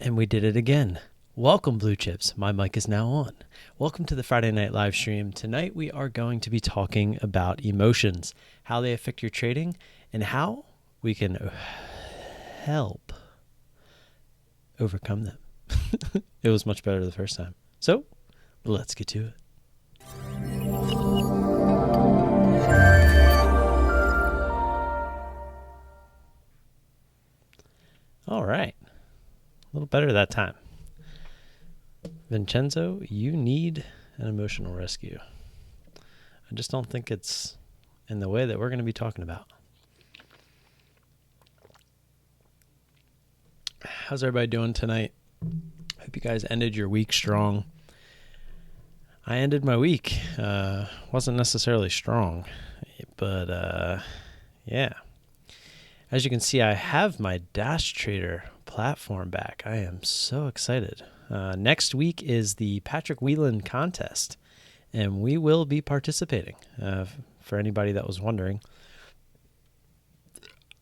And we did it again. Welcome, Blue Chips. My mic is now on. Welcome to the Friday Night Live stream. Tonight we are going to be talking about emotions, how they affect your trading, and how we can help overcome them. It was much better the first time. So, let's get to it. All right. A little better that time. Vincenzo, you need an emotional rescue. I just don't think it's in the way that we're going to be talking about. How's everybody doing tonight? Hope you guys ended your week strong. I ended my week. Wasn't necessarily strong, but yeah. As you can see, I have my Dash Trader platform back. I am so excited. Next week is the Patrick Whelan contest, and we will be participating. For anybody that was wondering,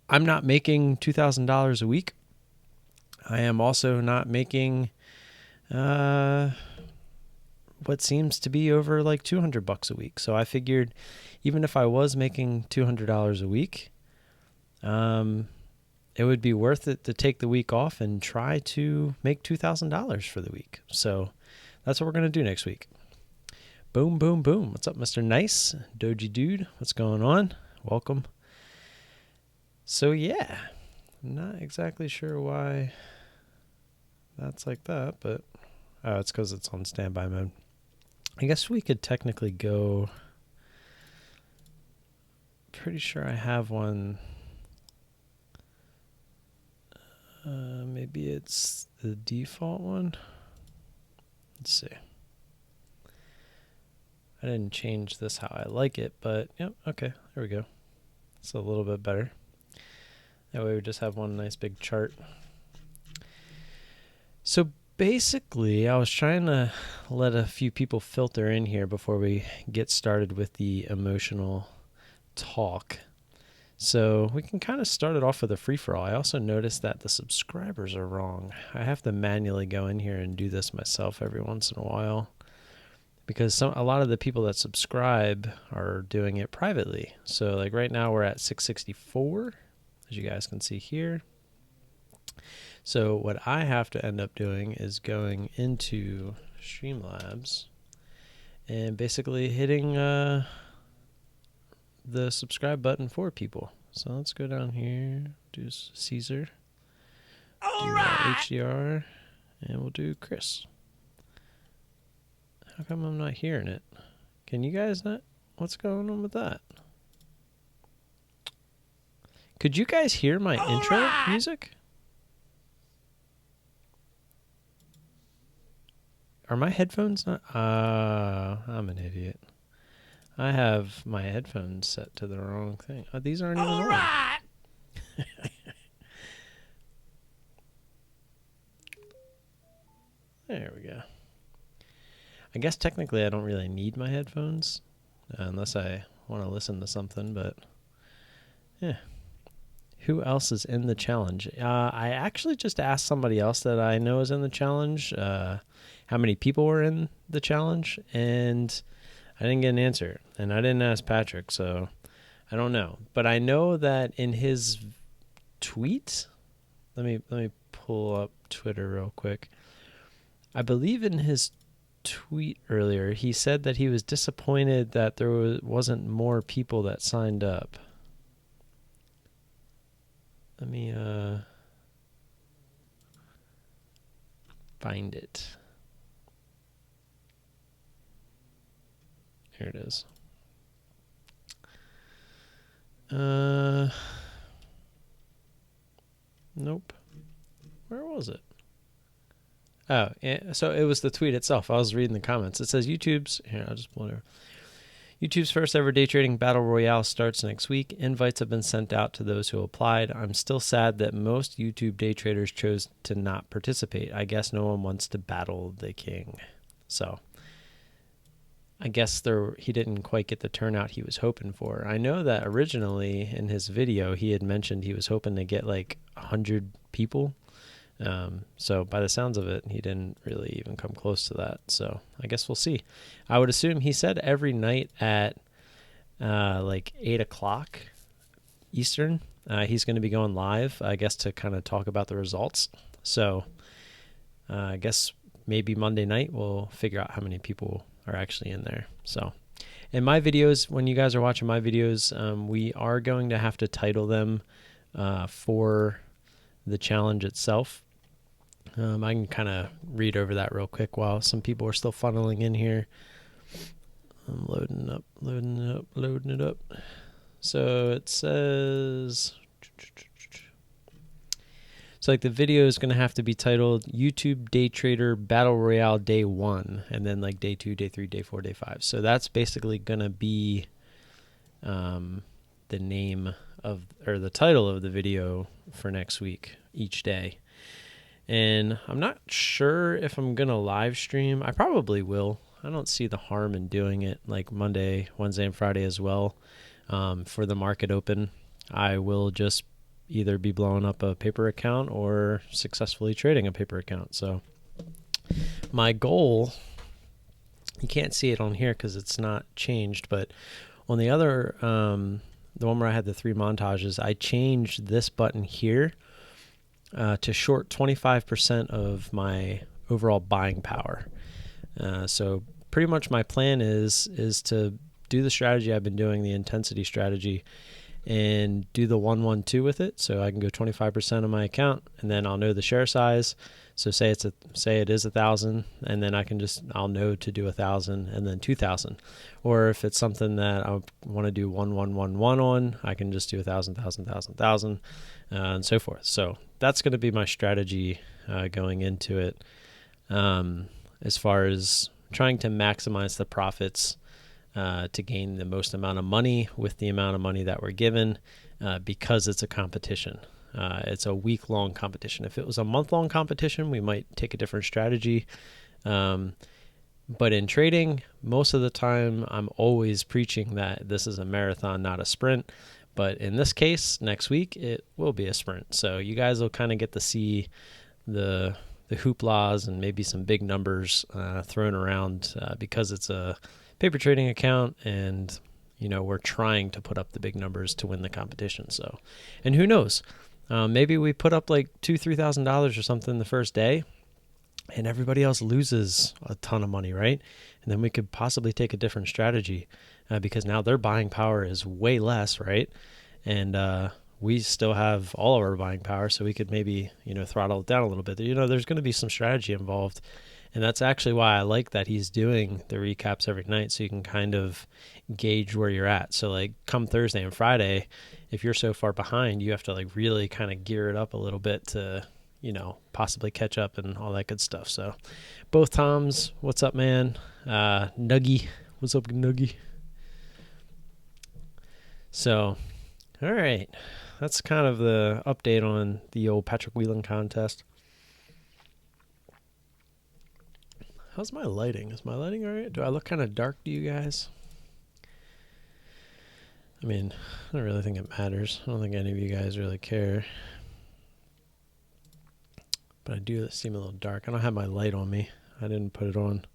I'm not making $2,000 a week. I am also not making what seems to be over like $200 a week. So I figured even if I was making $200 a week, it would be worth it to take the week off and try to make $2,000 for the week. So that's what we're going to do next week. Boom, boom, boom. What's up, Mr. Nice? Doji Dude, what's going on? Welcome. So yeah, I'm not exactly sure why that's like that, but it's because it's on standby mode. I guess we could technically go. Pretty sure I have one. Maybe it's the default one. Let's see. I didn't change this how I like it, but yep, okay, there we go. It's a little bit better. That way we just have one nice big chart. So basically, I was trying to let a few people filter in here before we get started with the emotional talk. So we can kind of start it off with a free-for-all. I also noticed that the subscribers are wrong. I have to manually go in here and do this myself every once in a while because a lot of the people that subscribe are doing it privately. So like right now we're at 664, as you guys can see here. So what I have to end up doing is going into Streamlabs and basically hitting the subscribe button for people. So let's go down here, do Caesar, do HDR, and we'll do Chris. How come I'm not hearing it? Can you guys not? What's going on with that? Could you guys hear my intro music? Are my headphones not? I'm an idiot. I have my headphones set to the wrong thing. Oh, these aren't even on. There we go. I guess technically I don't really need my headphones unless I want to listen to something, but yeah. Who else is in the challenge? I actually just asked somebody else that I know is in the challenge how many people were in the challenge, and I didn't get an answer, and I didn't ask Patrick, so I don't know. But I know that in his tweet, let me pull up Twitter real quick. I believe in his tweet earlier, he said that he was disappointed that there wasn't more people that signed up. Let me find it. Here it is. Nope. Where was it? Oh, yeah, so it was the tweet itself. I was reading the comments. It says here, I'll just pull it over. YouTube's first ever day trading battle royale starts next week. Invites have been sent out to those who applied. I'm still sad that most YouTube day traders chose to not participate. I guess no one wants to battle the king. So I guess he didn't quite get the turnout he was hoping for. I know that originally in his video he had mentioned he was hoping to get like 100 people. So by the sounds of it, he didn't really even come close to that. So I guess we'll see. I would assume he said every night at like 8 o'clock Eastern, he's going to be going live, I guess, to kind of talk about the results. So I guess maybe Monday night we'll figure out how many people are actually in there. So in my videos, when you guys are watching my videos, we are going to have to title them for the challenge itself. I can kind of read over that real quick while some people are still funneling in here. I'm loading it up. So it says, so like the video is going to have to be titled YouTube Day Trader Battle Royale Day 1, and then like Day 2, Day 3, Day 4, Day 5. So that's basically going to be the name of, or the title of the video for next week, each day. And I'm not sure if I'm going to live stream. I probably will. I don't see the harm in doing it like Monday, Wednesday, and Friday as well. For the market open, I will just either be blowing up a paper account or successfully trading a paper account. So my goal, you can't see it on here because it's not changed, but on the other, the one where I had the 3 montages, I changed this button here to short 25% of my overall buying power. So pretty much my plan is to do the strategy I've been doing, the intensity strategy, and do the 1-1-2 with it. So I can go 25% of my account, and then I'll know the share size. So say it is 1,000, and then I'll know to do 1,000 and then 2,000. Or if it's something that I want to do 1-1-1-1 on, I can just do 1,000, 1,000, 1,000, 1,000, and so forth. So that's going to be my strategy going into it, as far as trying to maximize the profits to gain the most amount of money with the amount of money that we're given, because it's a competition. It's a week-long competition. If it was a month-long competition, we might take a different strategy. But in trading, most of the time, I'm always preaching that this is a marathon, not a sprint. But in this case, next week, it will be a sprint. So you guys will kind of get to see the hooplas and maybe some big numbers thrown around because it's a paper trading account, and we're trying to put up the big numbers to win the competition. So, and who knows, maybe we put up like $2,000-$3,000 or something the first day, and everybody else loses a ton of money, right? And then we could possibly take a different strategy because now their buying power is way less, right? And we still have all of our buying power, so we could maybe throttle it down a little bit. There's going to be some strategy involved. And that's actually why I like that he's doing the recaps every night, so you can kind of gauge where you're at. So like come Thursday and Friday, if you're so far behind, you have to like really kind of gear it up a little bit to, possibly catch up and all that good stuff. So both Toms, what's up, man? Nuggy, what's up, Nuggy? So, all right. That's kind of the update on the old Patrick Whelan contest. How's my lighting? Is my lighting all right? Do I look kind of dark to you guys? I mean, I don't really think it matters. I don't think any of you guys really care. But I do seem a little dark. I don't have my light on me. I didn't put it on.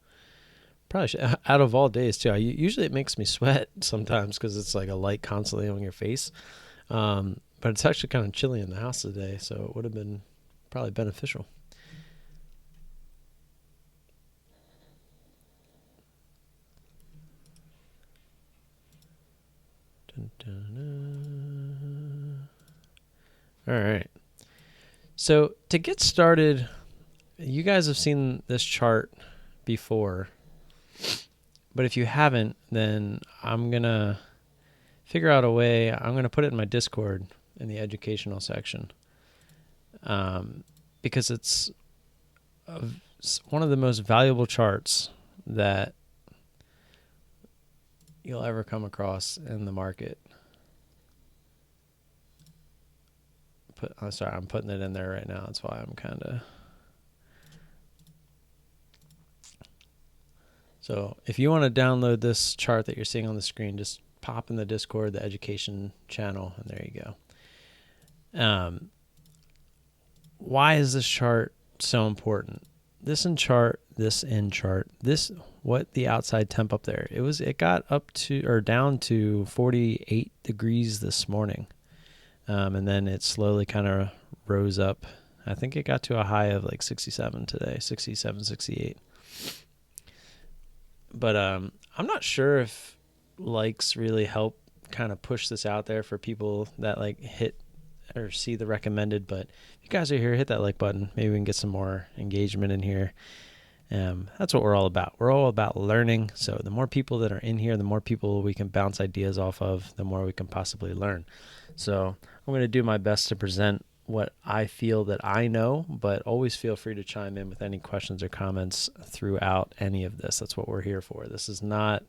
Probably should, out of all days, too. Usually it makes me sweat sometimes because it's like a light constantly on your face. But it's actually kind of chilly in the house today, so it would have been probably beneficial. All right. So to get started, you guys have seen this chart before, but if you haven't, then I'm going to figure out a way. I'm going to put it in my Discord in the educational section, because it's one of the most valuable charts that you'll ever come across in the market. I'm putting it in there right now. That's why I'm kind of... So if you want to download this chart that you're seeing on the screen, just pop in the Discord, the education channel, and there you go. why is this chart so important? This in chart, what the outside temp up there, it got up to or down to 48 degrees this morning. And then it slowly kind of rose up. I think it got to a high of like 67 today, 67, 68. But I'm not sure if likes really help kind of push this out there for people that like hit or see the recommended. But if you guys are here, hit that like button. Maybe we can get some more engagement in here. That's what we're all about. We're all about learning. So the more people that are in here, the more people we can bounce ideas off of, the more we can possibly learn. So I'm going to do my best to present what I feel that I know, but always feel free to chime in with any questions or comments throughout any of this. That's what we're here for. This is not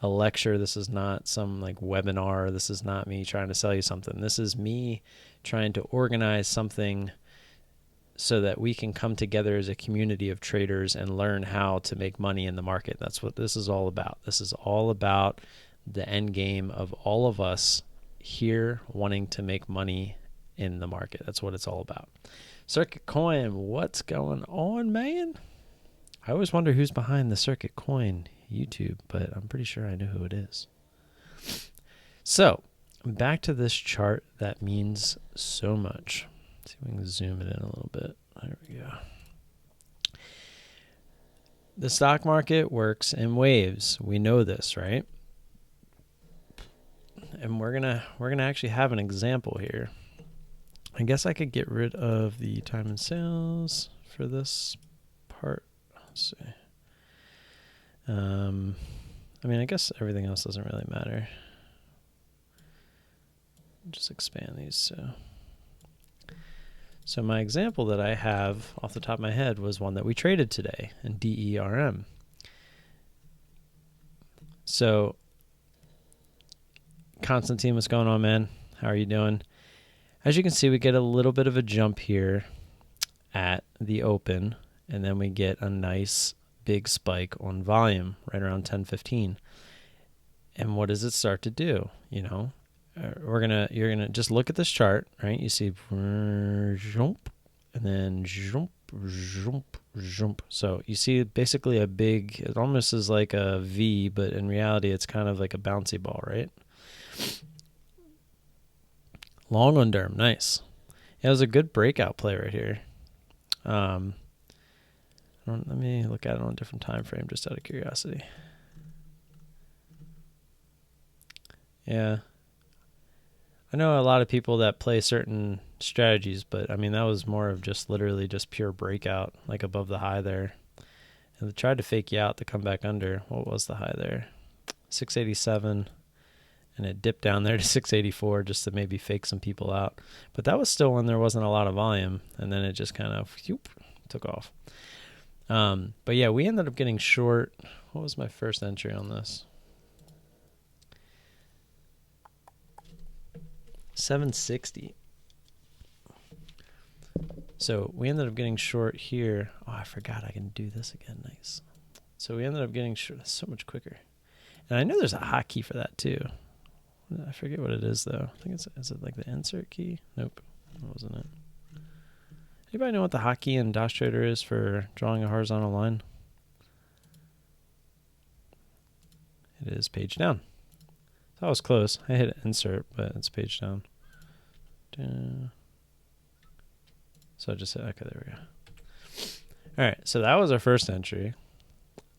a lecture. This is not some like webinar. This is not me trying to sell you something. This is me trying to organize something so that we can come together as a community of traders and learn how to make money in the market. That's what this is all about. This is all about the end game of all of us here wanting to make money in the market. That's what it's all about. Circuit Coin, what's going on, man? I always wonder who's behind the Circuit Coin YouTube, but I'm pretty sure I know who it is. So, back to this chart that means so much. See if we can zoom it in a little bit. There we go. The stock market works in waves. We know this, right? And we're gonna actually have an example here. I guess I could get rid of the time and sales for this part. Let's see. I mean, I guess everything else doesn't really matter. Just expand these. So my example that I have off the top of my head was one that we traded today in DERM. So, Constantine, what's going on, man? How are you doing? As you can see, we get a little bit of a jump here at the open, and then we get a nice big spike on volume right around 10:15. And what does it start to do? You know, you're gonna just look at this chart, right? You see jump, and then jump, jump, jump. So you see basically a big, it almost is like a V, but in reality it's kind of like a bouncy ball, right? Long on Derm, nice. Yeah, it was a good breakout play right here. Let me look at it on a different time frame just out of curiosity. Yeah. I know a lot of people that play certain strategies, but I mean, that was more of just literally just pure breakout, like above the high there. And they tried to fake you out to come back under. What was the high there? 687. And it dipped down there to 684 just to maybe fake some people out. But that was still when there wasn't a lot of volume. And then it just kind of took off. But yeah, we ended up getting short. What was my first entry on this? 760. So we ended up getting short here. Oh, I forgot I can do this again. Nice. So we ended up getting short. That's so much quicker. And I know there's a hotkey for that too. I forget what it is though. I think is it like the insert key? Nope. That wasn't it. Anybody know what the hotkey in DOS Trader is for drawing a horizontal line? It is page down. That was close. I hit insert, but it's page down. So I just said, okay, there we go. All right, so that was our first entry.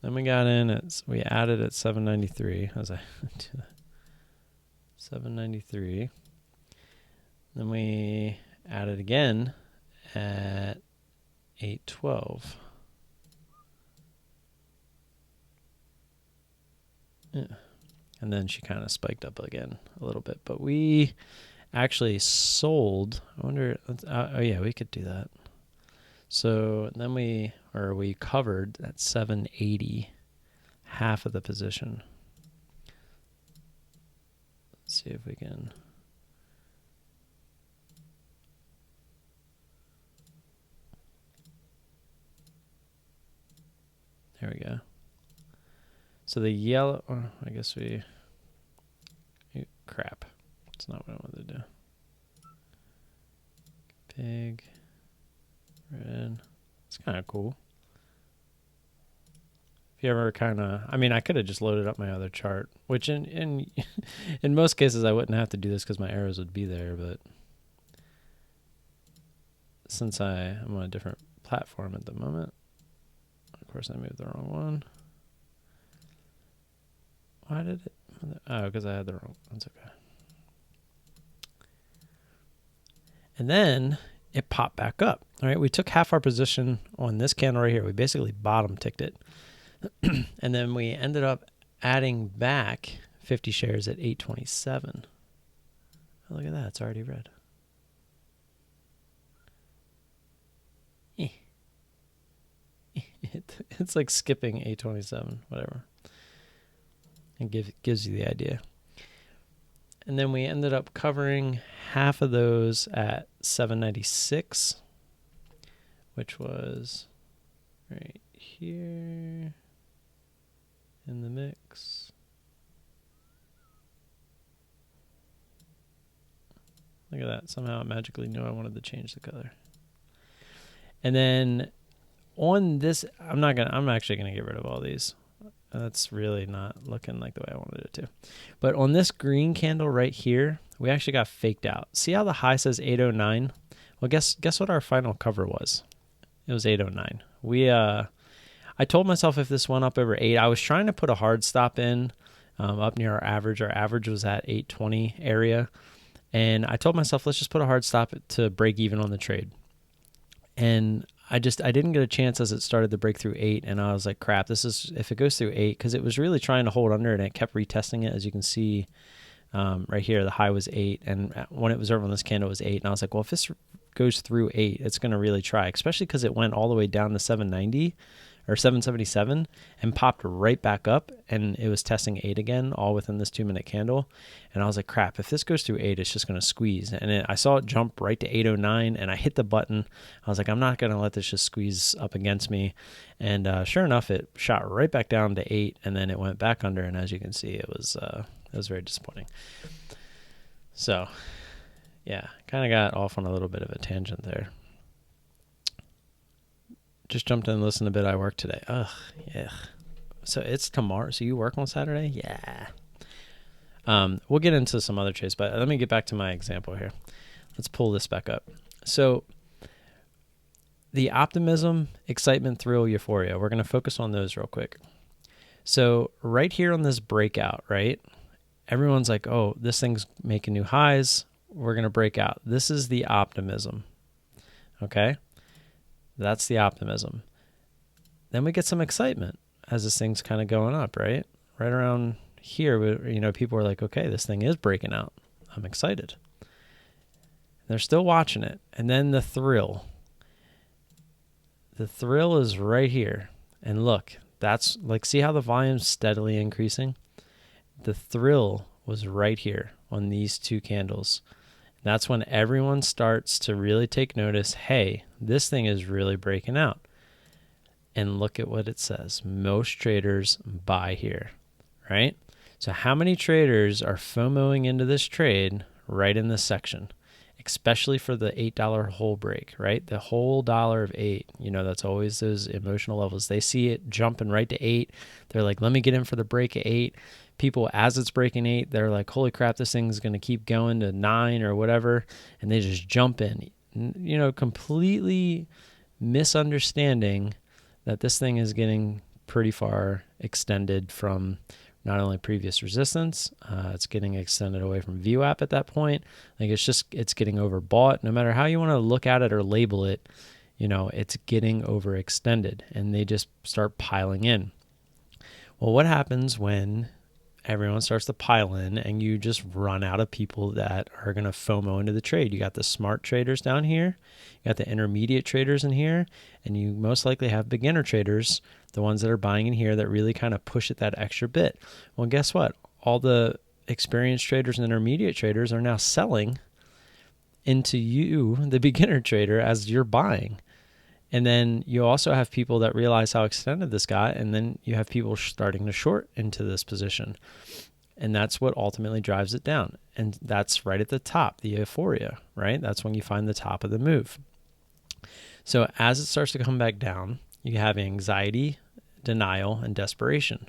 Then we got in we added at 793. As I do that. 793. Then we added again at 812. Yeah. And then she kind of spiked up again a little bit. But we actually sold. I wonder, oh yeah, we could do that. So then we covered at 780, half of the position. Let's see if we can. There we go. So the yellow, I guess crap. That's not what I wanted to do. Big. red. It's kind of cool. If you ever kind of, I mean, I could have just loaded up my other chart, which in in most cases I wouldn't have to do this because my arrows would be there, but since I'm on a different platform at the moment, of course I moved the wrong one. Why did it? Oh, because I had the wrong, that's okay. And then it popped back up. All right, we took half our position on this candle right here. We basically bottom ticked it. And then we ended up adding back 50 shares at 827. Oh, look at that, it's already red. It's like skipping 827, whatever. And gives you the idea. And then we ended up covering half of those at 796, which was right here in the mix. Look at that. Somehow it magically knew I wanted to change the color. And then on this, I'm actually gonna get rid of all these. That's really not looking like the way I wanted it to. But on this green candle right here, we actually got faked out. See how the high says 809? Well, guess what our final cover was? It was 809. I told myself if this went up over 8, I was trying to put a hard stop in up near our average. Our average was at 820 area. And I told myself, let's just put a hard stop to break even on the trade. And I didn't get a chance as it started to break through 8, and I was like, crap, this is, if it goes through 8, because it was really trying to hold under it, and it kept retesting it, as you can see right here, the high was 8, and when it was over on this candle, it was 8, and I was like, well, if this goes through 8, it's going to really try, especially because it went all the way down to 790, or 777, and popped right back up, and it was testing 8 again, all within this 2-minute candle. And I was like, crap, if this goes through 8, it's just going to squeeze. And I saw it jump right to 809, and I hit the button. I was like, I'm not going to let this just squeeze up against me. And sure enough, it shot right back down to 8, and then it went back under. And as you can see, it was very disappointing. So, yeah, kind of got off on a little bit of a tangent there. Just jumped in and listened a bit. I work today. Ugh, yeah. So it's tomorrow. So you work on Saturday? Yeah. We'll get into some other trades, but let me get back to my example here. Let's pull this back up. So the optimism, excitement, thrill, euphoria, we're going to focus on those real quick. So right here on this breakout, right? Everyone's like, oh, this thing's making new highs. We're going to break out. This is the optimism. Okay? That's the optimism. Then we get some excitement as this thing's kind of going up, right? Right around here, people are like, okay, this thing is breaking out. I'm excited. They're still watching it. And then the thrill. The thrill is right here. And look, that's like, see how the volume's steadily increasing? The thrill was right here on these two candles. That's when everyone starts to really take notice, hey, this thing is really breaking out. And look at what it says. Most traders buy here, right? So how many traders are FOMOing into this trade right in this section, especially for the $8 whole break, right? The whole dollar of 8, that's always those emotional levels. They see it jumping right to 8. They're like, let me get in for the break at 8. People, as it's breaking 8, they're like, holy crap, this thing's going to keep going to 9 or whatever. And they just jump in, completely misunderstanding that this thing is getting pretty far extended from not only previous resistance, it's getting extended away from VWAP at that point. Like it's getting overbought. No matter how you want to look at it or label it, it's getting overextended, and they just start piling in. Well, what happens when everyone starts to pile in and you just run out of people that are going to FOMO into the trade? You got the smart traders down here, you got the intermediate traders in here, and you most likely have beginner traders, the ones that are buying in here that really kind of push it that extra bit. Well, guess what? All the experienced traders and intermediate traders are now selling into you, the beginner trader, as you're buying. And then you also have people that realize how extended this got, and then you have people starting to short into this position. And that's what ultimately drives it down. And that's right at the top, the euphoria, right? That's when you find the top of the move. So as it starts to come back down, you have anxiety, denial, and desperation.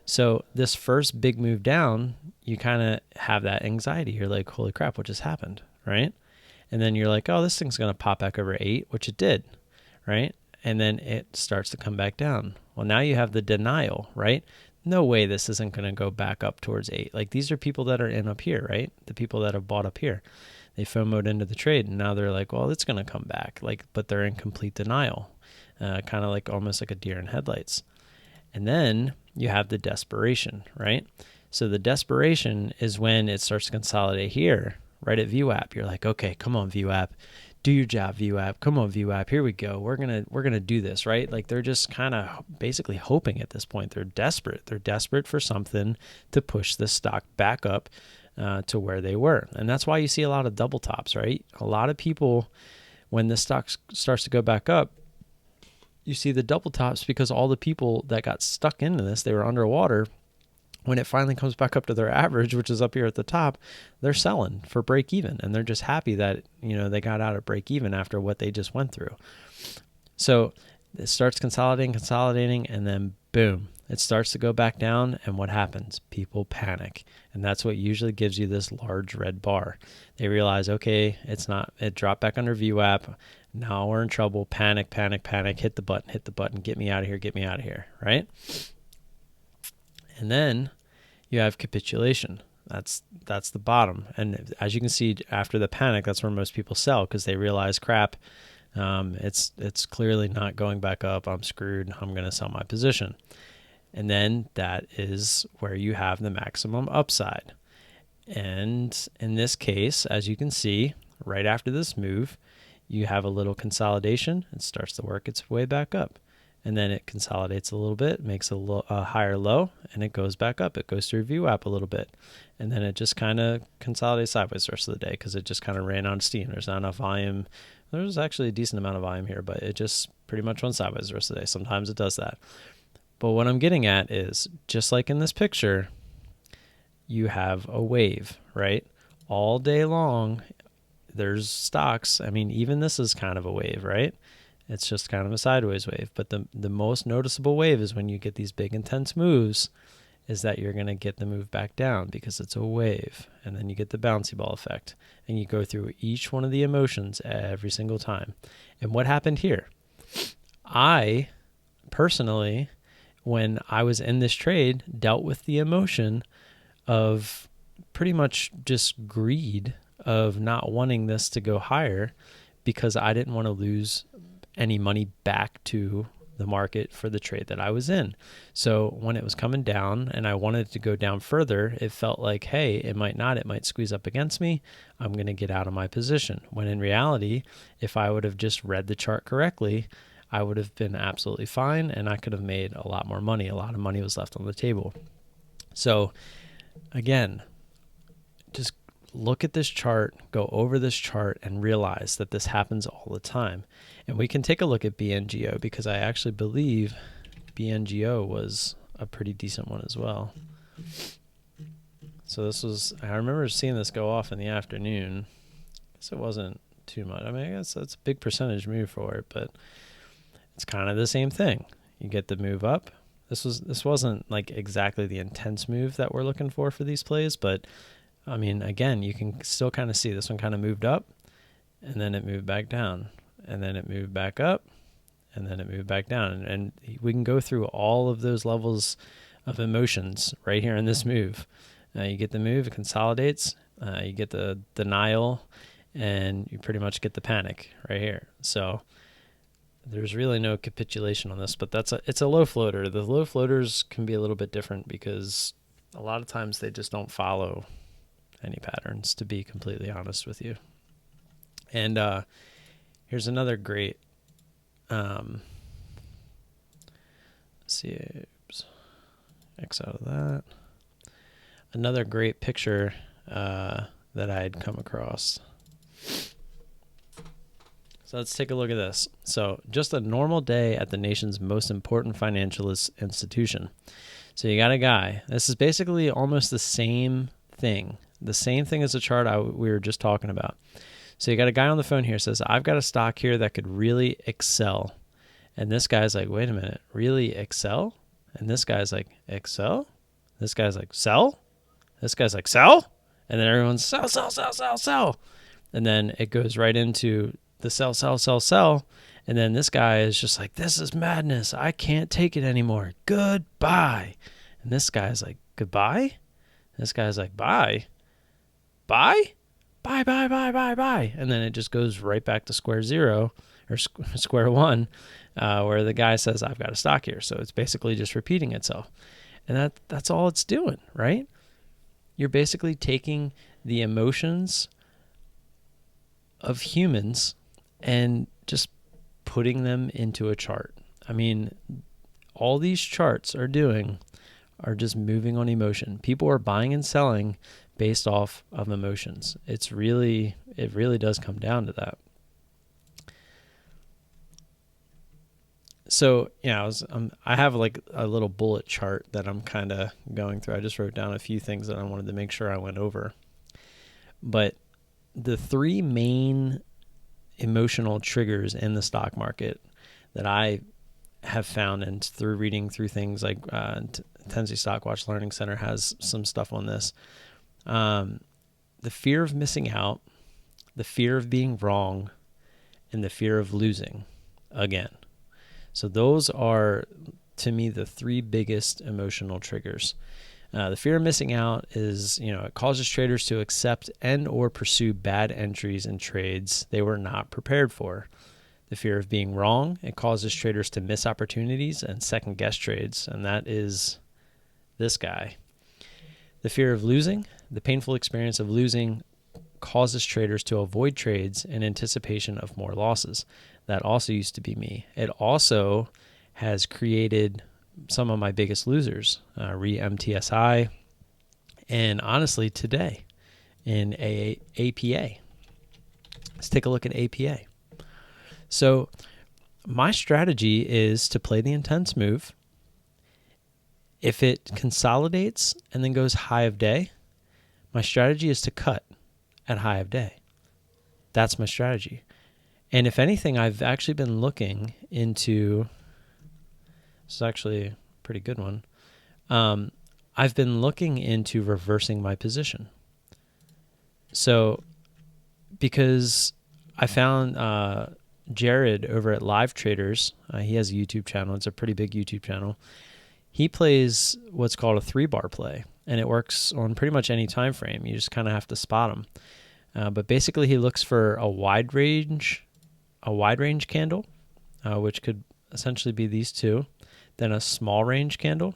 So this first big move down, you kind of have that anxiety. You're like, holy crap, what just happened, right? And then you're like, oh, this thing's going to pop back over 8, which it did, right? And then it starts to come back down. Well, now you have the denial, right? No way this isn't going to go back up towards 8. Like, these are people that are in up here, right? The people that have bought up here. They FOMO'd into the trade, and now they're like, well, it's going to come back. Like, but they're in complete denial, kind of like almost like a deer in headlights. And then you have the desperation, right? So the desperation is when it starts to consolidate here, right at VWAP. You're like, okay, come on, VWAP. Do your job, VWAP. Come on, VWAP. Here we go. We're gonna do this, right? Like, they're just kind of basically hoping at this point. They're desperate. They're desperate for something to push the stock back up to where they were. And that's why you see a lot of double tops, right? A lot of people, when the stock starts to go back up, you see the double tops because all the people that got stuck into this, they were underwater. When it finally comes back up to their average, which is up here at the top, they're selling for break even. And they're just happy that, they got out at break even after what they just went through. So it starts consolidating, and then boom, it starts to go back down. And what happens? People panic. And that's what usually gives you this large red bar. They realize, okay, it dropped back under VWAP. Now we're in trouble. Panic, hit the button, get me out of here, right? And then you have capitulation. That's the bottom. And as you can see, after the panic, that's where most people sell, because they realize, crap, it's clearly not going back up. I'm screwed. I'm going to sell my position. And then that is where you have the maximum upside. And in this case, as you can see, right after this move, you have a little consolidation. It starts to work its way back up. And then it consolidates a little bit, makes a higher low, and it goes back up. It goes through VWAP a little bit. And then it just kind of consolidates sideways the rest of the day because it just kind of ran out of steam. There's not enough volume. There's actually a decent amount of volume here, but it just pretty much went sideways the rest of the day. Sometimes it does that. But what I'm getting at is, just like in this picture, you have a wave, right? All day long, there's stocks. I mean, even this is kind of a wave, right? It's just kind of a sideways wave. But the most noticeable wave is when you get these big intense moves, is that you're going to get the move back down because it's a wave. And then you get the bouncy ball effect. And you go through each one of the emotions every single time. And what happened here? I, personally, when I was in this trade, dealt with the emotion of pretty much just greed of not wanting this to go higher, because I didn't want to lose any money back to the market for the trade that I was in. So when it was coming down and I wanted it to go down further, it felt like, hey, it might squeeze up against me. I'm going to get out of my position. When in reality, if I would have just read the chart correctly, I would have been absolutely fine and I could have made a lot more money. A lot of money was left on the table. So again, just look at this chart, go over this chart, and realize that this happens all the time. And we can take a look at BNGO, because I actually believe BNGO was a pretty decent one as well. So I remember seeing this go off in the afternoon. I guess it wasn't too much. I mean, I guess that's a big percentage move for it, but it's kind of the same thing. You get the move up. This wasn't like exactly the intense move that we're looking for these plays, but I mean, again, you can still kind of see this one kind of moved up, and then it moved back down, and then it moved back up, and then it moved back down. And we can go through all of those levels of emotions right here in this move. You get the move, it consolidates, you get the denial, and you pretty much get the panic right here. So there's really no capitulation on this, but it's a low floater. The low floaters can be a little bit different because a lot of times they just don't follow any patterns, to be completely honest with you. And here's another great X out of that. Another great picture that I had come across. So let's take a look at this. So just a normal day at the nation's most important financial institution. So you got a guy. This is basically almost the same thing. The same thing as the chart we were just talking about. So you got a guy on the phone here says, I've got a stock here that could really excel. And this guy's like, wait a minute, really excel? And this guy's like, excel? This guy's like, sell? This guy's like, sell? And then everyone's sell, sell, sell, sell, sell. And then it goes right into the sell, sell, sell, sell. And then this guy is just like, this is madness. I can't take it anymore. Goodbye. And this guy's like, goodbye? This guy's like, bye? Bye? Bye, bye, bye, bye, bye. And then it just goes right back to square zero or square one, where the guy says, I've got a stock here. So it's basically just repeating itself. And that's all it's doing, right? You're basically taking the emotions of humans and just putting them into a chart. I mean, all these charts are doing are just moving on emotion. People are buying and selling based off of emotions. It really does come down to that. So, yeah, I have like a little bullet chart that I'm kind of going through. I just wrote down a few things that I wanted to make sure I went over. But the three main emotional triggers in the stock market that I have found, and through reading through things like Tennessee Stock Watch Learning Center has some stuff on this. The fear of missing out, the fear of being wrong, and the fear of losing again. So those are, to me, the three biggest emotional triggers. The fear of missing out is, it causes traders to accept and or pursue bad entries in trades they were not prepared for. The fear of being wrong, it causes traders to miss opportunities and second guess trades, and that is this guy. The fear of losing, the painful experience of losing causes traders to avoid trades in anticipation of more losses. That also used to be me. It also has created some of my biggest losers, MTSI, and honestly today in APA. Let's take a look at APA. So my strategy is to play the intense move. If it consolidates and then goes high of day, my strategy is to cut at high of day. That's my strategy. And if anything, I've actually been looking into, this is actually a pretty good one. I've been looking into reversing my position. So because I found Jared over at Live Traders, he has a YouTube channel. It's a pretty big YouTube channel. He plays what's called a 3-bar play, and it works on pretty much any time frame. You just kind of have to spot him. But basically, he looks for a wide range candle, which could essentially be these two, then a small range candle,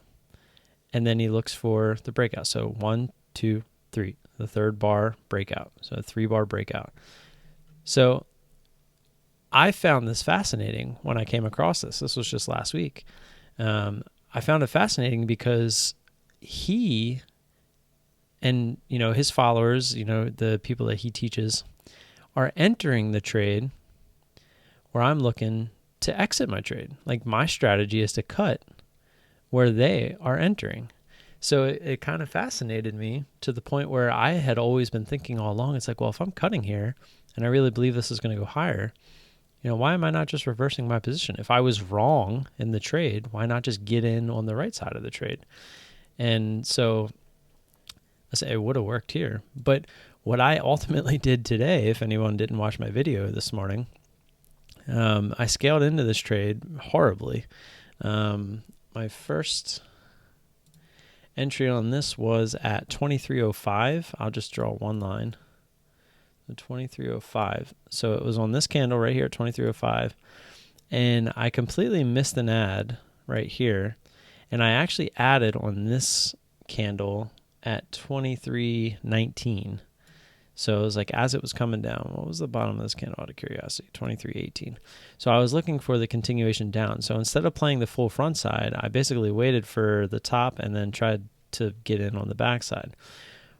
and then he looks for the breakout. So 1, 2, 3, the third bar breakout. So a 3-bar breakout. So I found this fascinating when I came across this. This was just last week. I found it fascinating because he and, his followers, the people that he teaches are entering the trade where I'm looking to exit my trade. Like my strategy is to cut where they are entering. So it kind of fascinated me to the point where I had always been thinking all along, it's like, well, if I'm cutting here and I really believe this is going to go higher, why am I not just reversing my position? If I was wrong in the trade, why not just get in on the right side of the trade? And so I say it would have worked here. But what I ultimately did today, if anyone didn't watch my video this morning, I scaled into this trade horribly. My first entry on this was at 2305. I'll just draw one line. 2305. So it was on this candle right here at 2305, and I completely missed an ad right here, and I actually added on this candle at 2319. So it was like as it was coming down, what was the bottom of this candle out of curiosity? 2318. So I was looking for the continuation down. So instead of playing the full front side, I basically waited for the top and then tried to get in on the back side.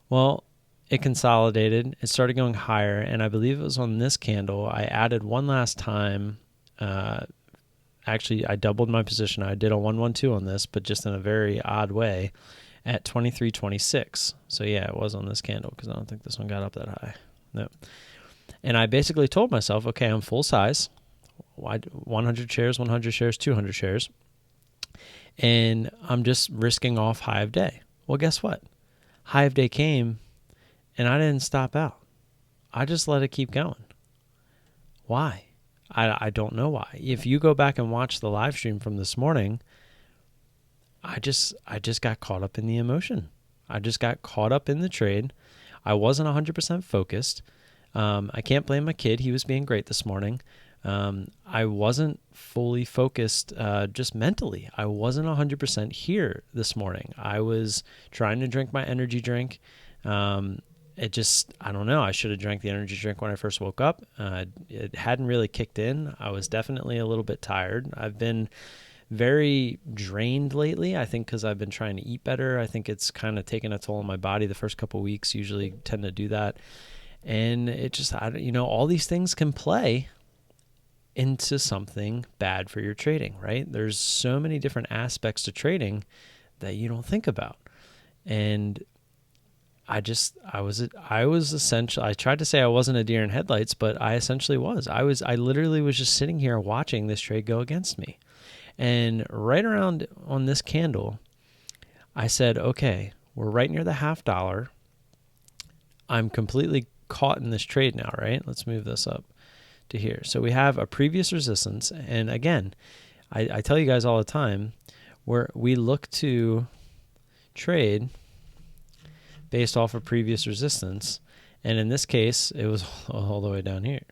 Well, it consolidated, it started going higher, and I believe it was on this candle. I added one last time. Actually, I doubled my position. I did a 112 on this, but just in a very odd way at 2326. So yeah, it was on this candle because I don't think this one got up that high. No. And I basically told myself, okay, I'm full size, 100 shares, 100 shares, 200 shares, and I'm just risking off high of day. Well, guess what? High of day came, and I didn't stop out. I just let it keep going. Why? I don't know why. If you go back and watch the live stream from this morning, I just got caught up in the emotion. I just got caught up in the trade. I wasn't 100% focused. I can't blame my kid. He was being great this morning. I wasn't fully focused just mentally. I wasn't 100% here this morning. I was trying to drink my energy drink. I don't know. I should have drank the energy drink when I first woke up. It hadn't really kicked in. I was definitely a little bit tired. I've been very drained lately, I think, because I've been trying to eat better. I think it's kind of taken a toll on my body. The first couple of weeks usually tend to do that. And it just, all these things can play into something bad for your trading, right? There's so many different aspects to trading that you don't think about. And I was essentially, I tried to say I wasn't a deer in headlights, but I essentially was. I literally was just sitting here watching this trade go against me. And right around on this candle, I said, okay, we're right near the $0.50. I'm completely caught in this trade now, right? Let's move this up to here. So we have a previous resistance. And again, I tell you guys all the time, we look to trade based off of previous resistance. And in this case, it was all the way down here,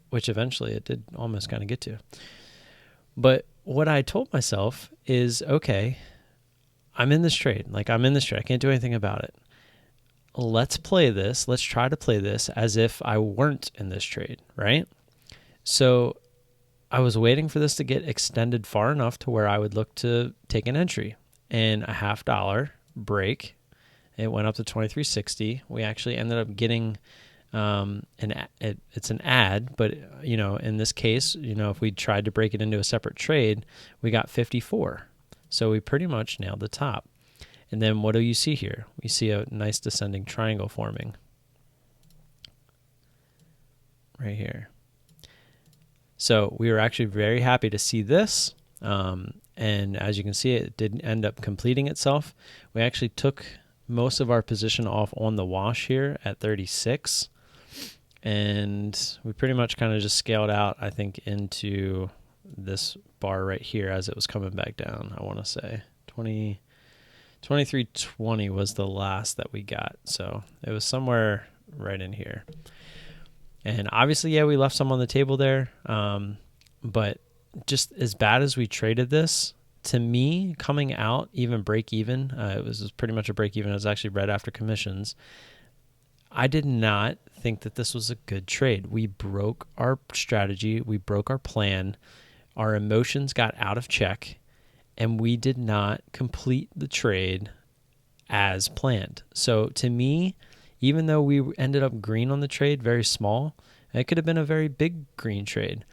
which eventually it did almost kind of get to. But what I told myself is, okay, I'm in this trade. I can't do anything about it. Let's play this. Let's try to play this as if I weren't in this trade, right? So I was waiting for this to get extended far enough to where I would look to take an entry. And a $0.50 break, it went up to 23.60. We actually ended up getting it's an ad, but in this case, if we tried to break it into a separate trade, we got 54. So we pretty much nailed the top. And then what do you see here? We see a nice descending triangle forming right here. So we were actually very happy to see this. And as you can see, it didn't end up completing itself. We actually took most of our position off on the wash here at 36. And we pretty much kind of just scaled out, I think, into this bar right here as it was coming back down. I want to say 23.20 was the last that we got. So it was somewhere right in here. And obviously, yeah, we left some on the table there. But just as bad as we traded this, to me, coming out even break even, it was pretty much a break even. It was actually right after commissions. I did not think that this was a good trade. We broke our strategy. We broke our plan. Our emotions got out of check, and we did not complete the trade as planned. So to me, even though we ended up green on the trade, very small, it could have been a very big green trade.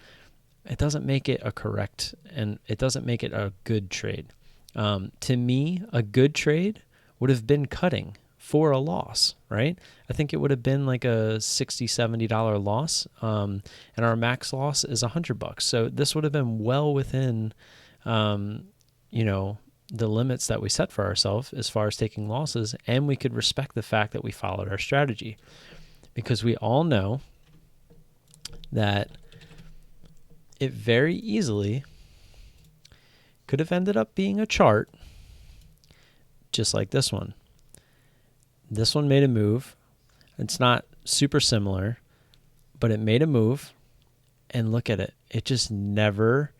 It doesn't make it a correct, and it doesn't make it a good trade. To me, a good trade would have been cutting for a loss, right? I think it would have been like a $60, $70 loss, and our max loss is $100. So this would have been well within, the limits that we set for ourselves as far as taking losses, and we could respect the fact that we followed our strategy, because we all know that it very easily could have ended up being a chart just like this one. This one made a move. It's not super similar, but it made a move, and look at it. It just never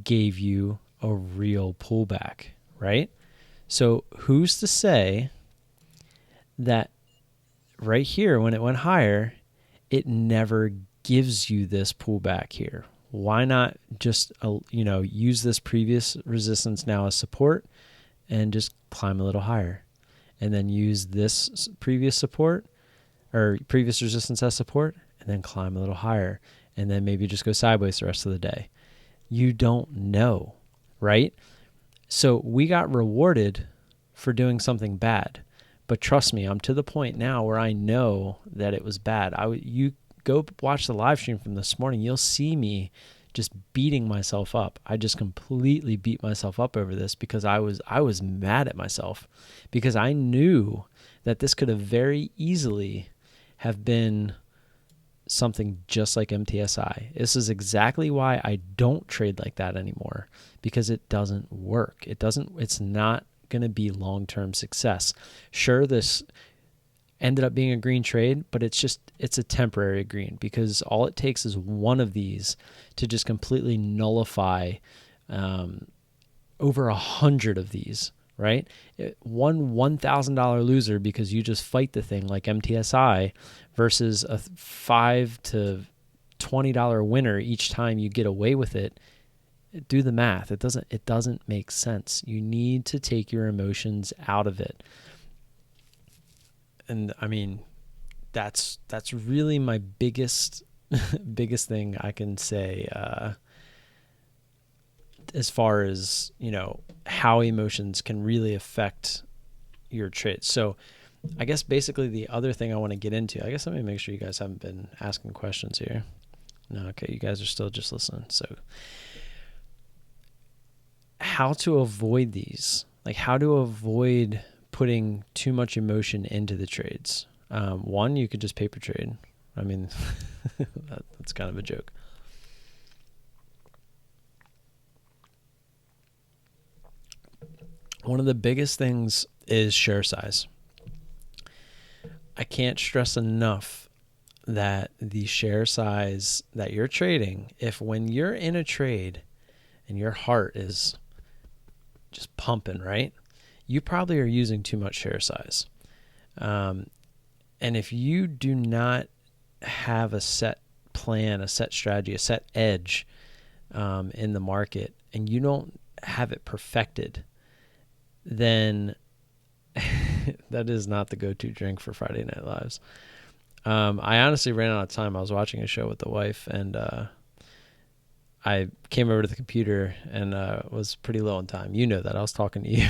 gave you a real pullback, right? So who's to say that right here, when it went higher, it never gives you this pullback here? Why not just, use this previous resistance now as support and just climb a little higher, and then use this previous support or previous resistance as support and then climb a little higher, and then maybe just go sideways the rest of the day? You don't know, right? So we got rewarded for doing something bad, But trust me, I'm to the point now where I know that it was bad. You go watch the live stream from this morning, you'll see me just beating myself up. I just completely beat myself up over this because I was mad at myself because I knew that this could have very easily have been something just like MTSI. This is exactly why I don't trade like that anymore, because it doesn't work. It's not going to be long-term success. Sure, this ended up being a green trade, but it's a temporary green, because all it takes is one of these to just completely nullify over 100 of these, right? One $1,000 loser because you just fight the thing like MTSI versus a $5 to $20 winner each time you get away with it. Do the math. It doesn't make sense. You need to take your emotions out of it. And I mean, that's really my biggest thing I can say as far as, how emotions can really affect your trades. So I guess basically the other thing I want to get into, I guess let me make sure you guys haven't been asking questions here. No, okay, you guys are still just listening. So how to avoid these, like how to avoid putting too much emotion into the trades. One, you could just paper trade. I mean, that's kind of a joke. One of the biggest things is share size. I can't stress enough that the share size that you're trading, if when you're in a trade and your heart is just pumping, right? You probably are using too much share size. And if you do not have a set plan, a set strategy, a set edge in the market, and you don't have it perfected, then that is not the go-to drink for Friday Night Lives. I honestly ran out of time. I was watching a show with the wife, and I came over to the computer and was pretty low on time. You know that. I was talking to you.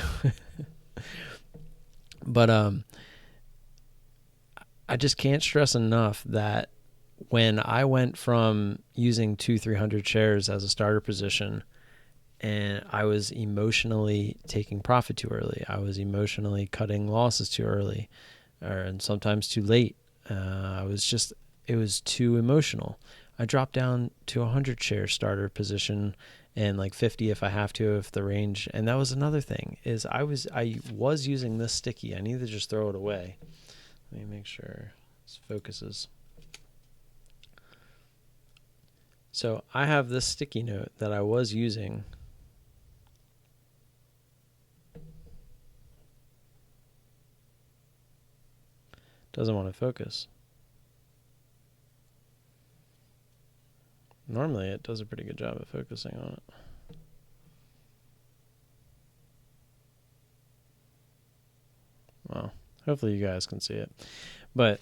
But I just can't stress enough that when I went from using 200-300 shares as a starter position, and I was emotionally taking profit too early, I was emotionally cutting losses too early, and sometimes too late. It was too emotional. I dropped down to 100 share starter position and like 50 if I have to, if the range. And that was another thing, is I was using this sticky. I need to just throw it away. Let me make sure this focuses. So I have this sticky note that I was using. Doesn't want to focus. Normally it does a pretty good job of focusing on it. Well, hopefully you guys can see it. But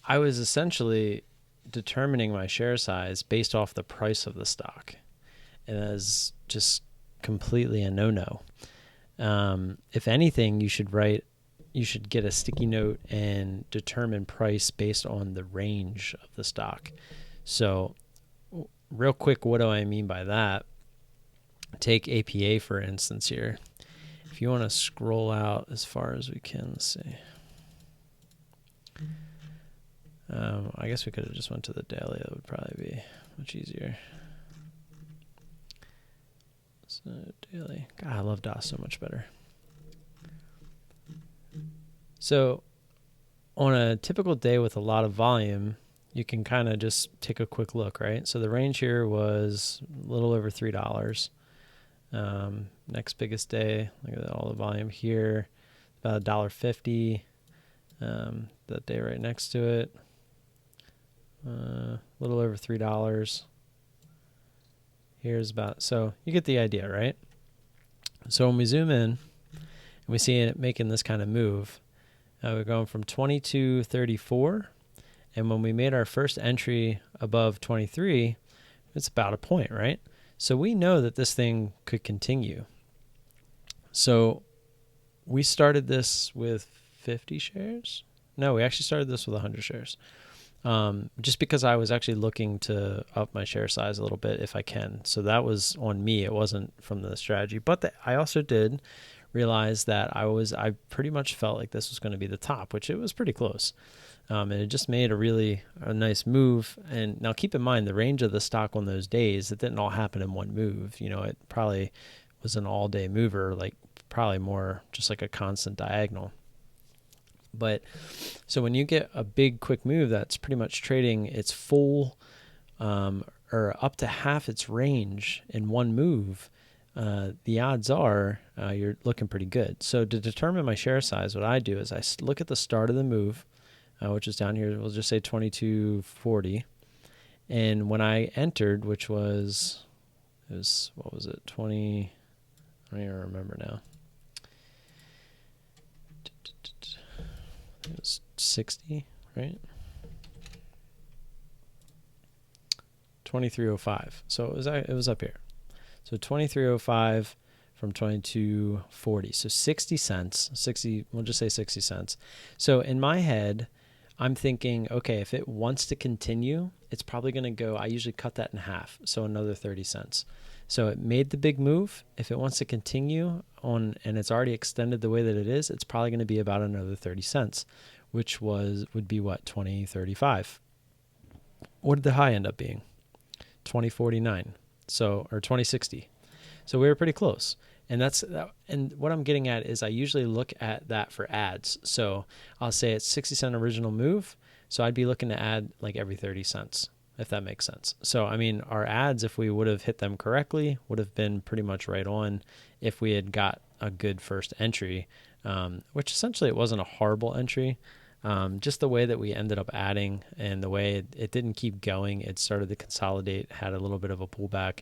I was essentially determining my share size based off the price of the stock. And that is just completely a no-no. If anything, you should get a sticky note and determine price based on the range of the stock. So real quick, what do I mean by that? Take APA, for instance, here. If you want to scroll out as far as we can, let's see. I guess we could have just went to the daily. That would probably be much easier. So daily. God, I love DOS so much better. So on a typical day with a lot of volume, you can kind of just take a quick look, right? So the range here was a little over $3. Next biggest day, look at all the volume here, about $1.50. The day right next to it, a little over $3. Here's about, so you get the idea, right? So when we zoom in and we see it making this kind of move, we're going from 22.34, and when we made our first entry above 23, it's about a point, right? So we know that this thing could continue. So we started this with 50 shares. No, we actually started this with 100 shares. Just because I was actually looking to up my share size a little bit if I can. So that was on me. It wasn't from the strategy. But I also did realize that I pretty much felt like this was going to be the top, which it was pretty close. And it just made a nice move. And now keep in mind the range of the stock on those days, it didn't all happen in one move. It probably was an all-day mover, like probably more just like a constant diagonal. But so when you get a big quick move that's pretty much trading its full or up to half its range in one move, the odds are you're looking pretty good. So to determine my share size, what I do is I look at the start of the move, which is down here. We'll just say 2240. And when I entered, what was it? 20, I don't even remember now. It was 60, right? 2305. So it was up here. So 2305 from 2240. So 60 cents, we'll just say 60 cents. So in my head, I'm thinking, okay, if it wants to continue, it's probably going to go, I usually cut that in half, so another 30 cents. So it made the big move. If it wants to continue on and it's already extended the way that it is, it's probably going to be about another 30 cents, which would be what, 2035. What did the high end up being? 2049. So, or 2060. So we were pretty close. And what I'm getting at is I usually look at that for ads. So I'll say it's 60 cent original move. So I'd be looking to add like every 30 cents, if that makes sense. So, I mean, our ads, if we would have hit them correctly, would have been pretty much right on if we had got a good first entry, which essentially it wasn't a horrible entry. Just the way that we ended up adding and the way it didn't keep going, it started to consolidate, had a little bit of a pullback.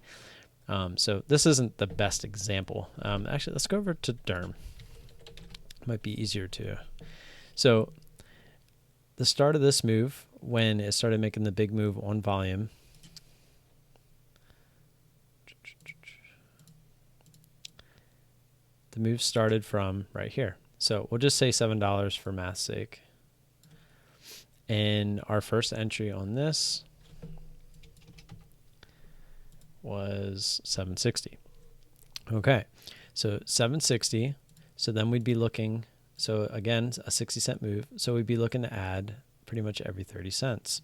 So this isn't the best example. Actually, let's go over to Derm. Might be easier to. So the start of this move, when it started making the big move on volume, the move started from right here. So we'll just say $7 for math's sake. And our first entry on this was 760. Okay, so 760. So then we'd be looking, so again, a 60 cent move. So we'd be looking to add pretty much every 30 cents,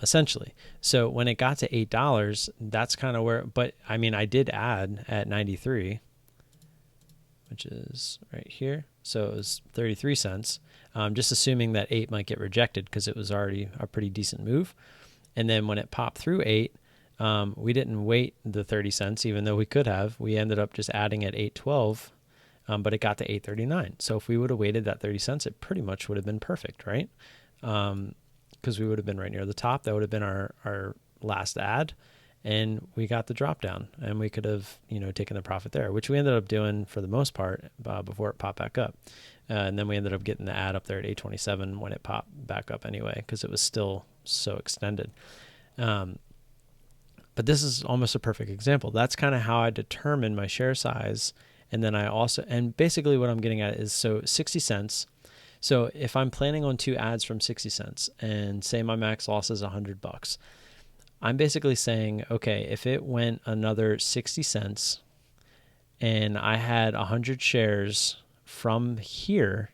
essentially. So when it got to $8, that's kind of where, but I mean, I did add at 93, which is right here. So it was 33 cents, just assuming that 8 might get rejected because it was already a pretty decent move. And then when it popped through 8, we didn't wait the 30 cents, even though we could have. We ended up just adding at 8.12, but it got to 8.39. So if we would have waited that 30 cents, it pretty much would have been perfect, right? Because we would have been right near the top. That would have been our last ad, and we got the drop down, and we could have taken the profit there, which we ended up doing for the most part before it popped back up. And then we ended up getting the ad up there at 8.27 when it popped back up anyway, because it was still so extended. But this is almost a perfect example. That's kind of how I determine my share size. And then and basically what I'm getting at is, so 60 cents. So if I'm planning on 2 ads from 60 cents and say my max loss is $100, I'm basically saying, okay, if it went another 60 cents and I had 100 shares from here,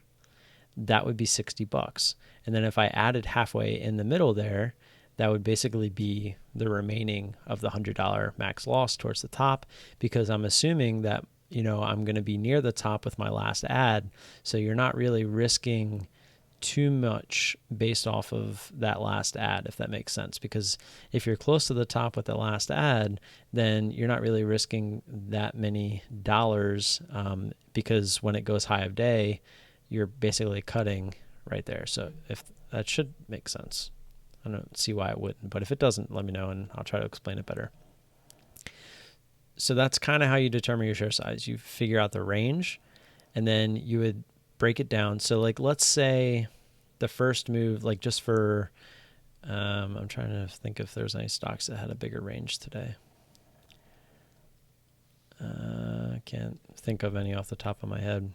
that would be $60. And then if I added halfway in the middle there, that would basically be the remaining of the $100 max loss towards the top, because I'm assuming that, I'm going to be near the top with my last ad. So you're not really risking too much based off of that last ad, if that makes sense. Because if you're close to the top with the last ad, then you're not really risking that many dollars, because when it goes high of day, you're basically cutting right there. So if that should make sense. I don't see why it wouldn't, but if it doesn't, let me know and I'll try to explain it better. So that's kind of how you determine your share size. You figure out the range, and then you would break it down. So like, let's say the first move, like just for, I'm trying to think if there's any stocks that had a bigger range today. I can't think of any off the top of my head,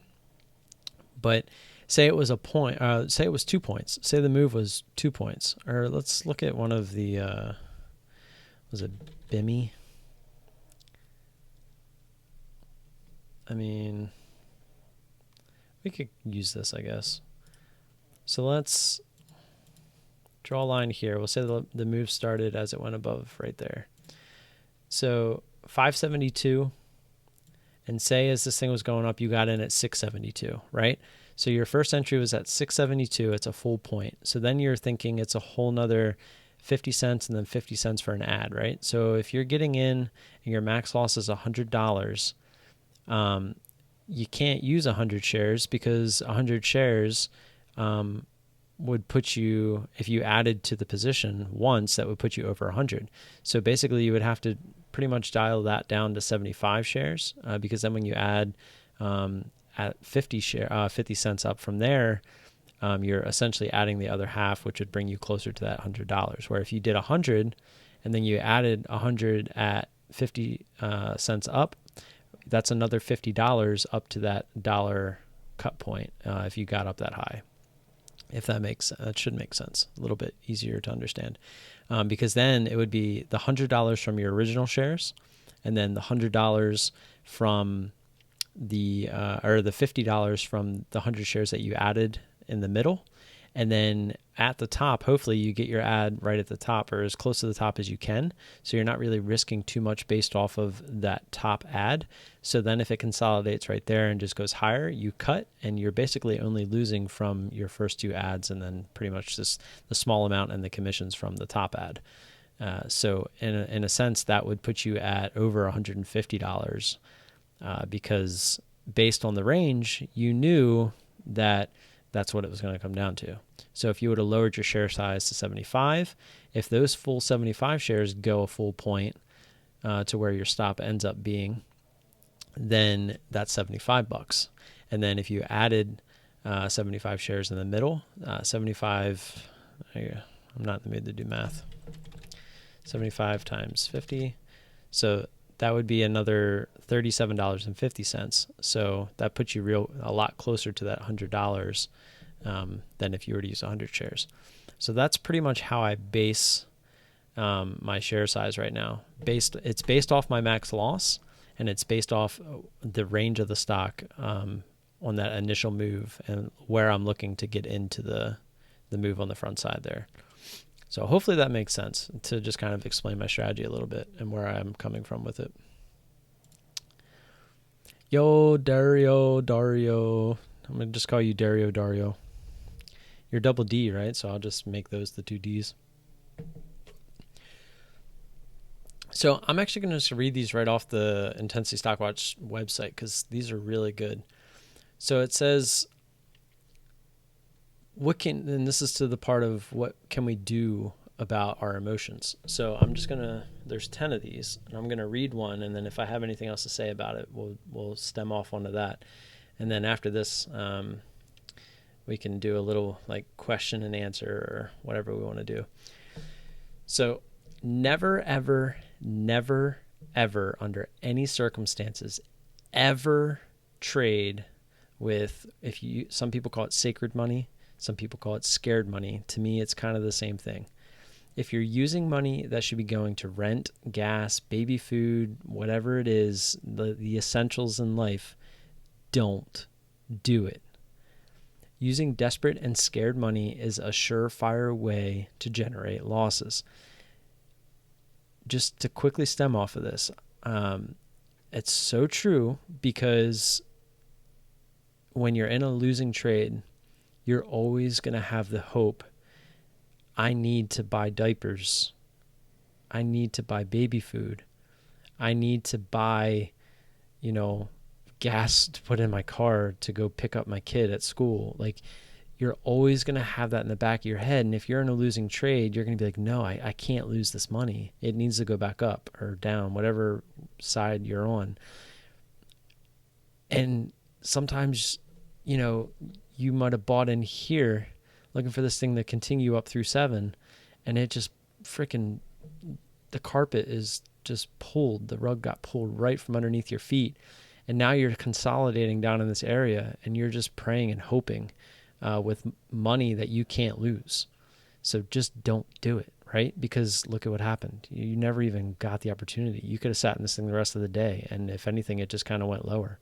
But say it was a point, say it was 2 points. Say the move was 2 points. Or let's look at one of the, was it Bimmy? I mean, we could use this, I guess. So let's draw a line here. We'll say the move started as it went above right there. So 572, and say as this thing was going up, you got in at 672, right? So your first entry was at 672. It's a full point. So then you're thinking it's a whole nother 50 cents and then 50 cents for an ad, right? So if you're getting in and your max loss is $100, you can't use 100 shares because 100 shares would put you, if you added to the position once, that would put you over 100. So basically you would have to pretty much dial that down to 75 shares because then when you add at 50 cents up from there, you're essentially adding the other half, which would bring you closer to that $100. Where if you did 100 and then you added 100 at 50 cents up, that's another $50 up to that dollar cut point if you got up that high. If that should make sense. A little bit easier to understand. Because then it would be the $100 from your original shares, and then the $100 from or the $50 from the 100 shares that you added in the middle. And then at the top, hopefully you get your ad right at the top or as close to the top as you can. So you're not really risking too much based off of that top ad. So then if it consolidates right there and just goes higher, you cut, and you're basically only losing from your first two ads and then pretty much just the small amount and the commissions from the top ad. So in a sense, that would put you at over $150 because based on the range, you knew that that's what it was going to come down to. So if you would have lowered your share size to 75, if those full 75 shares go a full point to where your stop ends up being, then that's $75. And then if you added 75 shares in the middle, 75, I'm not in the mood to do math, 75 times 50. So that would be another $37.50. So that puts you a lot closer to that $100 than if you were to use 100 shares. So that's pretty much how I base my share size right now. It's based off my max loss, and it's based off the range of the stock on that initial move and where I'm looking to get into the move on the front side there. So hopefully that makes sense to just kind of explain my strategy a little bit and where I'm coming from with it. Yo, Dario. I'm going to just call you Dario. You're double D, right? So I'll just make those the two Ds. So I'm actually going to just read these right off the Intensity Stock Watch website because these are really good. So it says, and this is to the part of what can we do about our emotions. So I'm just there's 10 of these, and I'm going to read one, and then if I have anything else to say about it, we'll stem off onto that. And then after this, we can do a little like question and answer or whatever we want to do. So never, ever, under any circumstances, ever trade with, some people call it sacred money, some people call it scared money. To me, it's kind of the same thing. If you're using money that should be going to rent, gas, baby food, whatever it is, the essentials in life, don't do it. Using desperate and scared money is a surefire way to generate losses. Just to quickly stem off of this, it's so true because when you're in a losing trade, you're always going to have the hope, I need to buy diapers. I need to buy baby food. I need to buy, gas to put in my car to go pick up my kid at school. Like, you're always going to have that in the back of your head. And if you're in a losing trade, you're going to be like, no, I can't lose this money. It needs to go back up or down, whatever side you're on. And sometimes, you might have bought in here looking for this thing to continue up through 7, and it just the carpet is just pulled. The rug got pulled right from underneath your feet, And now you're consolidating down in this area, and you're just praying and hoping with money that you can't lose. So just don't do it, right? Because look at what happened. You never even got the opportunity. You could have sat in this thing the rest of the day, and if anything, it just kind of went lower.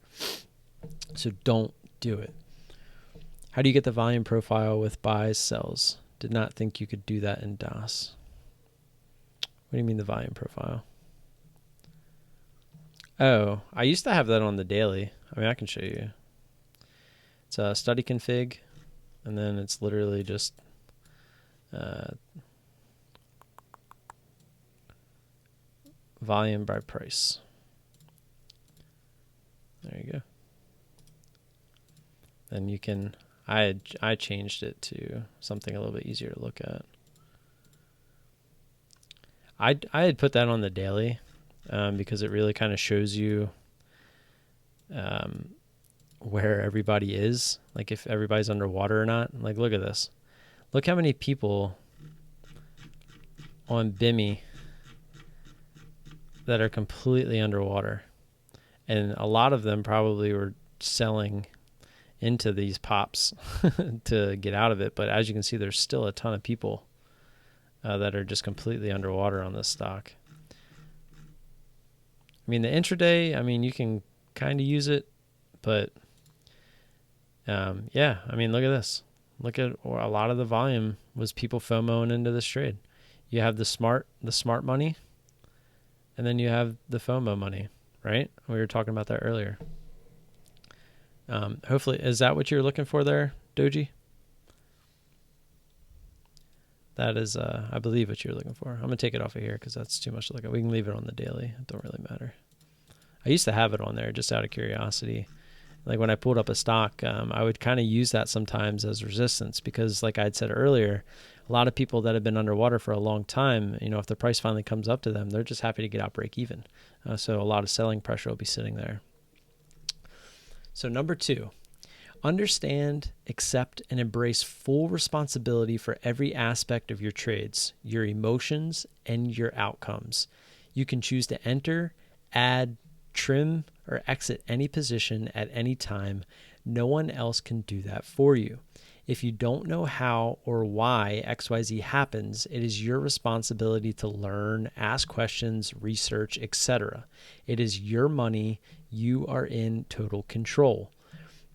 So don't do it. How do you get the volume profile with buys, sells? Did not think you could do that in DOS. What do you mean the volume profile? Oh, I used to have that on the daily. I mean, I can show you. It's a study config, and then it's literally just volume by price. There you go. Then you can, I changed it to something a little bit easier to look at. I had put that on the daily because it really kind of shows you where everybody is, like if everybody's underwater or not. Like, look at this. Look how many people on Bimmy that are completely underwater. And a lot of them probably were selling into these pops to get out of it. But as you can see, there's still a ton of people that are just completely underwater on this stock. I mean, the intraday, I mean, you can kind of use it, but yeah, I mean, look at this. Look at a lot of the volume was people FOMOing into this trade. You have the smart money, and then you have the FOMO money, right? We were talking about that earlier. Hopefully, is that what you're looking for there, Doji? That is, I believe, what you're looking for. I'm going to take it off of here because that's too much to look at. We can leave it on the daily. It don't really matter. I used to have it on there just out of curiosity. Like when I pulled up a stock, I would kind of use that sometimes as resistance because, like I'd said earlier, a lot of people that have been underwater for a long time, you know, if the price finally comes up to them, they're just happy to get out break even. So a lot of selling pressure will be sitting there. So number 2, understand, accept, and embrace full responsibility for every aspect of your trades, your emotions, and your outcomes. You can choose to enter, add, trim, or exit any position at any time. No one else can do that for you. If you don't know how or why XYZ happens, it is your responsibility to learn, ask questions, research, etc. It is your money. You are in total control.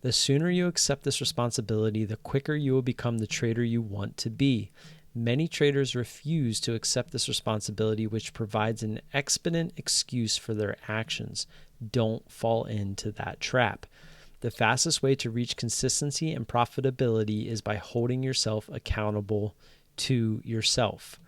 The sooner you accept this responsibility, the quicker you will become the trader you want to be. Many traders refuse to accept this responsibility, which provides an exponent excuse for their actions. Don't fall into that trap. The fastest way to reach consistency and profitability is by holding yourself accountable to yourself.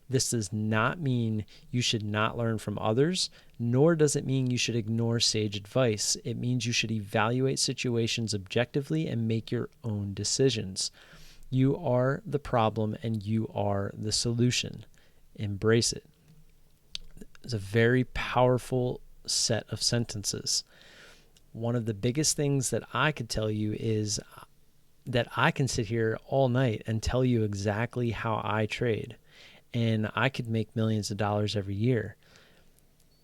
This does not mean you should not learn from others, nor does it mean you should ignore sage advice. It means you should evaluate situations objectively and make your own decisions. You are the problem and you are the solution. Embrace it. It's a very powerful set of sentences. One of the biggest things that I could tell you is that I can sit here all night and tell you exactly how I trade. And I could make millions of dollars every year.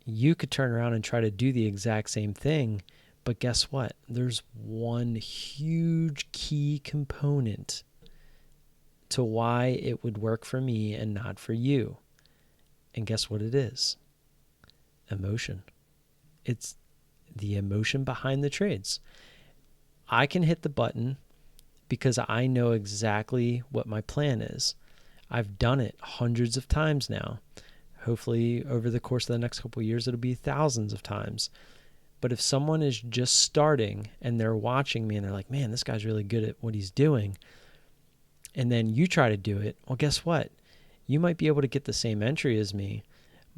You could turn around and try to do the exact same thing, but guess what? There's one huge key component to why it would work for me and not for you. And guess what it is? Emotion. It's the emotion behind the trades. I can hit the button because I know exactly what my plan is. I've done it hundreds of times now. Hopefully over the course of the next couple of years, it'll be thousands of times. But if someone is just starting and they're watching me and they're like, man, this guy's really good at what he's doing, and then you try to do it, well, guess what? You might be able to get the same entry as me,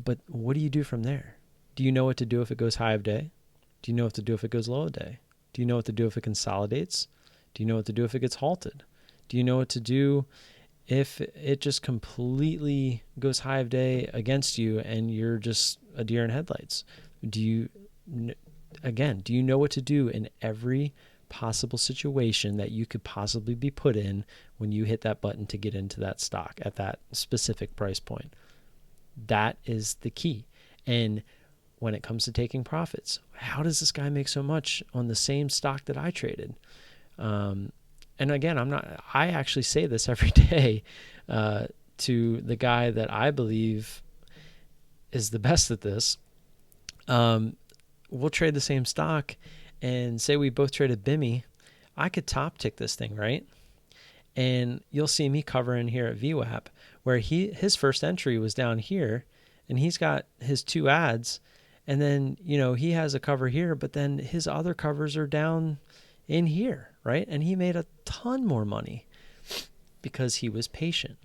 but what do you do from there? Do you know what to do if it goes high of day? Do you know what to do if it goes low of day? Do you know what to do if it consolidates? Do you know what to do if it gets halted? Do you know what to do if it just completely goes high of day against you and you're just a deer in headlights? Do you know what to do in every possible situation that you could possibly be put in when you hit that button to get into that stock at that specific price point? That is the key. And when it comes to taking profits. How does this guy make so much on the same stock that I traded? And again, I actually say this every day to the guy that I believe is the best at this. We'll trade the same stock, and say we both traded BIMI. I could top tick this thing, right? And you'll see me covering here at VWAP, where his first entry was down here, and he's got his 2 ads, and then, he has a cover here, but then his other covers are down in here, right? And he made a ton more money because he was patient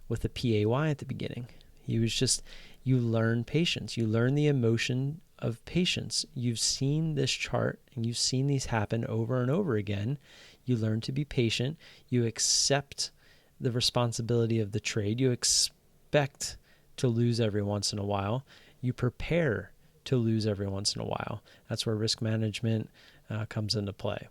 with the PAY at the beginning. He was just, you learn patience. You learn the emotion of patience. You've seen this chart and you've seen these happen over and over again. You learn to be patient. You accept the responsibility of the trade. You expect to lose every once in a while. You prepare to lose every once in a while. That's where risk management comes into play.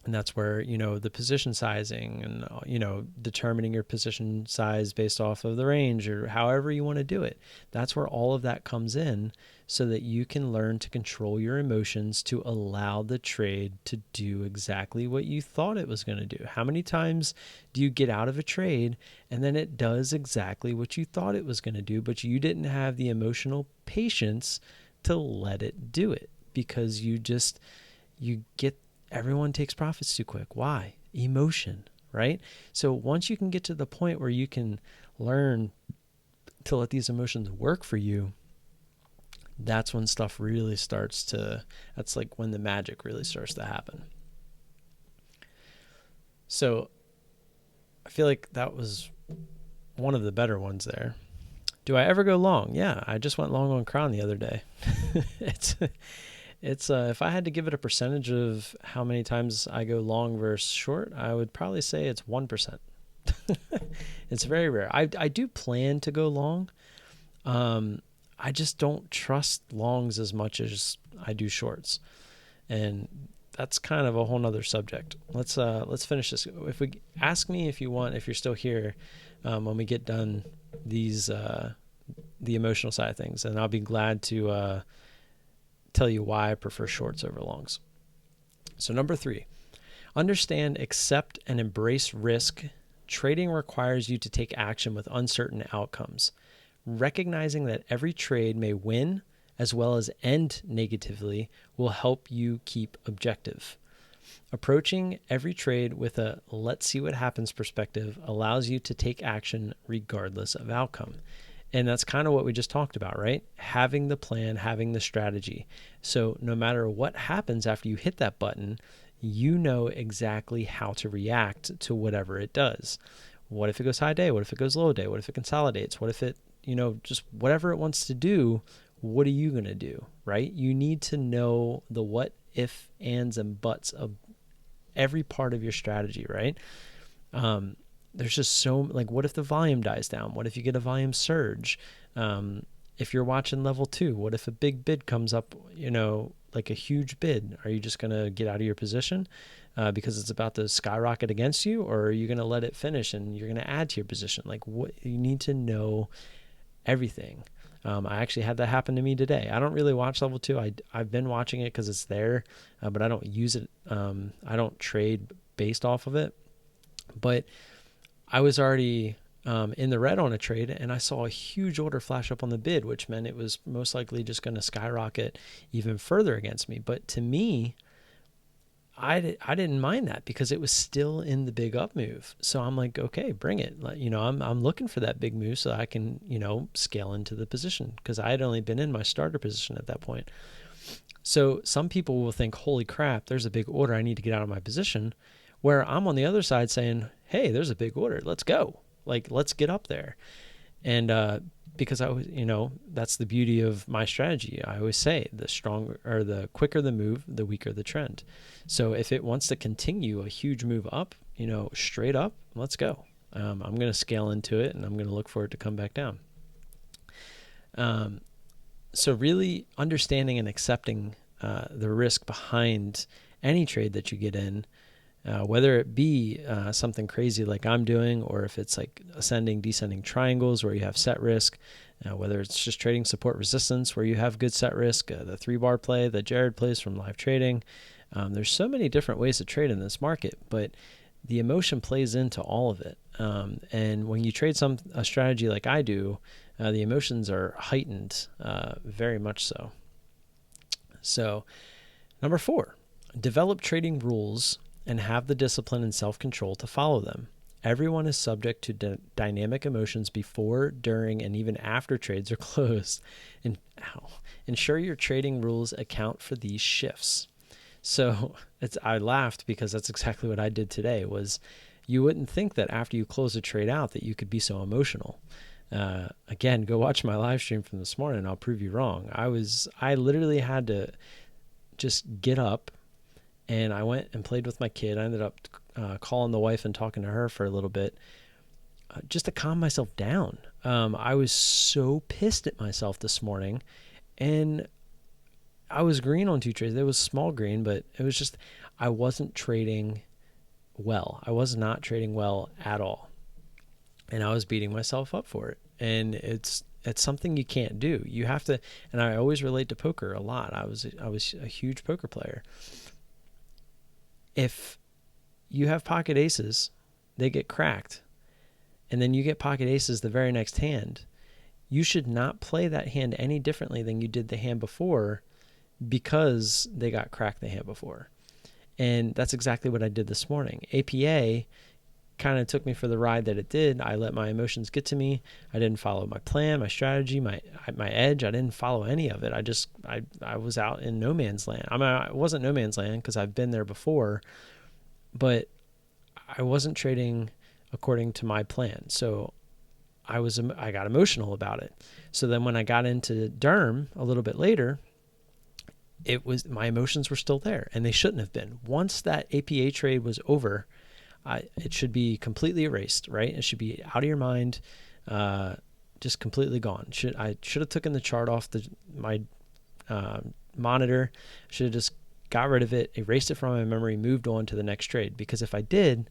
And that's where, the position sizing and, determining your position size based off of the range or however you want to do it. That's where all of that comes in so that you can learn to control your emotions to allow the trade to do exactly what you thought it was going to do. How many times do you get out of a trade and then it does exactly what you thought it was going to do, but you didn't have the emotional patience to let it do it because you get everyone takes profits too quick. Why? Emotion, right? So once you can get to the point where you can learn to let these emotions work for you, that's when stuff really that's like when the magic really starts to happen. So I feel like that was one of the better ones there. Do I ever go long? Yeah, I just went long on Crown the other day. It's if I had to give it a percentage of how many times I go long versus short, I would probably say it's 1%. It's very rare. I do plan to go long. I just don't trust longs as much as I do shorts, and that's kind of a whole nother subject. Let's finish this. If we ask me if you're still here when we get done these the emotional side of things, and I'll be glad to tell you why I prefer shorts over longs. So number 3, understand, accept, and embrace risk. Trading requires you to take action with uncertain outcomes. Recognizing that every trade may win as well as end negatively will help you keep objective. Approaching every trade with a let's see what happens perspective allows you to take action regardless of outcome. And that's kind of what we just talked about, right? Having the plan, having the strategy. So no matter what happens after you hit that button, you know exactly how to react to whatever it does. What if it goes high day? What if it goes low day? What if it consolidates? What if it, just whatever it wants to do, what are you going to do, right? You need to know the what, if, ands, and buts of every part of your strategy, right? There's just what if the volume dies down? What if you get a volume surge? If you're watching level 2, what if a big bid comes up, like a huge bid? Are you just going to get out of your position because it's about to skyrocket against you? Or are you going to let it finish and you're going to add to your position? What you need to know everything. I actually had that happen to me today. I don't really watch level 2. I've been watching it because it's there, but I don't use it. I don't trade based off of it. But I was already in the red on a trade, and I saw a huge order flash up on the bid, which meant it was most likely just going to skyrocket even further against me. But to me, I didn't mind that because it was still in the big up move. So I'm like, okay, bring it. I'm looking for that big move so I can, scale into the position because I had only been in my starter position at that point. So some people will think, holy crap, there's a big order. I need to get out of my position. Where I'm on the other side saying, hey, there's a big order. Let's go. Let's get up there. And because I was, that's the beauty of my strategy. I always say the quicker the move, the weaker the trend. So if it wants to continue a huge move up, straight up, let's go. I'm going to scale into it and I'm going to look for it to come back down. So really understanding and accepting the risk behind any trade that you get in, whether it be something crazy like I'm doing, or if it's like ascending, descending triangles where you have set risk, whether it's just trading support resistance where you have good set risk, the 3-bar play that Jared plays from live trading. There's so many different ways to trade in this market, but the emotion plays into all of it. And when you trade a strategy like I do, the emotions are heightened, very much so. So, number 4, develop trading rules and have the discipline and self-control to follow them. Everyone is subject to dynamic emotions before, during, and even after trades are closed. And ensure your trading rules account for these shifts. So I laughed because that's exactly what I did today. Was you wouldn't think that after you close a trade out that you could be so emotional. Again, go watch my live stream from this morning. I'll prove you wrong. I literally had to just get up, and I went and played with my kid. I ended up calling the wife and talking to her for a little bit, just to calm myself down. I was so pissed at myself this morning, and I was green on 2 trades. It was small green, but it was just, I wasn't trading well. I was not trading well at all. And I was beating myself up for it. And it's something you can't do. You have to, and I always relate to poker a lot. I was a huge poker player. If you have pocket aces, they get cracked, and then you get pocket aces the very next hand, you should not play that hand any differently than you did the hand before, because they got cracked the hand before. And that's exactly what I did this morning. APA kind of took me for the ride that it did. I let my emotions get to me. I didn't follow my plan, my strategy, my edge. I didn't follow any of it. I was out in no man's land. I mean, it wasn't no man's land because I've been there before, but I wasn't trading according to my plan. So I got emotional about it. So then when I got into Derm a little bit later, my emotions were still there, and they shouldn't have been. Once that APA trade was over, it should be completely erased, right? It should be out of your mind, just completely gone. I should have taken the chart off my monitor. Should have just got rid of it, erased it from my memory, moved on to the next trade. Because if I did,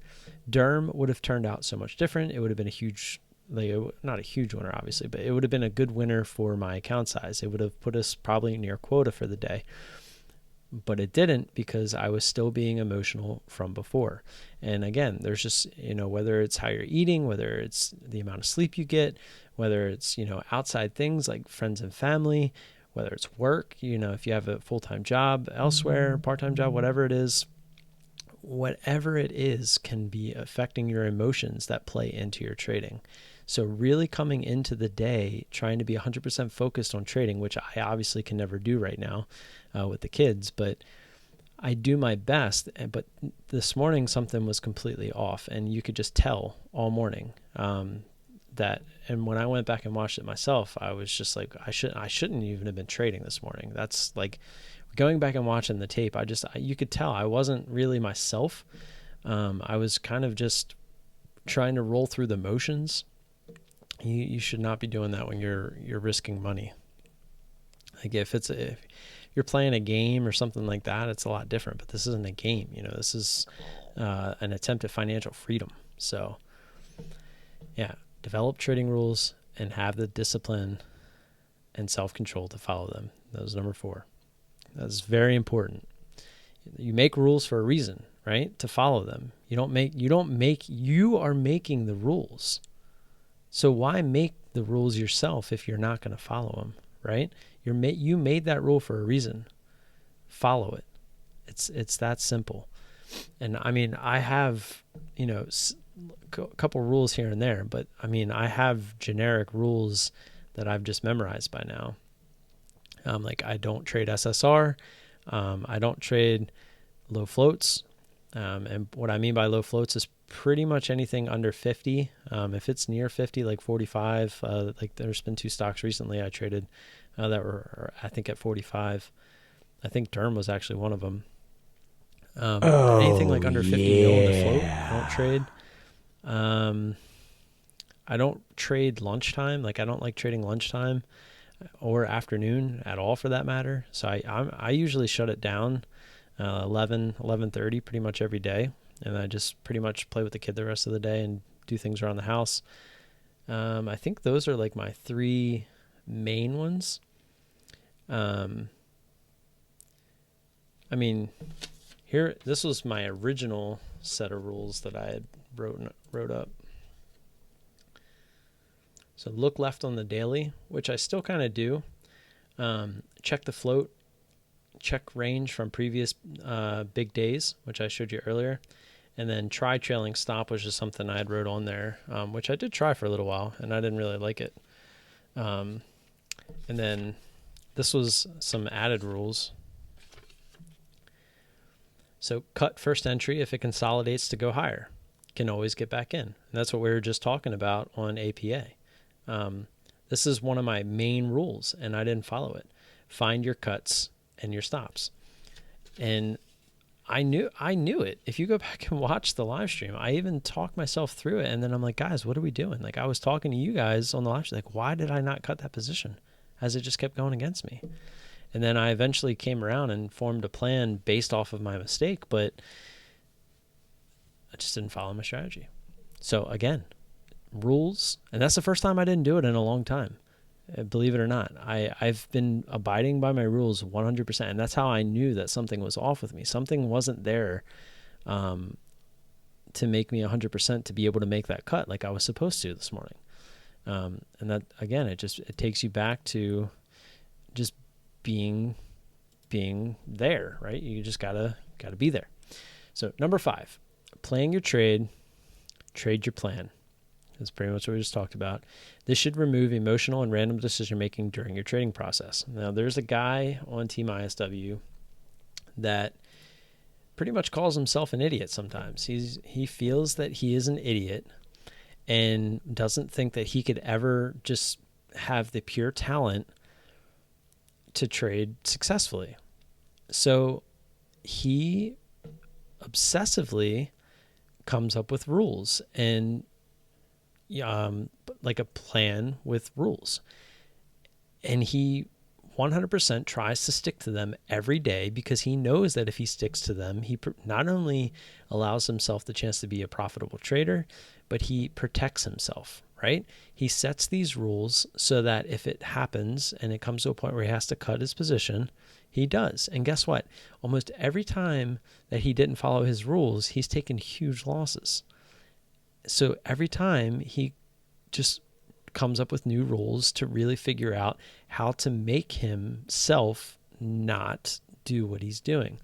Derm would have turned out so much different. It would have been a huge, not a huge winner, obviously, but it would have been a good winner for my account size. It would have put us probably near quota for the day. But it didn't, because I was still being emotional from before. And again, there's just, whether it's how you're eating, whether it's the amount of sleep you get, whether it's, outside things like friends and family, whether it's work, if you have a full-time job elsewhere, part-time job, whatever it is can be affecting your emotions that play into your trading. So really coming into the day, trying to be 100% focused on trading, which I obviously can never do right now with the kids, but I do my best. But this morning, something was completely off, and you could just tell all morning that. And when I went back and watched it myself, I was just like, I shouldn't even have been trading this morning. That's like, going back and watching the tape, you could tell I wasn't really myself. I was kind of just trying to roll through the motions. You should not be doing that when you're risking money. Like if you're playing a game or something like that, it's a lot different. But this isn't a game. This is an attempt at financial freedom. So, yeah, develop trading rules and have the discipline and self-control to follow them. That was number 4. That's very important. You make rules for a reason, right? To follow them. You are making the rules. So why make the rules yourself if you're not going to follow them, right? You made that rule for a reason. Follow it. It's that simple. And I mean, I have, a couple rules here and there, but I mean, I have generic rules that I've just memorized by now. Like I don't trade SSR. I don't trade low floats. And what I mean by low floats is pretty much anything under 50. If it's near 50, like 45, like there's been 2 stocks recently I traded that were, I think, at 45. I think Derm was actually one of them. Anything like under 50 mil in the float, I don't trade. I don't trade lunchtime. Like I don't like trading lunchtime or afternoon at all, for that matter. So I usually shut it down 11:30 pretty much every day, and I just pretty much play with the kid the rest of the day and do things around the house. I think those are like my 3 main ones. I mean, this was my original set of rules that I had wrote up. So look left on the daily, which I still kind of do. Check the float, check range from previous big days, which I showed you earlier. And then try trailing stop, which is something I had wrote on there, which I did try for a little while, and I didn't really like it. And then this was some added rules. So cut first entry if it consolidates to go higher. Can always get back in. And that's what we were just talking about on APA. This is one of my main rules, and I didn't follow it. Find your cuts and your stops. And I knew it. If you go back and watch the live stream, I even talked myself through it. And then I'm like, guys, what are we doing? Like, I was talking to you guys on the live stream, like, why did I not cut that position? As it just kept going against me. And then I eventually came around and formed a plan based off of my mistake, but I just didn't follow my strategy. So again, rules, and that's the first time I didn't do it in a long time. Believe it or not, I've been abiding by my rules 100%, and that's how I knew that something was off with me. Something wasn't there to make me 100% to be able to make that cut like I was supposed to this morning. And that, again, it takes you back to just being there, right? You just gotta be there. So number 5, playing your trade your plan. That's pretty much what we just talked about. This should remove emotional and random decision making during your trading process. Now, there's a guy on Team ISW that pretty much calls himself an idiot sometimes. He feels that he is an idiot and doesn't think that he could ever just have the pure talent to trade successfully. So he obsessively comes up with rules and like a plan with rules. And he 100% tries to stick to them every day because he knows that if he sticks to them, he not only allows himself the chance to be a profitable trader, but he protects himself, right? He sets these rules so that if it happens and it comes to a point where he has to cut his position, he does. And guess what? Almost every time that he didn't follow his rules, he's taken huge losses. So every time he just comes up with new rules to really figure out how to make himself not do what he's doing.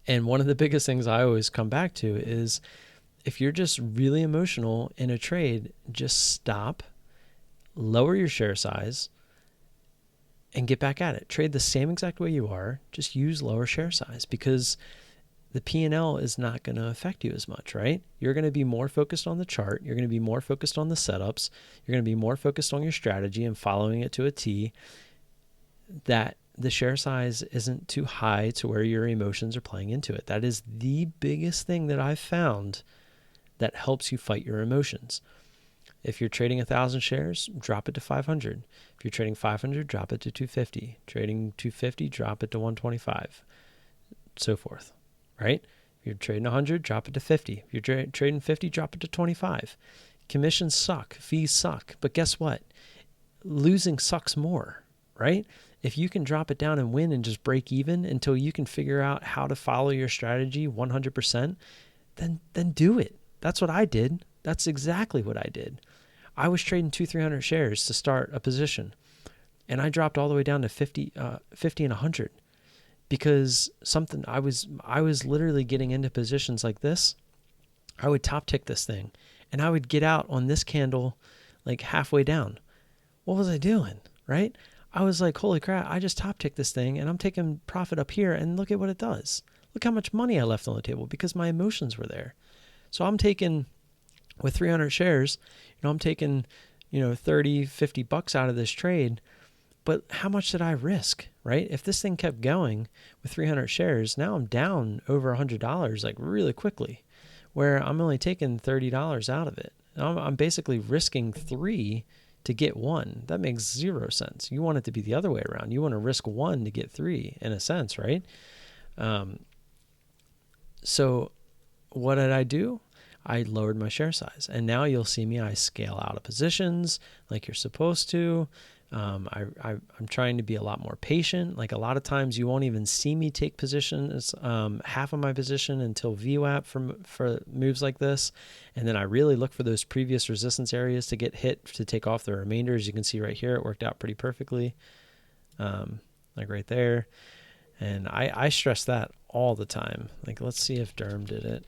And one of the biggest things I always come back to is if you're just really emotional in a trade, just stop, lower your share size, and get back at it. Trade the same exact way you are, just use lower share size because the P&L is not going to affect you as much, right? You're going to be more focused on the chart. You're going to be more focused on the setups. You're going to be more focused on your strategy and following it to a T, that the share size isn't too high to where your emotions are playing into it. That is the biggest thing that I've found that helps you fight your emotions. If you're trading 1,000 shares, drop it to 500. If you're trading 500, drop it to 250. Trading 250, drop it to 125, so forth. Right? If you're trading 100, drop it to 50. If you're trading 50, drop it to 25. Commissions suck. Fees suck. But guess what? Losing sucks more, right? If you can drop it down and win and just break even until you can figure out how to follow your strategy 100%, then do it. That's what I did. That's exactly what I did. I was trading 200-300 shares to start a position, and I dropped all the way down to 50 and 100. Because I was literally getting into positions like this. I would top tick this thing and I would get out on this candle like halfway down. What was I doing? Right? I was like, holy crap, I just top ticked this thing and I'm taking profit up here and look at what it does. Look how much money I left on the table because my emotions were there. So I'm taking, with 300 shares, I'm taking, $30-$50 out of this trade. But how much did I risk, right? If this thing kept going with 300 shares, now I'm down over $100 like really quickly, where I'm only taking $30 out of it. I'm basically risking 3 to get 1. That makes 0 sense. You want it to be the other way around. You want to risk 1 to get 3 in a sense, right? So what did I do? I lowered my share size. And now you'll see me, I scale out of positions like you're supposed to. I'm trying to be a lot more patient. Like a lot of times you won't even see me take positions, half of my position until VWAP for moves like this. And then I really look for those previous resistance areas to get hit to take off the remainder. As you can see right here, it worked out pretty perfectly. Like right there. And I stress that all the time. Like, let's see if Durham did it.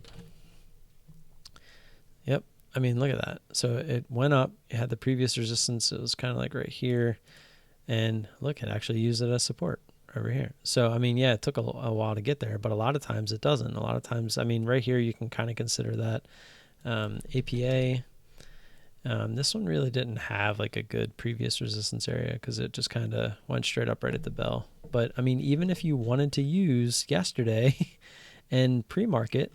Yep. I mean, look at that. So it went up. It had the previous resistance. It was kind of like right here. And look, it actually used it as support over here. So, I mean, yeah, it took a while to get there, but a lot of times it doesn't. A lot of times, I mean, right here, you can kind of consider that APA. This one really didn't have like a good previous resistance area because it just kind of went straight up right at the bell. But I mean, even if you wanted to use yesterday and pre-market,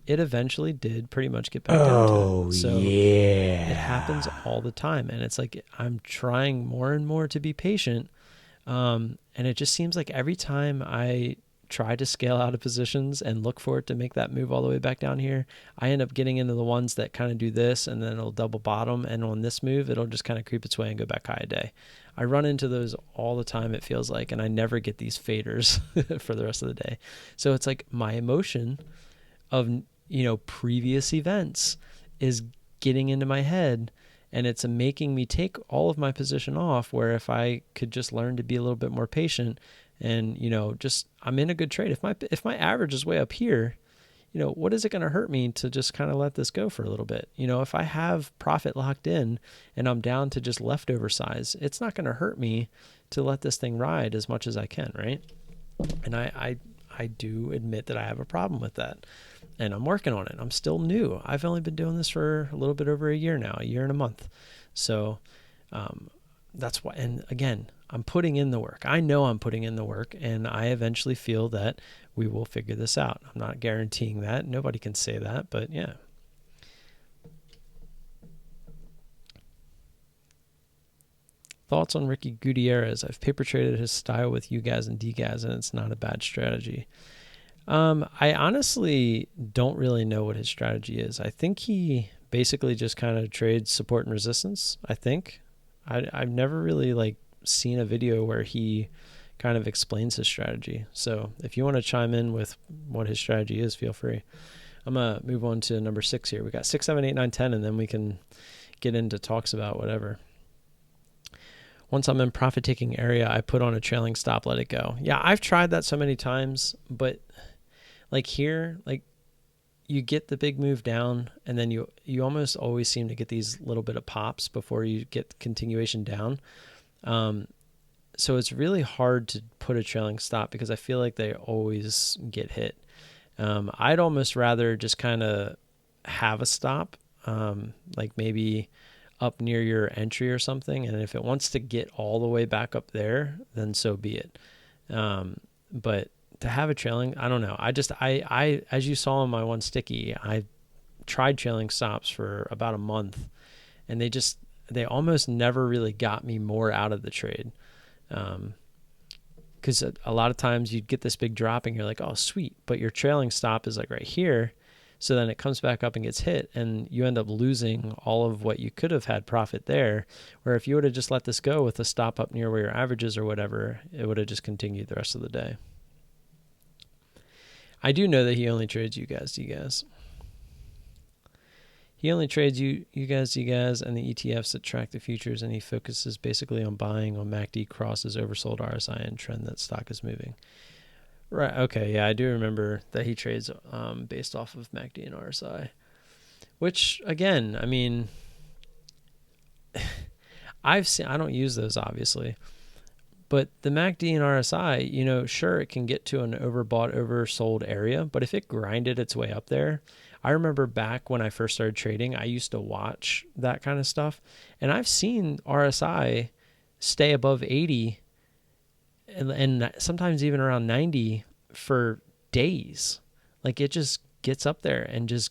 it eventually did pretty much get back down to it. So yeah. it happens all the time. And it's like I'm trying more and more to be patient. And it just seems like every time I try to scale out of positions and look for it to make that move all the way back down here, I end up getting into the ones that kind of do this and then it'll double bottom, and on this move it'll just kind of creep its way and go back high a day. I run into those all the time, it feels like, and I never get these faders for the rest of the day. So it's like my emotion of, you know, previous events is getting into my head, and it's making me take all of my position off, where if I could just learn to be a little bit more patient and, you know, just I'm in a good trade. If my average is way up here, you know, what is it going to hurt me to just kind of let this go for a little bit? You know, if I have profit locked in and I'm down to just leftover size, it's not going to hurt me to let this thing ride as much as I can, right? And I do admit that I have a problem with that, and I'm working on it. I'm still new. I've only been doing this for a little bit over a year now, a year and a month. So that's why, and again, I'm putting in the work. I know I'm putting in the work, and I eventually feel that we will figure this out. I'm not guaranteeing that. Nobody can say that, but yeah. Thoughts on Ricky Gutierrez? I've paper traded his style with UGAZ and DGAZ, and it's not a bad strategy. I honestly don't really know what his strategy is. I think he basically just kind of trades support and resistance, I think. I've never really like seen a video where he kind of explains his strategy. So if you want to chime in with what his strategy is, feel free. I'm going to move on to number 6 here. We got 6, 7, 8, 9, 10, and then we can get into talks about whatever. Once I'm in profit-taking area, I put on a trailing stop, let it go. Yeah, I've tried that so many times, but like here, like you get the big move down, and then you almost always seem to get these little bit of pops before you get continuation down. So it's really hard to put a trailing stop because I feel like they always get hit. I'd almost rather just kind of have a stop, like maybe up near your entry or something. And if it wants to get all the way back up there, then so be it. But to have a trailing, I don't know. I as you saw in my one sticky, I tried trailing stops for about a month, and they almost never really got me more out of the trade. Because a lot of times you'd get this big drop and you're like, oh, sweet. But your trailing stop is like right here. So then it comes back up and gets hit, and you end up losing all of what you could have had profit there. Where if you would have just let this go with a stop up near where your averages or whatever, it would have just continued the rest of the day. I do know that he only trades you guys. He only trades you guys, and the ETFs that track the futures, and he focuses basically on buying on MACD crosses, oversold RSI, and trend that stock is moving. Right. Okay. Yeah, I do remember that he trades based off of MACD and RSI, which again, I mean, I don't use those obviously, but the MACD and RSI, you know, sure, it can get to an overbought, oversold area, but if it grinded its way up there, I remember back when I first started trading, I used to watch that kind of stuff, and I've seen RSI stay above 80 and sometimes even around 90 for days. Like it just gets up there and just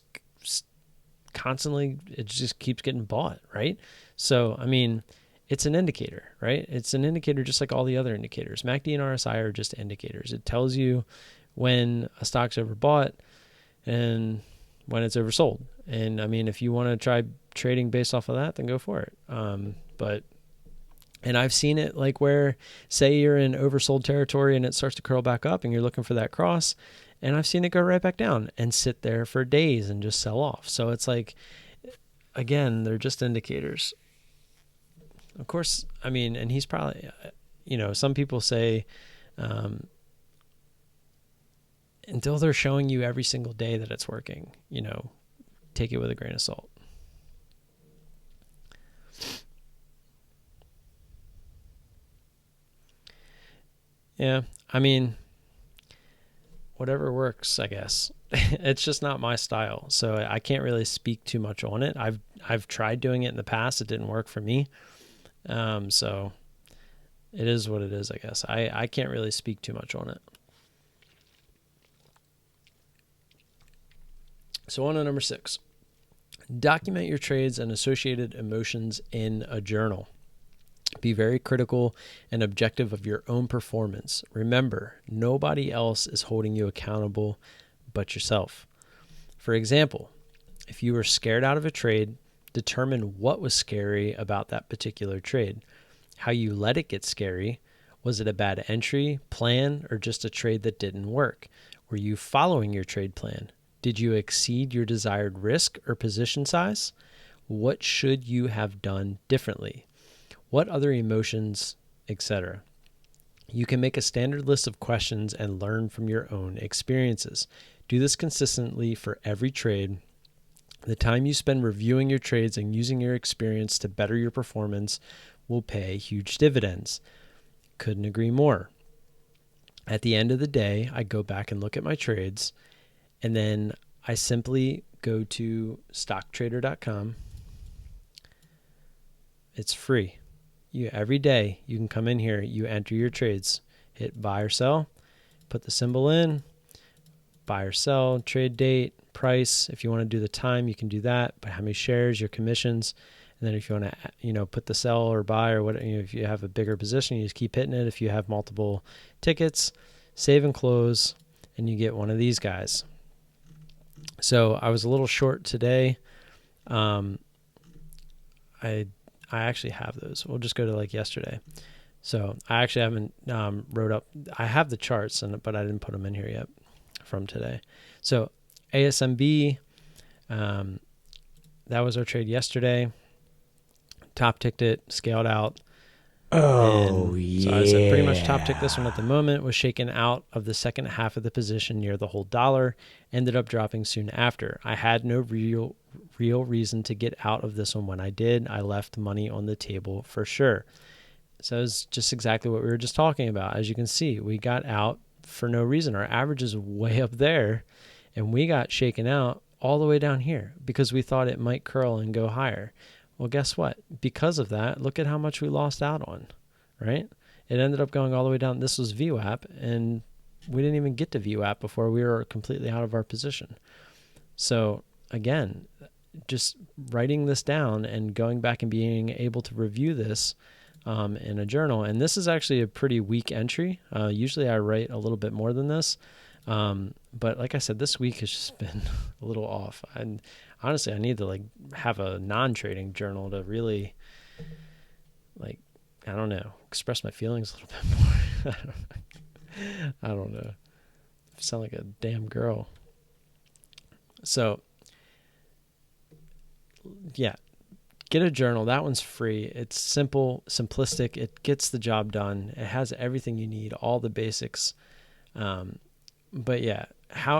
constantly, it just keeps getting bought, right? So, I mean, it's an indicator, right? It's an indicator just like all the other indicators. MACD and RSI are just indicators. It tells you when a stock's overbought and when it's oversold. And I mean, if you want to try trading based off of that, then go for it. But And I've seen it like where, say you're in oversold territory and it starts to curl back up and you're looking for that cross. And I've seen it go right back down and sit there for days and just sell off. So it's like, again, they're just indicators. Of course, I mean, and he's probably, some people say, until they're showing you every single day that it's working, take it with a grain of salt. Yeah, I mean, whatever works, I guess. It's just not my style, so I can't really speak too much on it. I've tried doing it in the past. It didn't work for me. So it is what it is, I guess. I can't really speak too much on it. So on to number 6. Document your trades and associated emotions in a journal. Be very critical and objective of your own performance. Remember, nobody else is holding you accountable but yourself. For example, if you were scared out of a trade, determine what was scary about that particular trade. How you let it get scary. Was it a bad entry, plan, or just a trade that didn't work? Were you following your trade plan? Did you exceed your desired risk or position size? What should you have done differently? What other emotions, etc.? You can make a standard list of questions and learn from your own experiences. Do this consistently for every trade. The time you spend reviewing your trades and using your experience to better your performance will pay huge dividends. Couldn't agree more. At the end of the day, I go back and look at my trades, and then I simply go to stocktrader.com. It's free. Every day you can come in here, you enter your trades, hit buy or sell, put the symbol in, buy or sell, trade date, price. If you want to do the time, you can do that, but how many shares, your commissions. And then if you want to, put the sell or buy or what, if you have a bigger position, you just keep hitting it. If you have multiple tickets, save and close, and you get one of these guys. So I was a little short today. I actually have those. We'll just go to like yesterday. So I actually haven't wrote up. I have the charts, but I didn't put them in here yet from today. So ASMB, that was our trade yesterday. Top ticked it, scaled out. Oh, yeah. So I said pretty much top tick this one at the moment, was shaken out of the second half of the position near the whole dollar, ended up dropping soon after. I had no real reason to get out of this one. When I did, I left money on the table for sure. So it's just exactly what we were just talking about. As you can see, we got out for no reason. Our average is way up there, and we got shaken out all the way down here because we thought it might curl and go higher. Well, guess what? Because of that, look at how much we lost out on, right? It ended up going all the way down. This was VWAP, and we didn't even get to VWAP before we were completely out of our position. So again, just writing this down and going back and being able to review this in a journal. And this is actually a pretty weak entry. Usually I write a little bit more than this. But like I said, this week has just been a little off. And honestly, I need to have a non-trading journal to really I don't know, express my feelings a little bit more. I don't know. I sound like a damn girl. So yeah, get a journal. That one's free. It's simple, simplistic. It gets the job done. It has everything you need, all the basics. But yeah,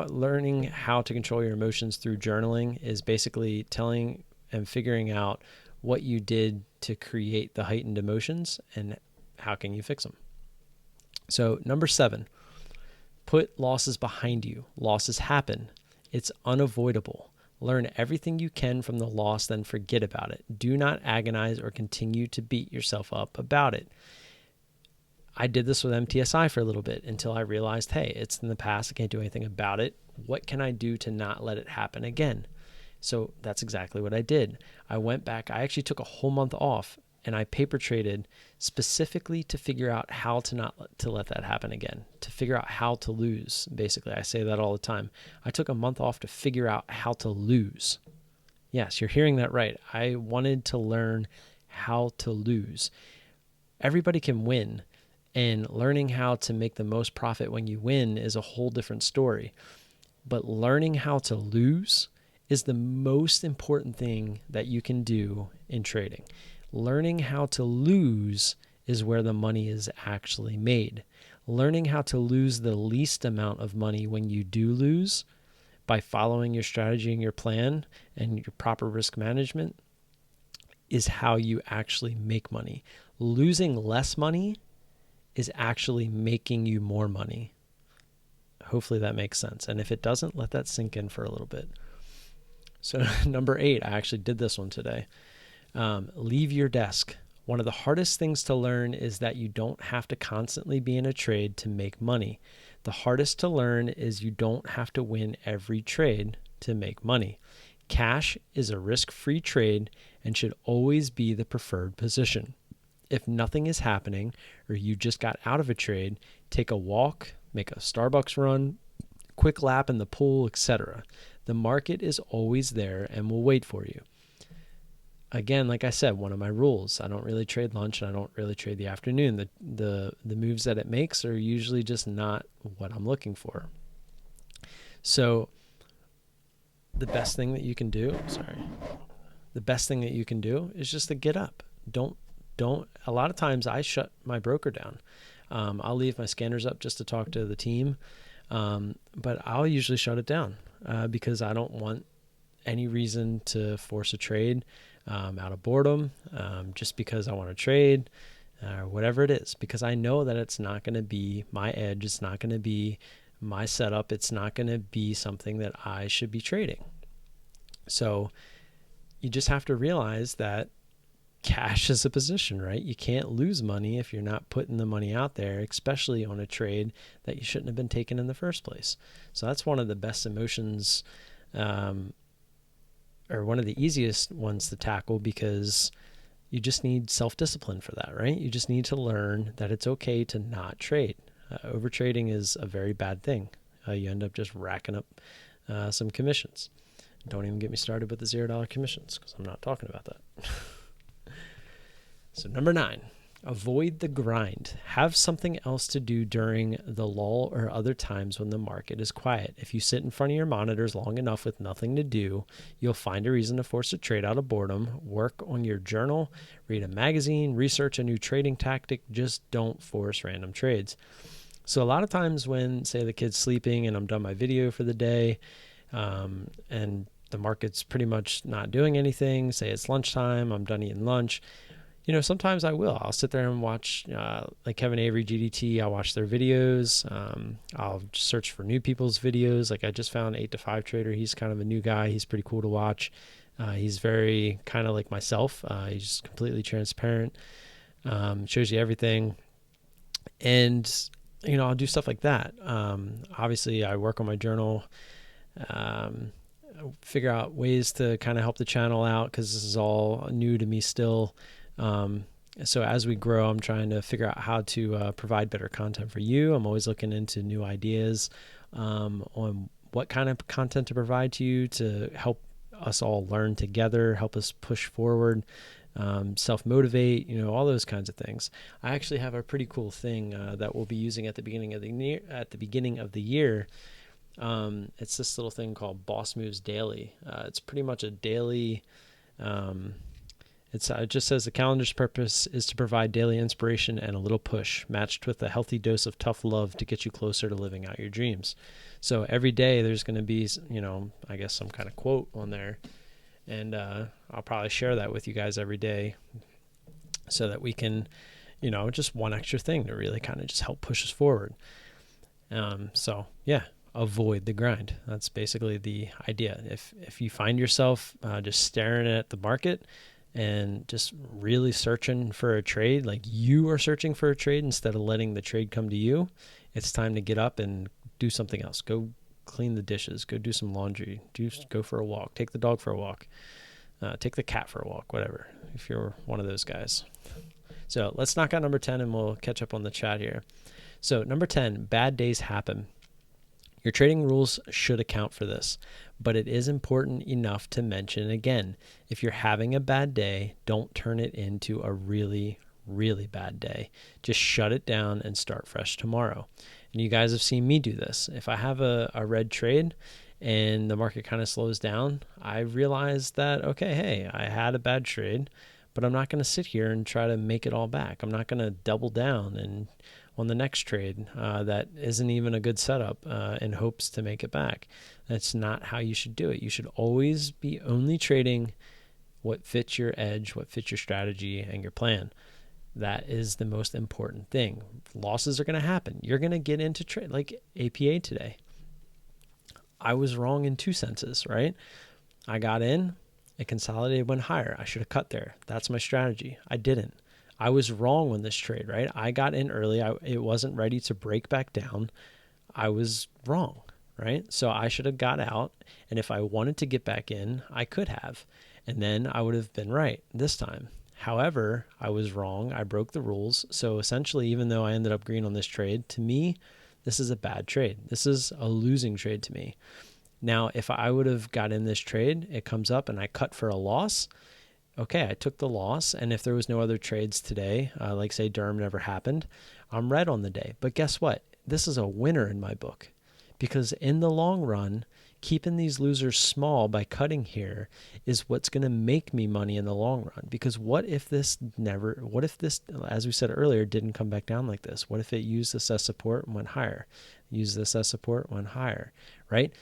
learning how to control your emotions through journaling is basically telling and figuring out what you did to create the heightened emotions and how can you fix them. So number 7, put losses behind you. Losses happen. It's unavoidable. Learn everything you can from the loss, then forget about it. Do not agonize or continue to beat yourself up about it. I did this with MTSI for a little bit until I realized, hey, it's in the past. I can't do anything about it. What can I do to not let it happen again? So that's exactly what I did. I went back. I actually took a whole month off and I paper traded specifically to figure out how to let that happen again, to figure out how to lose. Basically, I say that all the time. I took a month off to figure out how to lose. Yes, you're hearing that right. I wanted to learn how to lose. everybody can win, and learning how to make the most profit when you win is a whole different story. But learning how to lose is the most important thing that you can do in trading. Learning how to lose is where the money is actually made. Learning how to lose the least amount of money when you do lose by following your strategy and your plan and your proper risk management is how you actually make money. Losing less money is actually making you more money. Hopefully that makes sense. And if it doesn't, let that sink in for a little bit. So number 8, I actually did this one today. Leave your desk. One of the hardest things to learn is that you don't have to constantly be in a trade to make money. The hardest to learn is you don't have to win every trade to make money. Cash is a risk-free trade and should always be the preferred position. If nothing is happening or you just got out of a trade, take a walk, make a Starbucks run, quick lap in the pool, etc. The market is always there and will wait for you. Again, like I said, one of my rules, I don't really trade lunch and I don't really trade the afternoon. The moves that it makes are usually just not what I'm looking for. So the best thing that you can do is just to get up. Don't, a lot of times I shut my broker down. I'll leave my scanners up just to talk to the team. But I'll usually shut it down because I don't want any reason to force a trade out of boredom, just because I want to trade or whatever it is, because I know that it's not going to be my edge. It's not going to be my setup. It's not going to be something that I should be trading. So you just have to realize that cash is a position, right? You can't lose money if you're not putting the money out there, especially on a trade that you shouldn't have been taking in the first place. So that's one of the best emotions, or one of the easiest ones to tackle, because you just need self-discipline for that, right? You just need to learn that it's okay to not trade. Overtrading is a very bad thing. You end up just racking up some commissions. Don't even get me started with the $0 commissions, because I'm not talking about that. So number 9, avoid the grind. Have something else to do during the lull or other times when the market is quiet. If you sit in front of your monitors long enough with nothing to do, you'll find a reason to force a trade out of boredom. Work on your journal, read a magazine, research a new trading tactic. Just don't force random trades. So a lot of times when, say, the kid's sleeping and I'm done my video for the day, and the market's pretty much not doing anything, say it's lunchtime, I'm done eating lunch, sometimes I'll sit there and watch like Kevin Avery, GDT. I'll watch their videos. I'll search for new people's videos. Like I just found 8 to 5 Trader. He's kind of a new guy. He's pretty cool to watch. He's very kind of like myself. He's just completely transparent. Shows you everything. And, I'll do stuff like that. Obviously I work on my journal, figure out ways to kind of help the channel out, because this is all new to me still. So as we grow, I'm trying to figure out how to provide better content for you. I'm always looking into new ideas on what kind of content to provide to you to help us all learn together, help us push forward, self-motivate, all those kinds of things. I actually have a pretty cool thing that we'll be using at the beginning of the year. It's this little thing called Boss Moves Daily. It's pretty much a daily. It just says the calendar's purpose is to provide daily inspiration and a little push, matched with a healthy dose of tough love to get you closer to living out your dreams. So every day there's going to be, I guess some kind of quote on there. And I'll probably share that with you guys every day so that we can, just one extra thing to really kind of just help push us forward. So yeah, avoid the grind. That's basically the idea. If you find yourself just staring at the market and just really searching for a trade, like you are searching for a trade instead of letting the trade come to you, it's time to get up and do something else. Go clean the dishes, go do some laundry, go for a walk, take the dog for a walk, take the cat for a walk, whatever, if you're one of those guys. So let's knock out number 10 and we'll catch up on the chat here. So number 10, bad days happen. Your trading rules should account for this, but it is important enough to mention again. If you're having a bad day, don't turn it into a really, really bad day. Just shut it down and start fresh tomorrow. And you guys have seen me do this. If I have a red trade and the market kind of slows down, I realize that, okay, hey, I had a bad trade, but I'm not going to sit here and try to make it all back. I'm not going to double down and on the next trade that isn't even a good setup in hopes to make it back. That's not how you should do it. You should always be only trading what fits your edge, what fits your strategy and your plan. That is the most important thing. Losses are going to happen. You're going to get into trade like APA today. I was wrong in two senses, right? I got in, it consolidated, went higher. I should have cut there. That's my strategy. I didn't. I was wrong on this trade, right? I got in early. It wasn't ready to break back down. I was wrong, right? So I should have got out. And if I wanted to get back in, I could have. And then I would have been right this time. However, I was wrong. I broke the rules. So essentially, even though I ended up green on this trade, to me, this is a bad trade. This is a losing trade to me. Now, if I would have got in this trade, it comes up and I cut for a loss. Okay, I took the loss. And if there was no other trades today, like say Durham never happened, I'm red on the day. But guess what? This is a winner in my book, because in the long run, keeping these losers small by cutting here is what's going to make me money in the long run. Because what if this, as we said earlier, didn't come back down like this? What if it used this as support and went higher? Used this as support, went higher, right?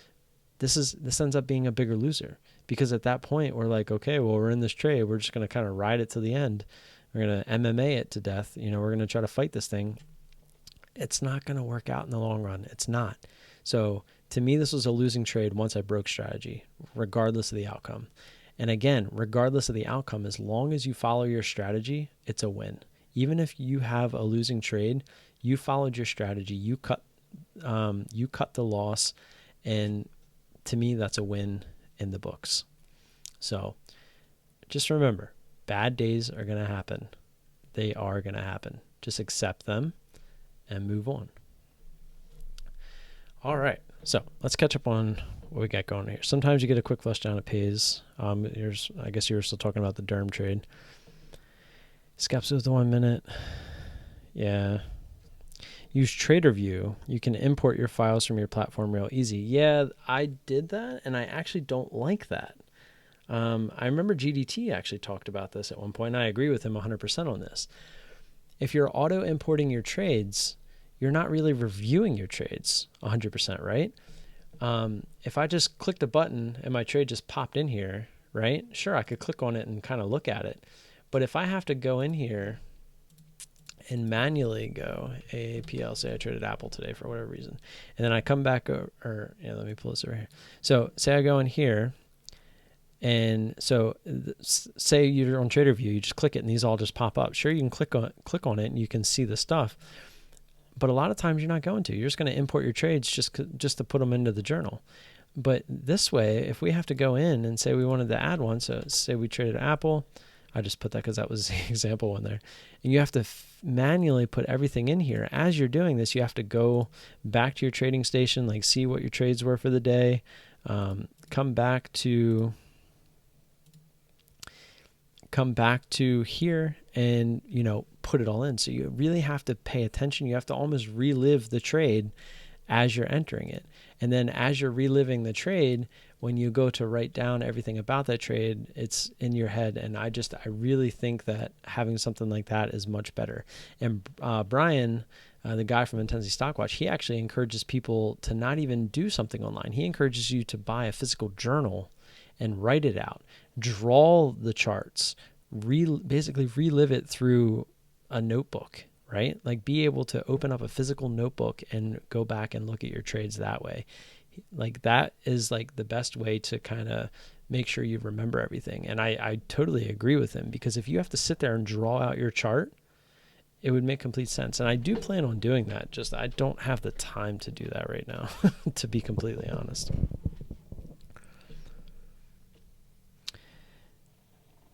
This ends up being a bigger loser, because at that point we're like, okay, well, we're in this trade. We're just going to kind of ride it to the end. We're going to MMA it to death. We're going to try to fight this thing. It's not going to work out in the long run. It's not. So to me, this was a losing trade once I broke strategy, regardless of the outcome. And again, regardless of the outcome, as long as you follow your strategy, it's a win. Even if you have a losing trade, you followed your strategy. You cut the loss, and to me, that's a win in the books. So just remember, bad days are going to happen. They are going to happen. Just accept them and move on. All right. So let's catch up on what we got going here. Sometimes you get a quick flush down at pays. I guess you were still talking about the Durham trade. Scaps with the 1 minute. Yeah. Use TraderView. You can import your files from your platform real easy. Yeah, I did that, and I actually don't like that. I remember GDT actually talked about this at one point, and I agree with him 100% on this. If you're auto-importing your trades, you're not really reviewing your trades 100%, right? If I just clicked a button and my trade just popped in here, right? Sure, I could click on it and kind of look at it. But if I have to go in here and manually go AAPL, say I traded Apple today for whatever reason, and then I come back let me pull this over here. So say I go in here, and so say you're on TraderView, you just click it and these all just pop up. Sure, you can click on it and you can see the stuff, but a lot of times you're not going to. You're just going to import your trades just to put them into the journal. But this way, if we have to go in and say we wanted to add one, so say we traded Apple, I just put that because that was the example one there. And you have to manually put everything in here. As you're doing this, you have to go back to your trading station, like see what your trades were for the day, come back to here and, put it all in. So you really have to pay attention. You have to almost relive the trade as you're entering it. And then as you're reliving the trade, when you go to write down everything about that trade, it's in your head. And I really think that having something like that is much better. And Brian, the guy from Intensity Stockwatch, he actually encourages people to not even do something online. He encourages you to buy a physical journal and write it out, draw the charts, basically relive it through a notebook, right? Like be able to open up a physical notebook and go back and look at your trades that way. Like that is like the best way to kind of make sure you remember everything. And I totally agree with him, because if you have to sit there and draw out your chart, it would make complete sense. And I do plan on doing that. Just I don't have the time to do that right now, to be completely honest.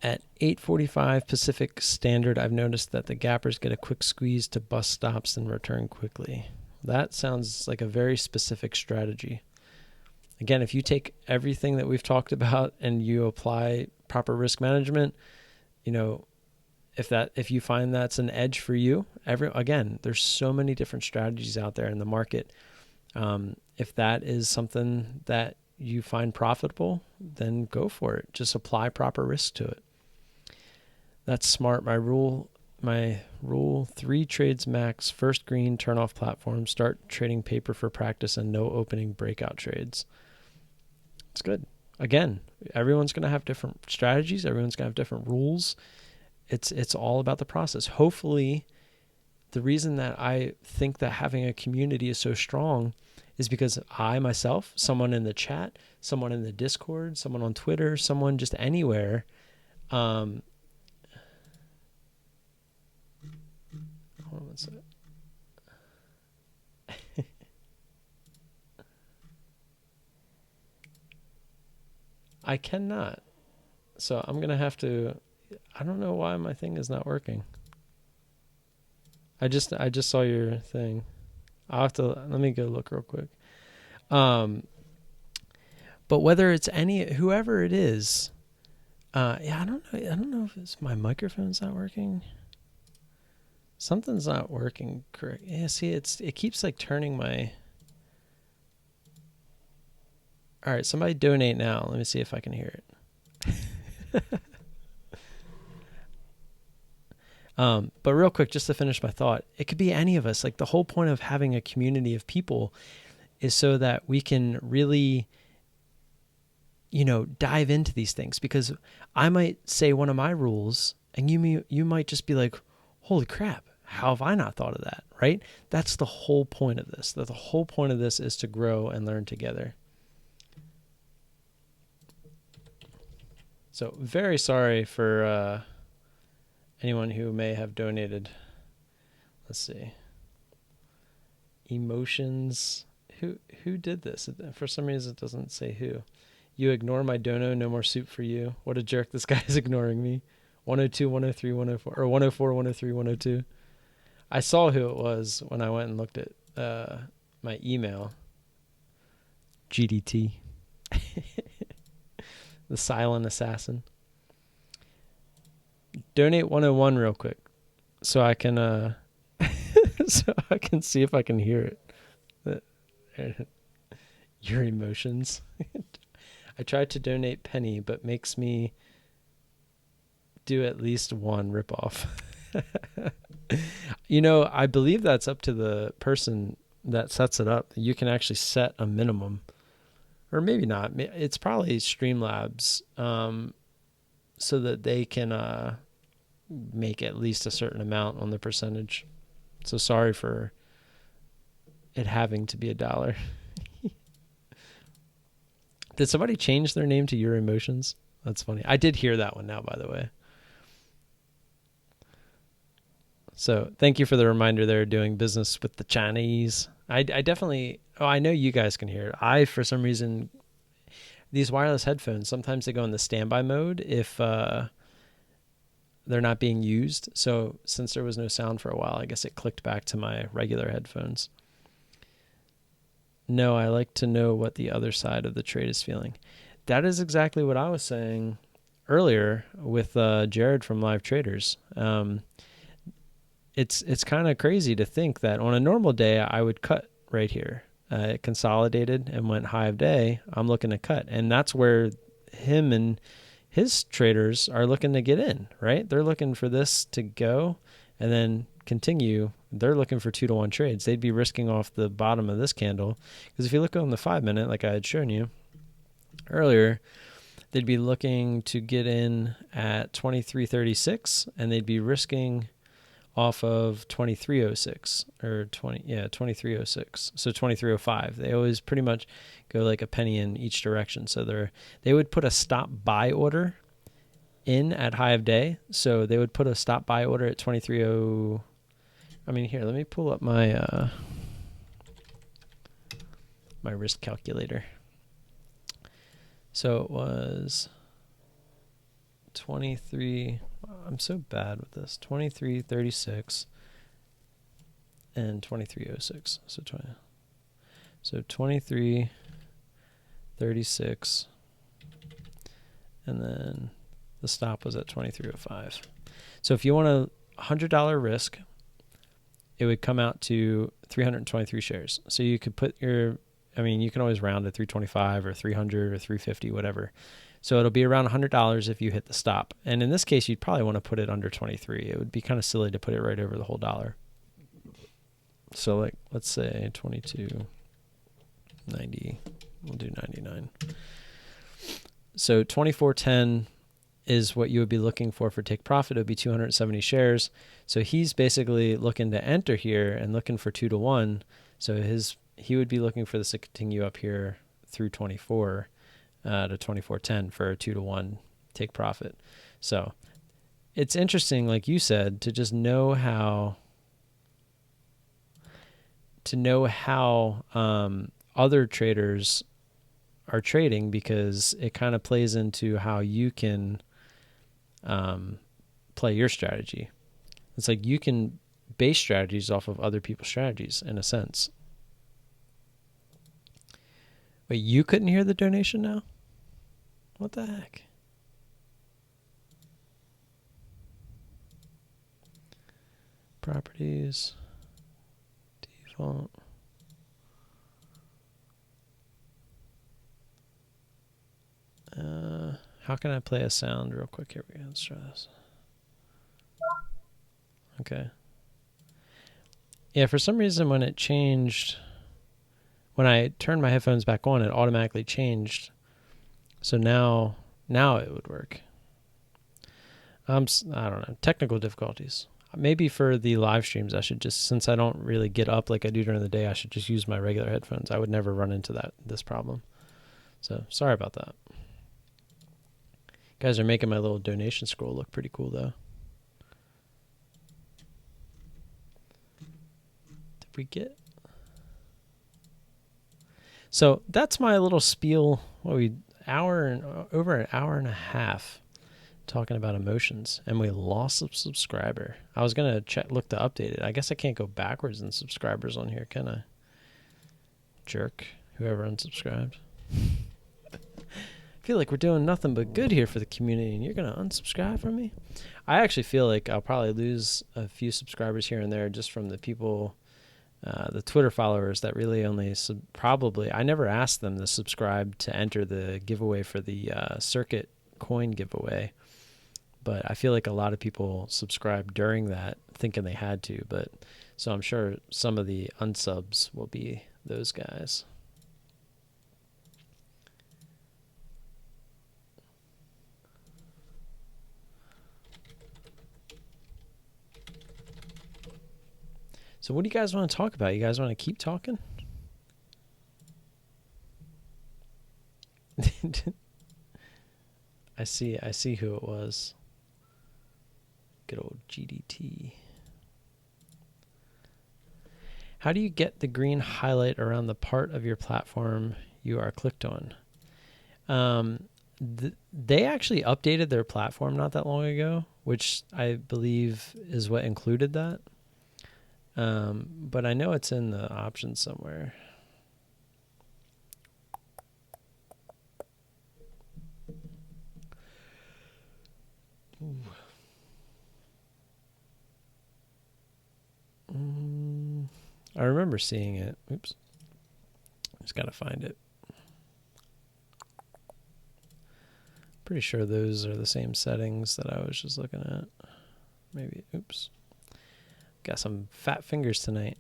At 8:45 Pacific Standard, I've noticed that the gappers get a quick squeeze to bust stops and return quickly. That sounds like a very specific strategy. Again, if you take everything that we've talked about and you apply proper risk management, if if you find that's an edge for you, again, there's so many different strategies out there in the market. If that is something that you find profitable, then go for it. Just apply proper risk to it. That's smart. My rule 3 trades max, first green, turn off platform, start trading paper for practice, and no opening breakout trades. It's good. Again, everyone's going to have different strategies. Everyone's going to have different rules. It's all about the process. Hopefully, the reason that I think that having a community is so strong is because I myself, someone in the chat, someone in the Discord, someone on Twitter, someone just anywhere, hold on one second. I cannot. So I'm going to have to, I don't know why my thing is not working. I just saw your thing. I'll have to, let me go look real quick. But whether it's whoever it is, I don't know if it's my microphone's not working. Something's not working correct. Yeah, see, it keeps like turning my. All right, somebody donate now. Let me see if I can hear it. But real quick, just to finish my thought, it could be any of us. Like the whole point of having a community of people is so that we can really, dive into these things. Because I might say one of my rules, and you might just be like, "Holy crap! How have I not thought of that?" Right? That's the whole point of this. The whole point of this is to grow and learn together. So very sorry for anyone who may have donated. Let's see. Emotions. Who did this? For some reason, it doesn't say who. You ignore my dono, no more soup for you. What a jerk. This guy is ignoring me. 102, 103, 104, or 104, 103, 102. I saw who it was when I went and looked at my email. GDT. The silent assassin. Donate 101 real quick so I can so I can see if I can hear it. Your emotions. I tried to donate penny, but makes me do at least one ripoff. I believe that's up to the person that sets it up. You can actually set a minimum. Or maybe not. It's probably Streamlabs, so that they can make at least a certain amount on the percentage. So sorry for it having to be $1. Did somebody change their name to Your Emotions? That's funny. I did hear that one now, by the way. So thank you for the reminder there, doing business with the Chinese. I definitely, I know you guys can hear it. For some reason, these wireless headphones, sometimes they go in the standby mode if they're not being used. So since there was no sound for a while, I guess it clicked back to my regular headphones. No, I like to know what the other side of the trade is feeling. That is exactly what I was saying earlier with Jared from Live Traders. It's kind of crazy to think that on a normal day, I would cut right here. It consolidated and went high of day. I'm looking to cut. And that's where him and his traders are looking to get in, right? They're looking for this to go and then continue. They're looking for 2-to-1 trades. They'd be risking off the bottom of this candle. Because if you look on the 5-minute, like I had shown you earlier, they'd be looking to get in at 23.36, and they'd be risking off of 23.06 or 23.06. So 23.05. They always pretty much go like a penny in each direction. So they would put a stop buy order in at high of day. So they would put a stop buy order at 23.0. Here, let me pull up my my risk calculator. So it was 23. I'm so bad with this. 23.36 and 23.06. So 23.36, and then the stop was at 23.05. So if you want a $100 risk, it would come out to 323 shares. So you could put you can always round to 325 or 300 or 350, whatever. So it'll be around $100 if you hit the stop. And in this case, you'd probably want to put it under 23. It would be kind of silly to put it right over the whole dollar. So like, let's say 22.90, we'll do 99. So 24.10 is what you would be looking for take profit. It would be 270 shares. So he's basically looking to enter here and looking for 2 to 1. So he would be looking for this to continue up here through 24 to 24.10 for a 2 to 1 take profit. So it's interesting, like you said, to just know how other traders are trading, because it kind of plays into how you can play your strategy. It's like you can base strategies off of other people's strategies in a sense. Wait, you couldn't hear the donation now? What the heck? Properties, default. How can I play a sound real quick? Here we go. Let's try this. Okay. Yeah, for some reason when it changed, when I turned my headphones back on, it automatically changed. So now it would work. I don't know. Technical difficulties. Maybe for the live streams, I should just, since I don't really get up like I do during the day, I should just use my regular headphones. I would never run into this problem. So sorry about that. You guys are making my little donation scroll look pretty cool, though. Did we get? So that's my little spiel. Over an hour and a half talking about emotions, and we lost a subscriber. I was gonna look to update it. I guess I can't go backwards in subscribers on here, can I? Jerk, whoever unsubscribed. I feel like we're doing nothing but good here for the community, and you're gonna unsubscribe from me? I actually feel like I'll probably lose a few subscribers here and there just from the people, the Twitter followers that really only probably. I never asked them to subscribe to enter the giveaway for the Circuit coin giveaway, but I feel like a lot of people subscribed during that thinking they had to. But so I'm sure some of the unsubs will be those guys. So what do you guys want to talk about? You guys want to keep talking? I see who it was. Good old GDT. How do you get the green highlight around the part of your platform you are clicked on? They actually updated their platform not that long ago, which I believe is what included that. But I know it's in the options somewhere. I remember seeing it. Oops. Just got to find it. Pretty sure those are the same settings that I was just looking at. Maybe. Oops. Got some fat fingers tonight.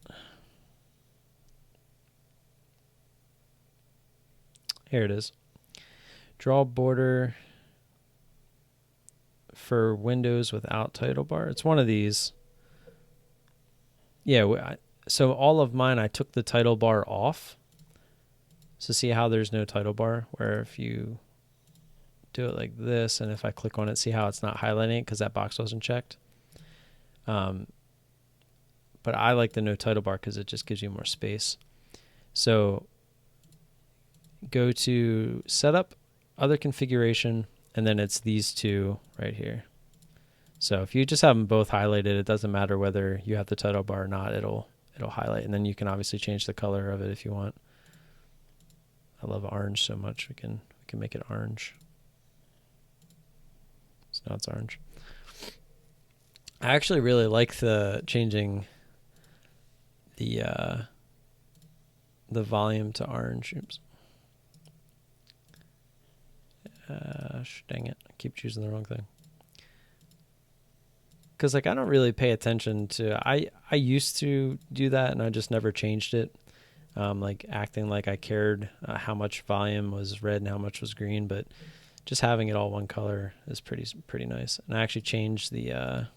Here it is. Draw border for windows without title bar. It's one of these. Yeah, so all of mine, I took the title bar off. So see how there's no title bar? Where if you do it like this, and if I click on it, see how it's not highlighting because that box wasn't checked? But I like the no title bar because it just gives you more space. So go to Setup, Other Configuration, and then it's these two right here. So if you just have them both highlighted, it doesn't matter whether you have the title bar or not. It'll highlight, and then you can obviously change the color of it if you want. I love orange so much. We can make it orange. So now it's orange. I actually really like the changing the volume to orange. Oops. Dang it. I keep choosing the wrong thing. Because like I don't really pay attention to I used to do that and I just never changed it. Like acting like I cared how much volume was red and how much was green, but just having it all one color is pretty nice. And I actually changed the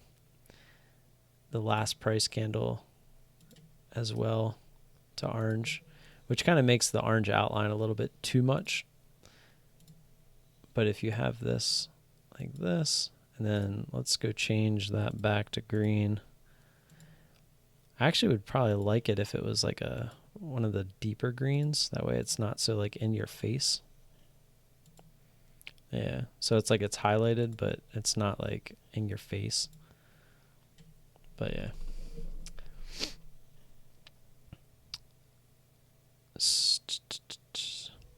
last price candle as well to orange, which kind of makes the orange outline a little bit too much. But if you have this like this, and then let's go change that back to green. I actually would probably like it if it was like one of the deeper greens. That way it's not so like in your face. Yeah. So it's like it's highlighted, but it's not like in your face. But yeah.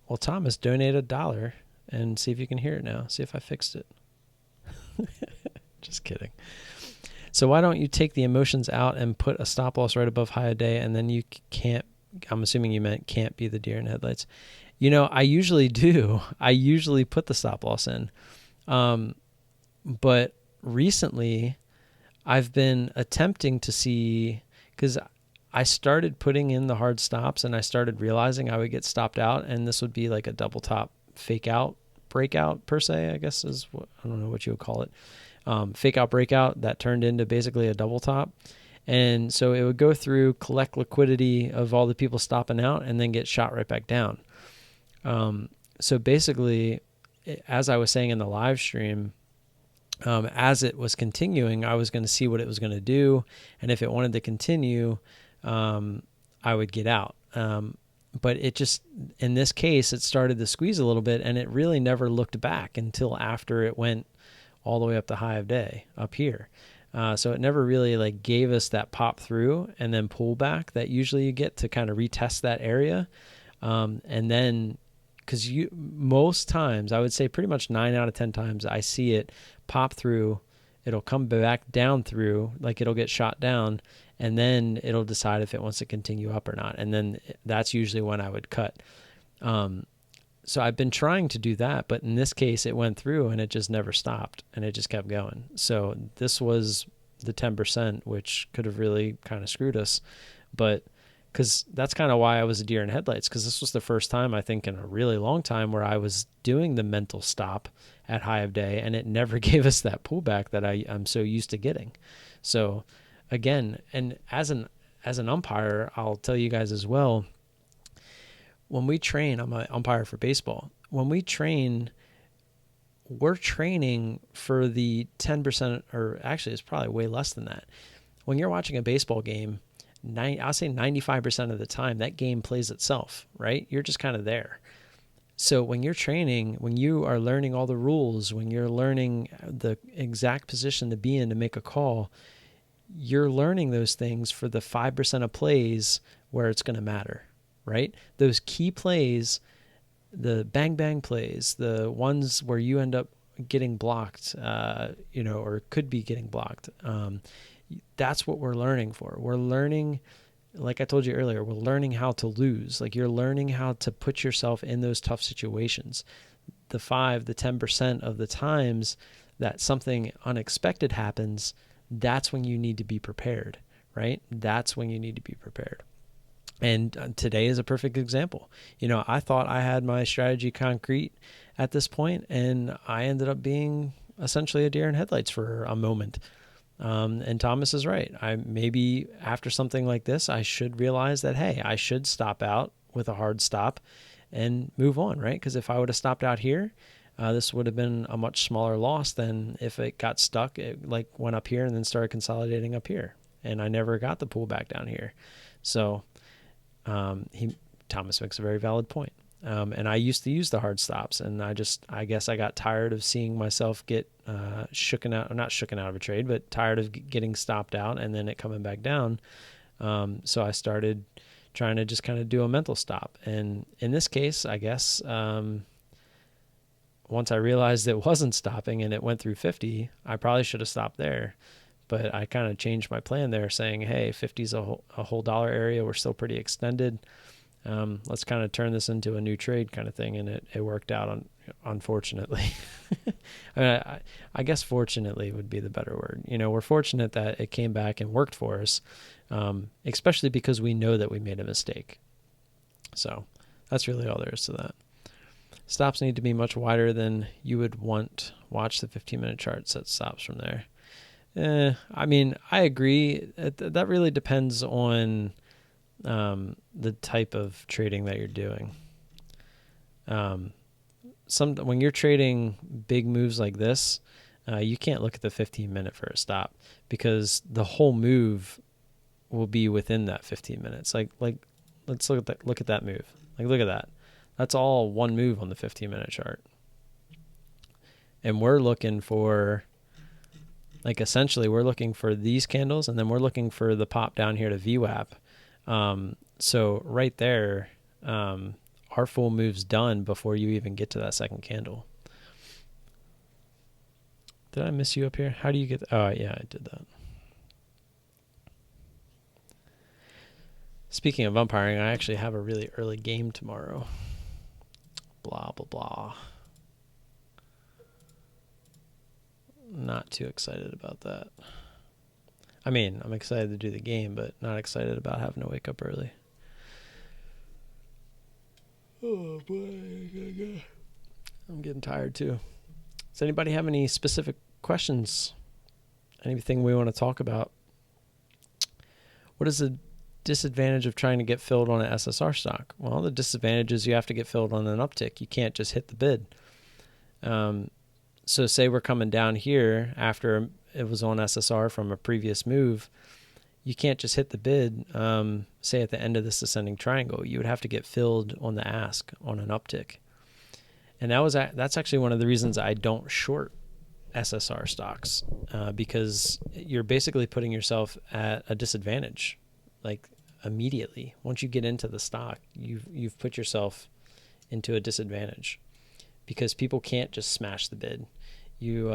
Well, Thomas, donate $1 and see if you can hear it now. See if I fixed it. Just kidding. So why don't you take the emotions out and put a stop loss right above high a day, and then you can't, I'm assuming you meant can't be the deer in headlights. You know, I usually do. I usually put the stop loss in. But recently I've been attempting to see, because I started putting in the hard stops and I started realizing I would get stopped out, and this would be like a double top fake out breakout per se, I guess is what, I don't know what you would call it. Fake out breakout that turned into basically a double top. And so it would go through, collect liquidity of all the people stopping out, and then get shot right back down. So basically, as I was saying in the live stream, as it was continuing, I was going to see what it was going to do. And if it wanted to continue, I would get out. But it just, in this case, it started to squeeze a little bit, and it really never looked back until after it went all the way up to high of day up here. So it never really like gave us that pop through and then pull back that usually you get to kind of retest that area. And then, because most times, I would say pretty much 9 out of 10 times, I see it pop through, it'll come back down through, like it'll get shot down, and then it'll decide if it wants to continue up or not. And then that's usually when I would cut. So I've been trying to do that, but in this case, it went through and it just never stopped, and it just kept going. So this was the 10%, which could have really kind of screwed us. But because that's kind of why I was a deer in headlights, because this was the first time, I think, in a really long time where I was doing the mental stop at high of day, and it never gave us that pullback that I'm so used to getting. So again, and as an umpire, I'll tell you guys as well, when we train, I'm an umpire for baseball. When we train, we're training for the 10%, or actually it's probably way less than that. When you're watching a baseball game, I'll say 95% of the time that game plays itself, right? You're just kind of there. So when you're training, when you are learning all the rules, when you're learning the exact position to be in to make a call, you're learning those things for the 5% of plays where it's going to matter. Right? Those key plays, the bang bang plays, the ones where you end up getting blocked, or could be getting blocked. That's what we're learning for. We're learning, like I told you earlier, we're learning how to lose. Like you're learning how to put yourself in those tough situations. The 10% of the times that something unexpected happens, that's when you need to be prepared, right? That's when you need to be prepared. And today is a perfect example. I thought I had my strategy concrete at this point, and I ended up being essentially a deer in headlights for a moment. And Thomas is right. Maybe after something like this, I should realize that, hey, I should stop out with a hard stop and move on, right? Because if I would have stopped out here, this would have been a much smaller loss than if it got stuck, it like went up here and then started consolidating up here. And I never got the pullback down here. So Thomas makes a very valid point. And I used to use the hard stops, and I guess I got tired of seeing myself get not shooken out of a trade, but tired of getting stopped out and then it coming back down. So I started trying to just kind of do a mental stop. And in this case, I guess, once I realized it wasn't stopping and it went through 50, I probably should have stopped there. but I kind of changed my plan there, saying, hey, 50's a whole dollar area. We're still pretty extended. Let's kind of turn this into a new trade kind of thing. And it worked out, unfortunately. I mean, I guess fortunately would be the better word. We're fortunate that it came back and worked for us, especially because we know that we made a mistake. So that's really all there is to that. Stops need to be much wider than you would want. Watch the 15-minute chart, set stops from there. I mean, I agree. That really depends on the type of trading that you're doing. When you're trading big moves like this, you can't look at the 15-minute for a stop, because the whole move will be within that 15 minutes. Like let's look at that move. Like, look at that. That's all one move on the 15-minute chart. And we're looking for, essentially we're looking for these candles, and then we're looking for the pop down here to VWAP. So right there, our full move's done before you even get to that second candle. Did I miss you up here? How do you get? Oh, yeah, I did that. Speaking of umpiring, I actually have a really early game tomorrow. Blah, blah, blah. Not too excited about that. I mean, I'm excited to do the game, but not excited about having to wake up early. Oh, boy. I'm getting tired, too. Does anybody have any specific questions? Anything we want to talk about? What is the disadvantage of trying to get filled on an SSR stock? Well, the disadvantage is you have to get filled on an uptick. You can't just hit the bid. So say we're coming down here after it was on SSR from a previous move. You can't just hit the bid, say at the end of this ascending triangle. You would have to get filled on the ask on an uptick. And that's actually one of the reasons I don't short SSR stocks, because you're basically putting yourself at a disadvantage. Like, immediately, once you get into the stock, you've put yourself into a disadvantage, because people can't just smash the bid. You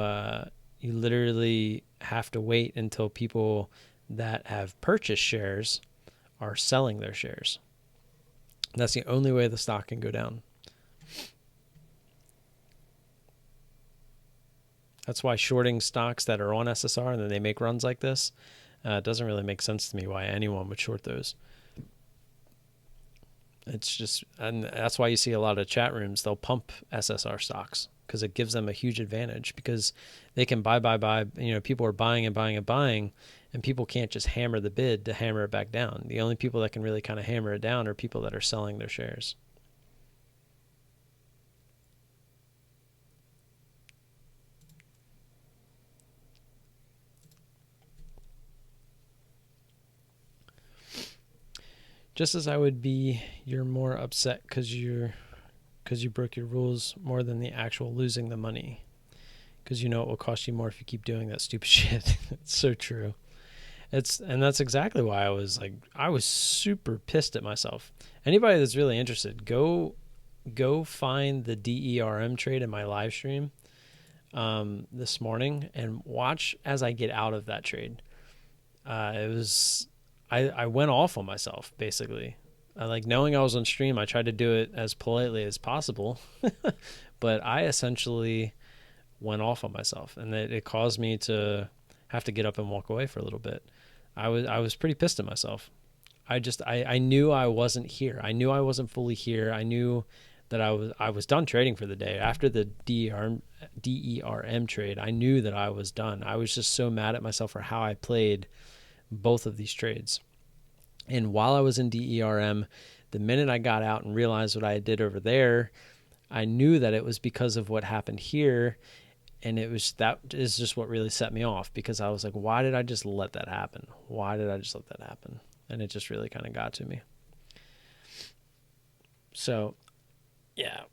literally have to wait until people that have purchased shares are selling their shares. That's the only way the stock can go down. That's why shorting stocks that are on SSR and then they make runs like this, it doesn't really make sense to me why anyone would short those. It's just, and that's why you see a lot of chat rooms, they'll pump SSR stocks because it gives them a huge advantage, because they can buy. People are buying and buying and buying, and people can't just hammer the bid to hammer it back down. The only people that can really kind of hammer it down are people that are selling their shares. Just as I would be, you're more upset because you broke your rules more than the actual losing the money, because you know it will cost you more if you keep doing that stupid shit. It's so true. And that's exactly why I was super pissed at myself. Anybody that's really interested, go find the DERM trade in my live stream this morning and watch as I get out of that trade. I went off on myself, basically. Knowing I was on stream, I tried to do it as politely as possible, but I essentially went off on myself, and it caused me to have to get up and walk away for a little bit. I was pretty pissed at myself. I knew I wasn't here. I knew I wasn't fully here. I knew that I was done trading for the day. After the DERM trade, I knew that I was done. I was just so mad at myself for how I played both of these trades. And while I was in DERM, the minute I got out and realized what I did over there, I knew that it was because of what happened here. And that is just what really set me off, because I was like, why did I just let that happen? Why did I just let that happen? And it just really kind of got to me. So, yeah.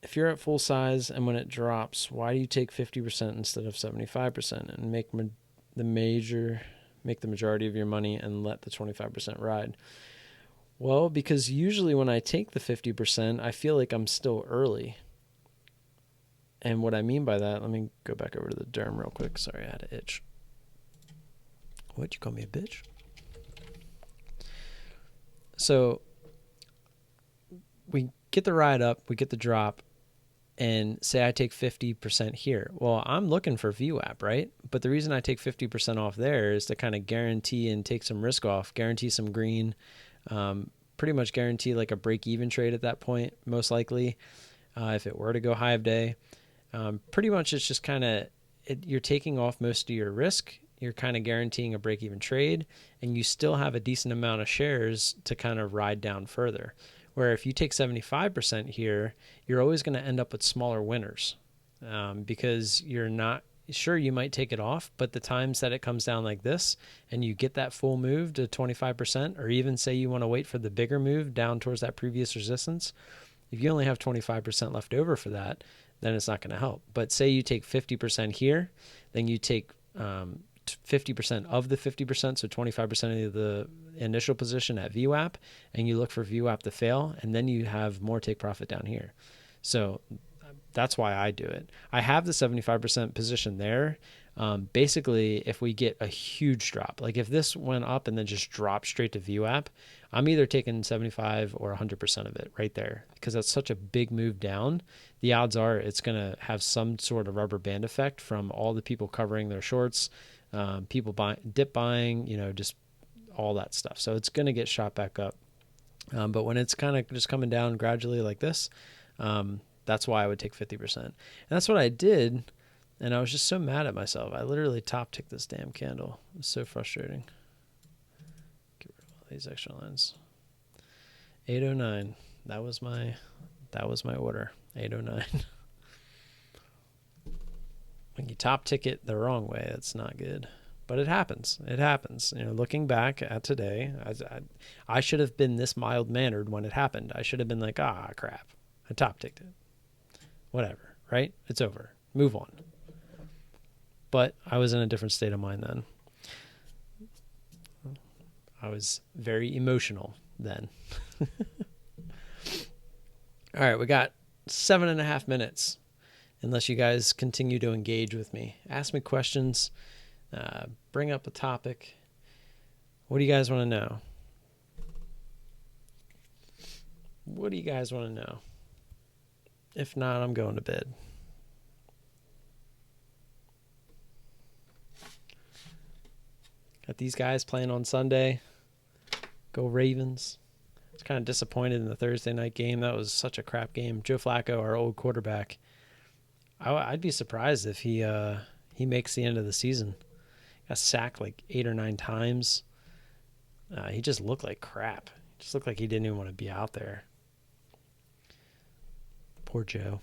If you're at full size and when it drops, why do you take 50% instead of 75% and make the majority of your money and let the 25% ride? Well, because usually when I take the 50%, I feel like I'm still early. And what I mean by that, let me go back over to the DERM real quick. Sorry, I had an itch. What, you call me a bitch? So we get the ride up, we get the drop, and say I take 50% here. Well, I'm looking for VWAP, right? But the reason I take 50% off there is to kind of guarantee and take some risk off, guarantee some green, pretty much guarantee like a break-even trade at that point, most likely, if it were to go high of day. Pretty much it's just kind of, you're taking off most of your risk. You're kind of guaranteeing a break-even trade, and you still have a decent amount of shares to kind of ride down further. Where if you take 75% here, you're always going to end up with smaller winners, because you're not sure, you might take it off, but the times that it comes down like this and you get that full move to 25%, or even say you want to wait for the bigger move down towards that previous resistance, if you only have 25% left over for that, then it's not going to help. But say you take 50% here, then you take 50% of the 50%, so 25% of the initial position at VWAP, and you look for VWAP to fail, and then you have more take profit down here. So that's why I do it. I have the 75% position there. Basically, if we get a huge drop, like if this went up and then just dropped straight to VWAP, I'm either taking 75 or 100% of it right there, because that's such a big move down. The odds are it's going to have some sort of rubber band effect from all the people covering their shorts, people dip buying, just all that stuff. So it's going to get shot back up. But when it's kind of just coming down gradually like this, that's why I would take 50%. And that's what I did. And I was just so mad at myself. I literally top ticked this damn candle. It was so frustrating. Get rid of all these extra lines. 809. That was my order. 809. When you top tick it the wrong way, that's not good. But it happens. It happens. Looking back at today, I should have been this mild-mannered when it happened. I should have been like, crap. I top ticked it. Whatever, right? It's over. Move on. But I was in a different state of mind then. I was very emotional then. All right, we got 7.5 minutes. Unless you guys continue to engage with me. Ask me questions. Bring up a topic. What do you guys want to know? What do you guys want to know? If not, I'm going to bed. Got these guys playing on Sunday. Go Ravens. I was kind of disappointed in the Thursday night game. That was such a crap game. Joe Flacco, our old quarterback, I'd be surprised if he makes the end of the season. Got sacked like 8 or 9 times. He just looked like crap. He just looked like he didn't even want to be out there. Poor Joe.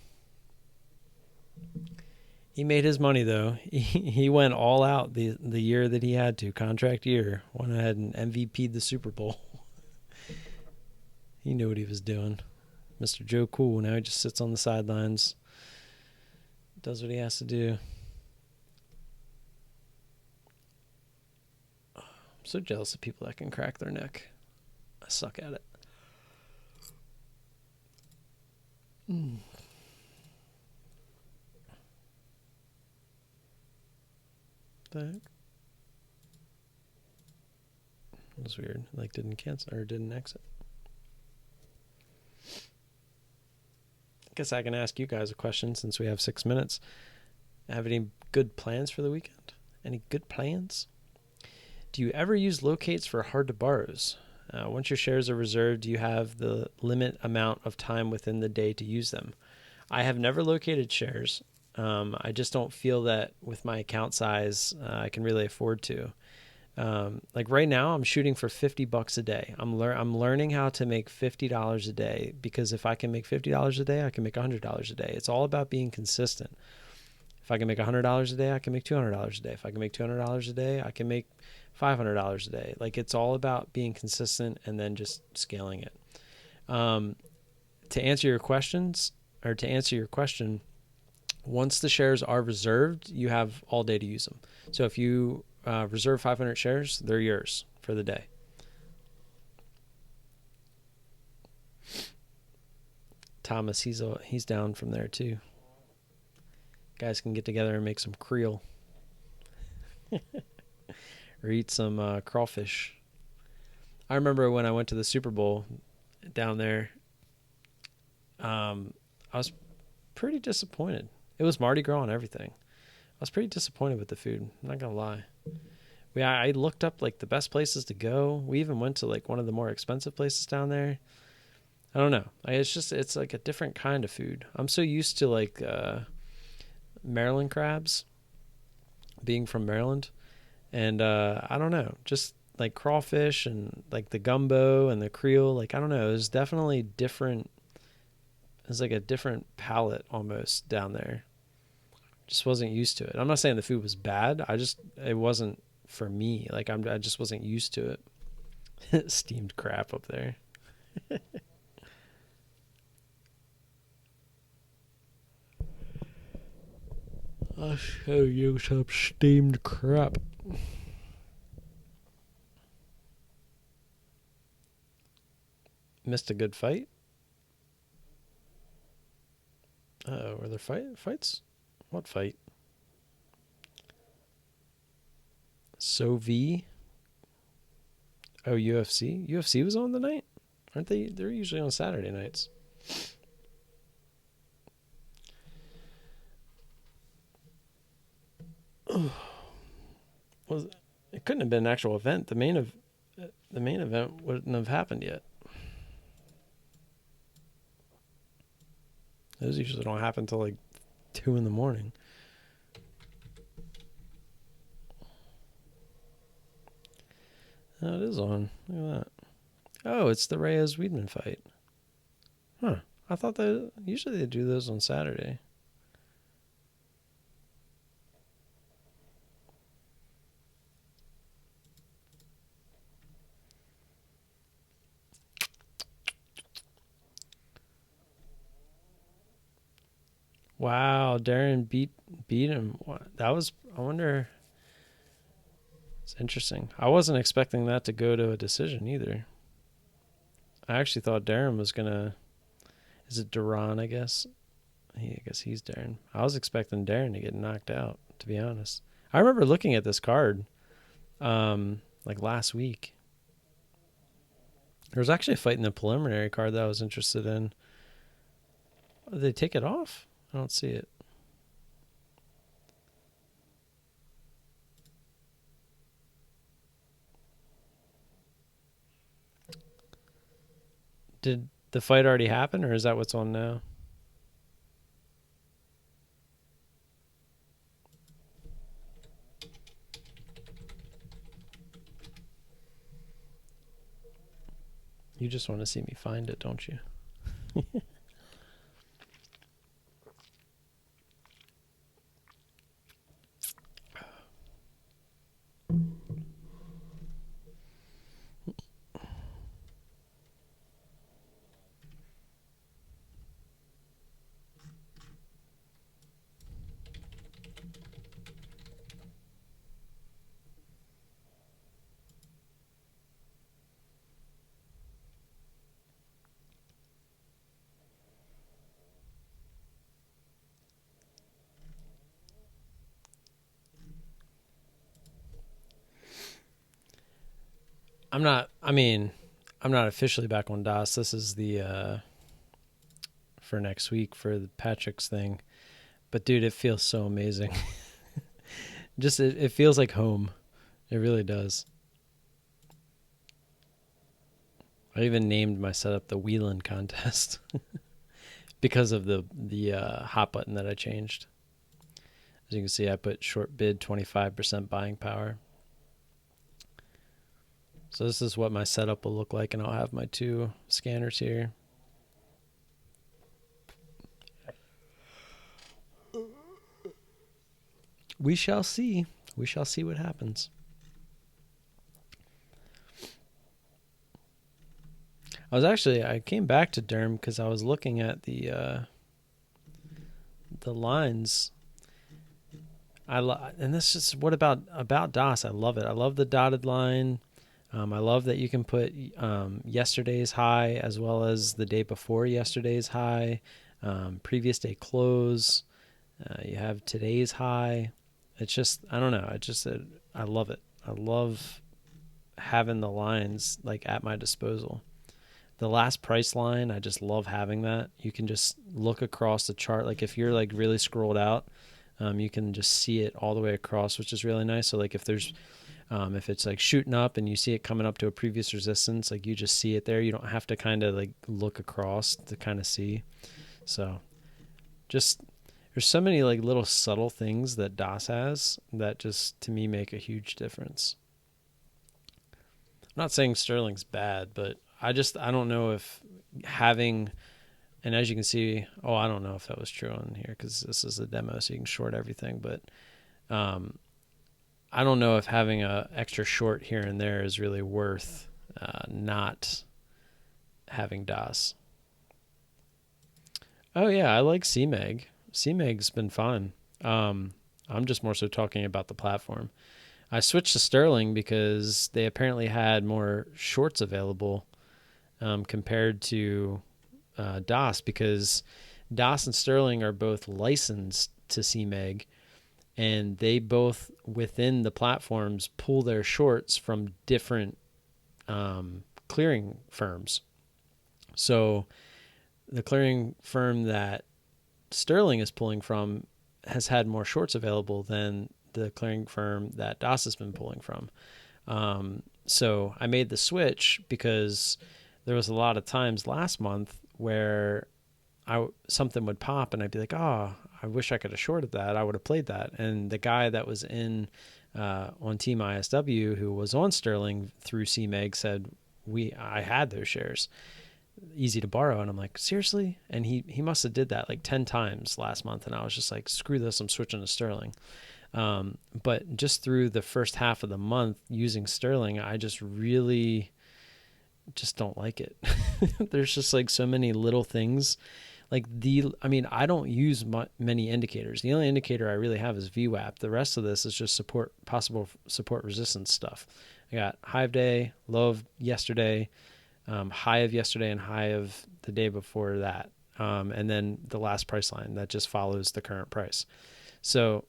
He made his money, though. He went all out the year that he had to, contract year. Went ahead and MVP'd the Super Bowl. He knew what he was doing. Mr. Joe Cool. Now he just sits on the sidelines. Does what he has to do. I'm so jealous of people that can crack their neck. I suck at it. The heck? That was weird. Like didn't cancel or didn't exit. I guess I can ask you guys a question since we have 6 minutes. Have any good plans for the weekend? Any good plans? Do you ever use locates for hard to borrows? Once your shares are reserved, do you have the limit amount of time within the day to use them? I have never located shares. I just don't feel that with my account size, I can really afford to. Like right now, I'm shooting for $50 a day. I'm learning how to make $50 a day, because if I can make $50 a day, I can make $100 a day. It's all about being consistent. If I can make $100 a day, I can make $200 a day. If I can make $200 a day, I can make $500 a day. Like it's all about being consistent and then just scaling it. To answer your question, once the shares are reserved, you have all day to use them. So if you reserve 500 shares, they're yours for the day. Thomas, he's down from there too. Guys can get together and make some Creole. or eat some crawfish. I remember when I went to the Super Bowl down there, I was pretty disappointed. It was Mardi Gras and everything. I was pretty disappointed with the food. I'm not gonna lie. I looked up like the best places to go. We even went to like one of the more expensive places down there. I don't know. It's like a different kind of food. I'm so used to like Maryland crabs, being from Maryland, and I don't know, just like crawfish and like the gumbo and the Creole. Like I don't know, it was definitely different. It's like a different palate almost down there. Just wasn't used to it. I'm not saying the food was bad. It wasn't for me. Like I just wasn't used to it. Steamed crap up there. I'll show you some steamed crap. Missed a good fight. Were there fights? What fight? V. Oh, UFC. UFC was on the night, aren't they? They're usually on Saturday nights. Was it couldn't have been an actual event. The main event wouldn't have happened yet. Those usually don't happen until like 2 a.m. Oh, it is on. Look at that. Oh, it's the Reyes Weidman fight. Huh. I thought that usually they do those on Saturday. Wow, Darren beat him. That was, I wonder. It's interesting. I wasn't expecting that to go to a decision either. I actually thought Darren was gonna. Is it Duran? I guess. I guess he's Darren. I was expecting Darren to get knocked out. To be honest, I remember looking at this card, like last week. There was actually a fight in the preliminary card that I was interested in. Did they take it off? I don't see it. Did the fight already happen, or is that what's on now? You just want to see me find it, don't you? I'm not officially back on DOS. This is the for next week for the Patrick's thing. But dude, it feels so amazing. Just it feels like home. It really does. I even named my setup the Wheelan contest because of the hot button that I changed. As you can see, I put short bid 25% buying power. So this is what my setup will look like, and I'll have my 2 scanners here. We shall see. We shall see what happens. I came back to Derm because I was looking at the lines. And this is what about DOS. I love it. I love the dotted line. I love that you can put yesterday's high as well as the day before yesterday's high, previous day close. You have today's high. It's just, I don't know. I love it. I love having the lines like at my disposal. The last price line, I just love having that. You can just look across the chart. Like if you're like really scrolled out, you can just see it all the way across, which is really nice. So like if it's like shooting up and you see it coming up to a previous resistance, like you just see it there. You don't have to kind of like look across to kind of see. So just there's so many like little subtle things that DOS has that just to me make a huge difference. I'm not saying Sterling's bad, but I don't know if having, and as you can see, I don't know if that was true on here because this is a demo, so you can short everything. But I don't know if having a extra short here and there is really worth not having DOS. Oh yeah, I like CMEG. CMEG's been fun. I'm just more so talking about the platform. I switched to Sterling because they apparently had more shorts available compared to DOS, because DOS and Sterling are both licensed to CMEG, and they both within the platforms pull their shorts from different clearing firms. So the clearing firm that Sterling is pulling from has had more shorts available than the clearing firm that DOS has been pulling from. So I made the switch because there was a lot of times last month where something would pop and I'd be like, I wish I could have shorted that. I would have played that. And the guy that was on Team ISW who was on Sterling through CMEG said, I had those shares, easy to borrow. And I'm like, seriously? And he must have did that like 10 times last month. And I was just like, screw this, I'm switching to Sterling. But just through the first half of the month using Sterling, I just really just don't like it. There's just like so many little things. Like I don't use many indicators. The only indicator I really have is VWAP. The rest of this is just possible support resistance stuff. I got high of day, low of yesterday, high of yesterday, and high of the day before that. And then the last price line that just follows the current price. So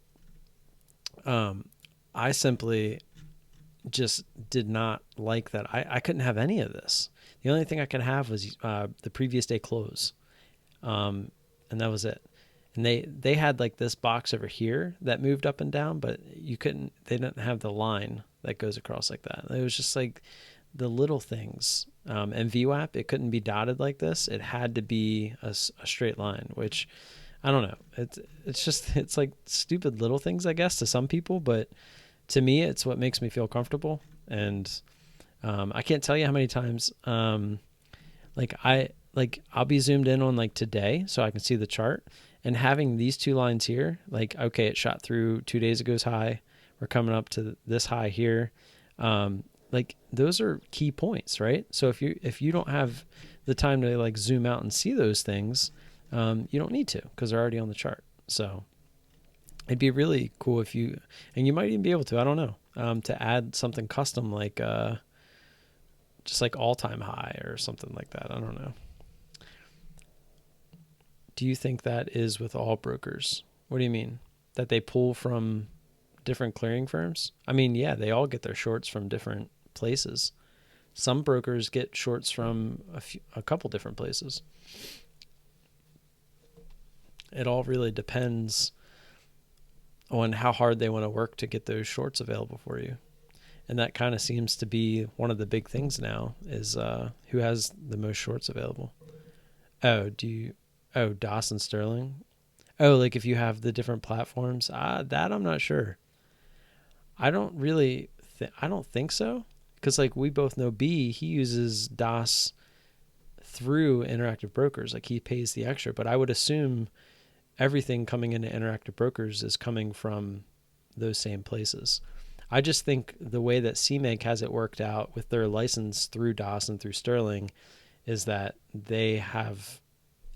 I simply just did not like that. I couldn't have any of this. The only thing I could have was the previous day close. And that was it. And they had like this box over here that moved up and down, but they didn't have the line that goes across like that. It was just like the little things. And VWAP, it couldn't be dotted like this. It had to be a straight line, which I don't know. It's like stupid little things, I guess, to some people, but to me, it's what makes me feel comfortable. And I can't tell you how many times I'll be zoomed in on like today so I can see the chart, and having these two lines here, like, okay, it shot through 2 days ago's high. We're coming up to this high here. Like those are key points, right? So if you don't have the time to like zoom out and see those things, you don't need to because they're already on the chart. So it'd be really cool and you might even be able to, I don't know, to add something custom like just like all-time high or something like that. I don't know. Do you think that is with all brokers? What do you mean? That they pull from different clearing firms? I mean, yeah, they all get their shorts from different places. Some brokers get shorts from a couple different places. It all really depends on how hard they want to work to get those shorts available for you. And that kind of seems to be one of the big things now is who has the most shorts available. DOS and Sterling? Oh, like if you have the different platforms? That I'm not sure. I don't think so. Because like we both know he uses DOS through Interactive Brokers. Like he pays the extra. But I would assume everything coming into Interactive Brokers is coming from those same places. I just think the way that CMEG has it worked out with their license through DOS and through Sterling is that they have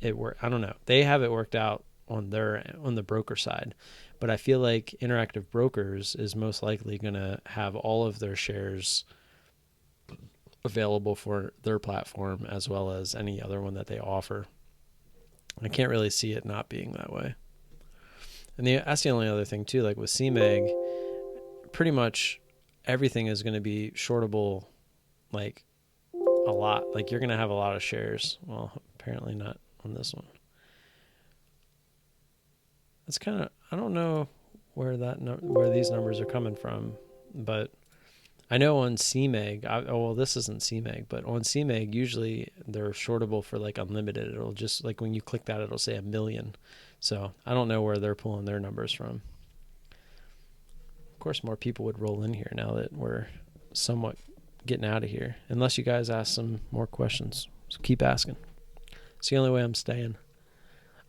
it I don't know. They have it worked out on the broker side, but I feel like Interactive Brokers is most likely going to have all of their shares available for their platform as well as any other one that they offer. I can't really see it not being that way. And that's the only other thing too, like with CMEG, pretty much everything is going to be shortable, like a lot. Like you're going to have a lot of shares. Well, apparently not on this one. It's kind of, I don't know where where these numbers are coming from, but I know on CMEG, well, this isn't CMEG, but on CMEG, usually they're shortable for like unlimited. It'll just, like when you click that, it'll say 1 million. So I don't know where they're pulling their numbers from. Of course, more people would roll in here now that we're somewhat getting out of here. Unless you guys ask some more questions. So keep asking. It's the only way I'm staying.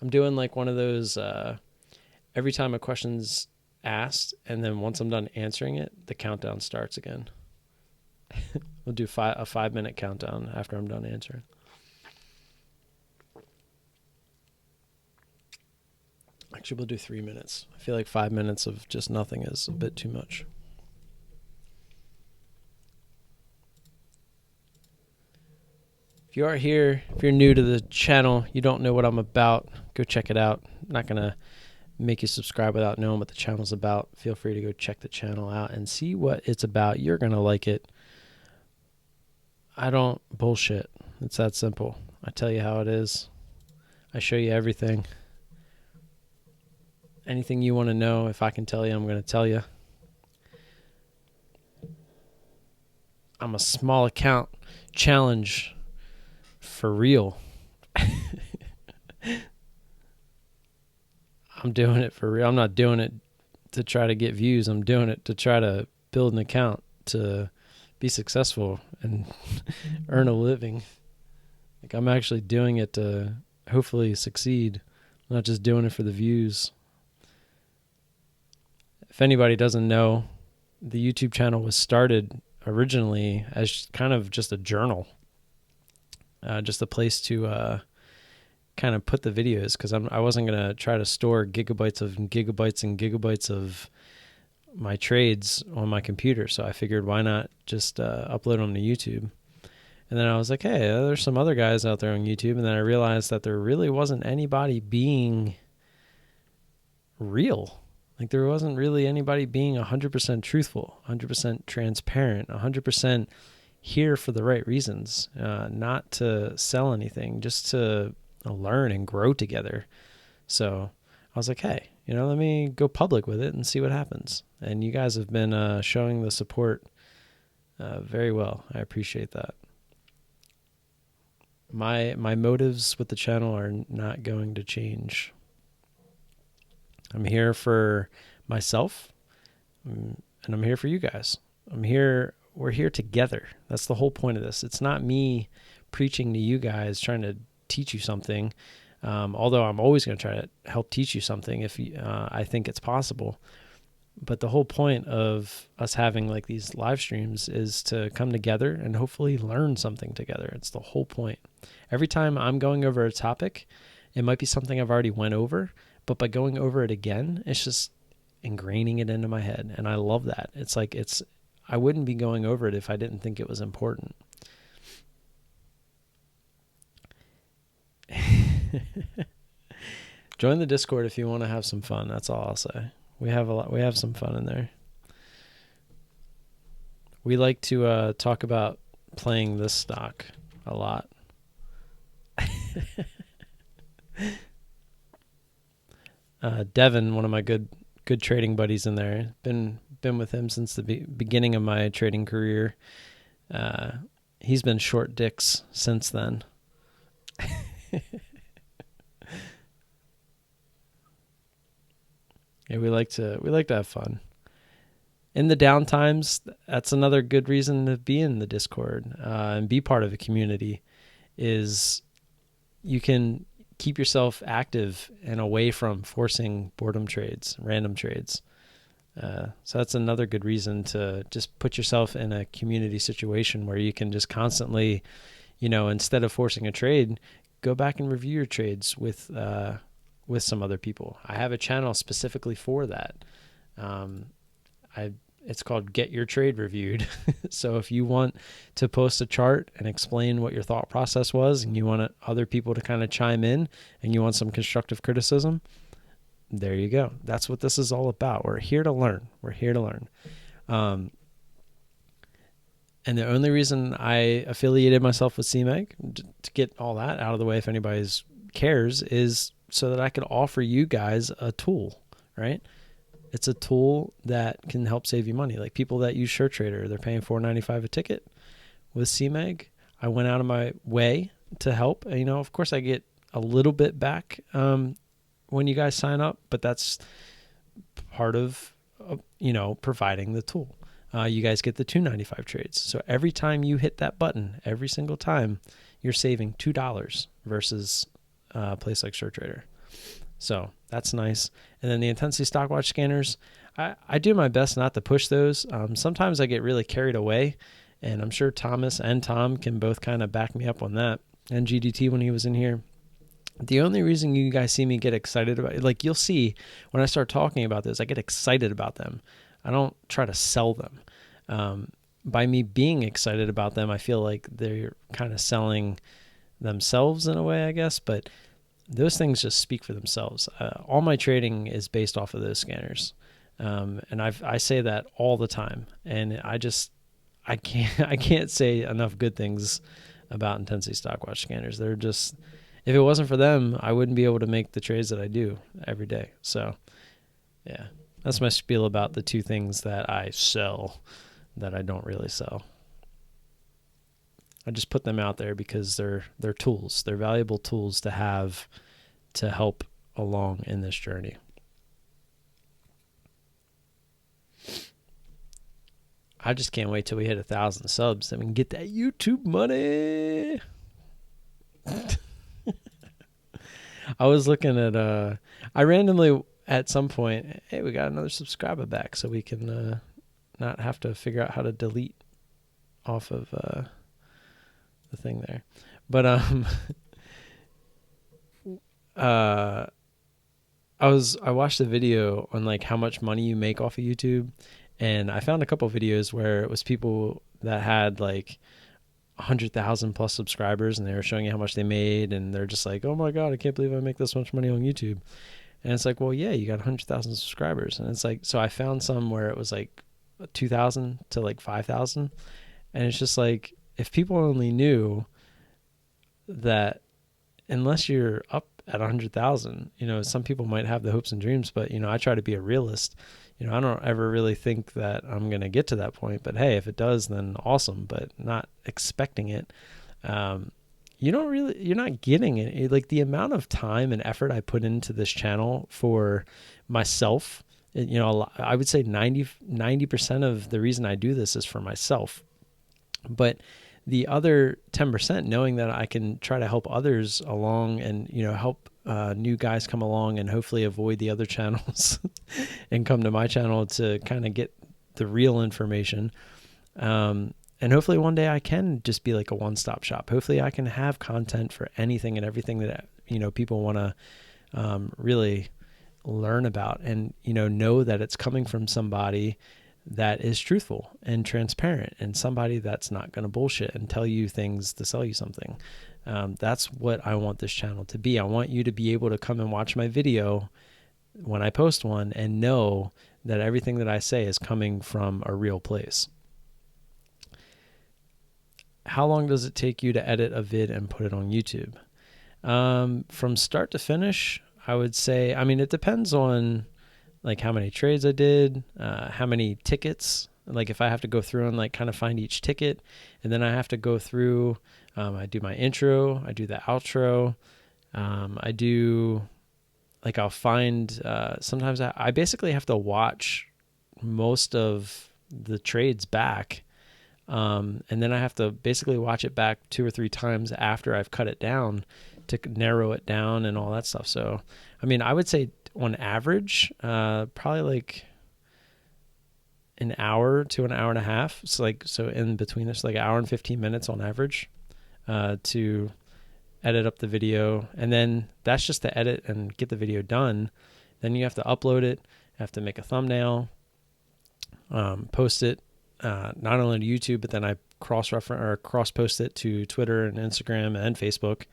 I'm doing like one of those, every time a question's asked, and then once I'm done answering it, the countdown starts again. We'll do a 5-minute countdown after I'm done answering. Actually, we'll do 3 minutes. I feel like 5 minutes of just nothing is a bit too much. If you are here, if you're new to the channel, you don't know what I'm about, go check it out. I'm not going to make you subscribe without knowing what the channel's about. Feel free to go check the channel out and see what it's about. You're going to like it. I don't bullshit. It's that simple. I tell you how it is. I show you everything. Anything you want to know, if I can tell you, I'm going to tell you. I'm a small account challenge for real. I'm doing it for real. I'm not doing it to try to get views. I'm doing it to try to build an account to be successful and earn a living. Like I'm actually doing it to hopefully succeed. I'm not just doing it for the views. If anybody doesn't know, the YouTube channel was started originally as kind of just a journal, just a place to kind of put the videos, because I wasn't going to try to store gigabytes and gigabytes of my trades on my computer. So I figured, why not just upload them to YouTube? And then I was like, hey, there's some other guys out there on YouTube. And then I realized that there really wasn't anybody being real. Like there wasn't really anybody being 100% truthful, 100% transparent, 100% here for the right reasons, not to sell anything, just to learn and grow together. So I was like, hey, let me go public with it and see what happens. And you guys have been showing the support very well. I appreciate that. My motives with the channel are not going to change. I'm here for myself, and I'm here for you guys. We're here together. That's the whole point of this. It's not me preaching to you guys, trying to teach you something, although I'm always going to try to help teach you something if I think it's possible. But the whole point of us having like these live streams is to come together and hopefully learn something together. It's the whole point. Every time I'm going over a topic, it might be something I've already went over, but by going over it again, it's just ingraining it into my head. And I love that. It's like I wouldn't be going over it if I didn't think it was important. Join the Discord if you want to have some fun. That's all I'll say. We have some fun in there. We like to talk about playing this stock a lot. Devin, one of my good trading buddies in there, been with him since the beginning of my trading career. He's been short dicks since then. Yeah, we like to have fun. In the downtimes, that's another good reason to be in the Discord and be part of a community, is you can keep yourself active and away from forcing boredom trades, random trades. So that's another good reason to just put yourself in a community situation where you can just constantly, instead of forcing a trade, go back and review your trades with some other people. I have a channel specifically for that. It's called Get Your Trade Reviewed. So if you want to post a chart and explain what your thought process was, and you want other people to kind of chime in, and you want some constructive criticism, there you go. That's what this is all about. We're here to learn. And the only reason I affiliated myself with CMEG, to get all that out of the way if anybody cares, is so that I could offer you guys a tool, right? It's a tool that can help save you money. Like people that use SureTrader, they're paying $4.95 a ticket. With CMEG, I went out of my way to help. You know, of course, I get a little bit back when you guys sign up, but that's part of providing the tool. You guys get the $2.95 trades. So every time you hit that button, every single time, you're saving $2 versus a place like SureTrader. So that's nice. And then the intensity stockwatch scanners, I do my best not to push those. Sometimes I get really carried away, and I'm sure Thomas and Tom can both kind of back me up on that, and GDT when he was in here. The only reason you guys see me get excited about it, like you'll see when I start talking about this, I get excited about them. I don't try to sell them. By me being excited about them, I feel like they're kind of selling themselves in a way, I guess, but those things just speak for themselves. All my trading is based off of those scanners. And I say that all the time. And I can't say enough good things about intensity stockwatch scanners. They're just, if it wasn't for them, I wouldn't be able to make the trades that I do every day. So yeah, that's my spiel about the two things that I sell that I don't really sell. I just put them out there because they're tools. They're valuable tools to have to help along in this journey. I just can't wait till we hit 1,000 subs so we can get that YouTube money. I was looking at I randomly at some point, hey, we got another subscriber back, so we can not have to figure out how to delete off of the thing there. But I watched a video on like how much money you make off of YouTube, and I found a couple of videos where it was people that had like 100,000 plus subscribers, and they were showing you how much they made, and they're just like, oh my God, I can't believe I make this much money on YouTube. And it's like, well, yeah, you got 100,000 subscribers. And it's like, so I found some where it was like 2,000 to like 5,000. And it's just like, if people only knew that unless you're up at 100,000, some people might have the hopes and dreams, but, I try to be a realist. I don't ever really think that I'm going to get to that point, but hey, if it does, then awesome, but not expecting it. You're not getting it. Like the amount of time and effort I put into this channel for myself, I would say 90% of the reason I do this is for myself. But the other 10%, knowing that I can try to help others along and, help new guys come along and hopefully avoid the other channels and come to my channel to kind of get the real information. And hopefully one day I can just be like a one-stop shop. Hopefully I can have content for anything and everything that, people want to really learn about and, know that it's coming from somebody that is truthful and transparent and somebody that's not going to bullshit and tell you things to sell you something. That's what I want this channel to be. I want you to be able to come and watch my video when I post one and know that everything that I say is coming from a real place. How long does it take you to edit a vid and put it on YouTube? From start to finish, I would say, it depends on like how many trades I did, how many tickets, like if I have to go through and like kind of find each ticket, and then I have to go through, I do my intro, I do the outro, I do like, I'll find, sometimes I basically have to watch most of the trades back. And then I have to basically watch it back 2 or 3 times after I've cut it down to narrow it down and all that stuff. So, I would say on average, probably like an hour to an hour and a half. So in between this, like an hour and 15 minutes on average, to edit up the video. And then that's just to edit and get the video done. Then you have to upload it, have to make a thumbnail, post it, not only to YouTube, but then I cross post it to Twitter and Instagram and Facebook.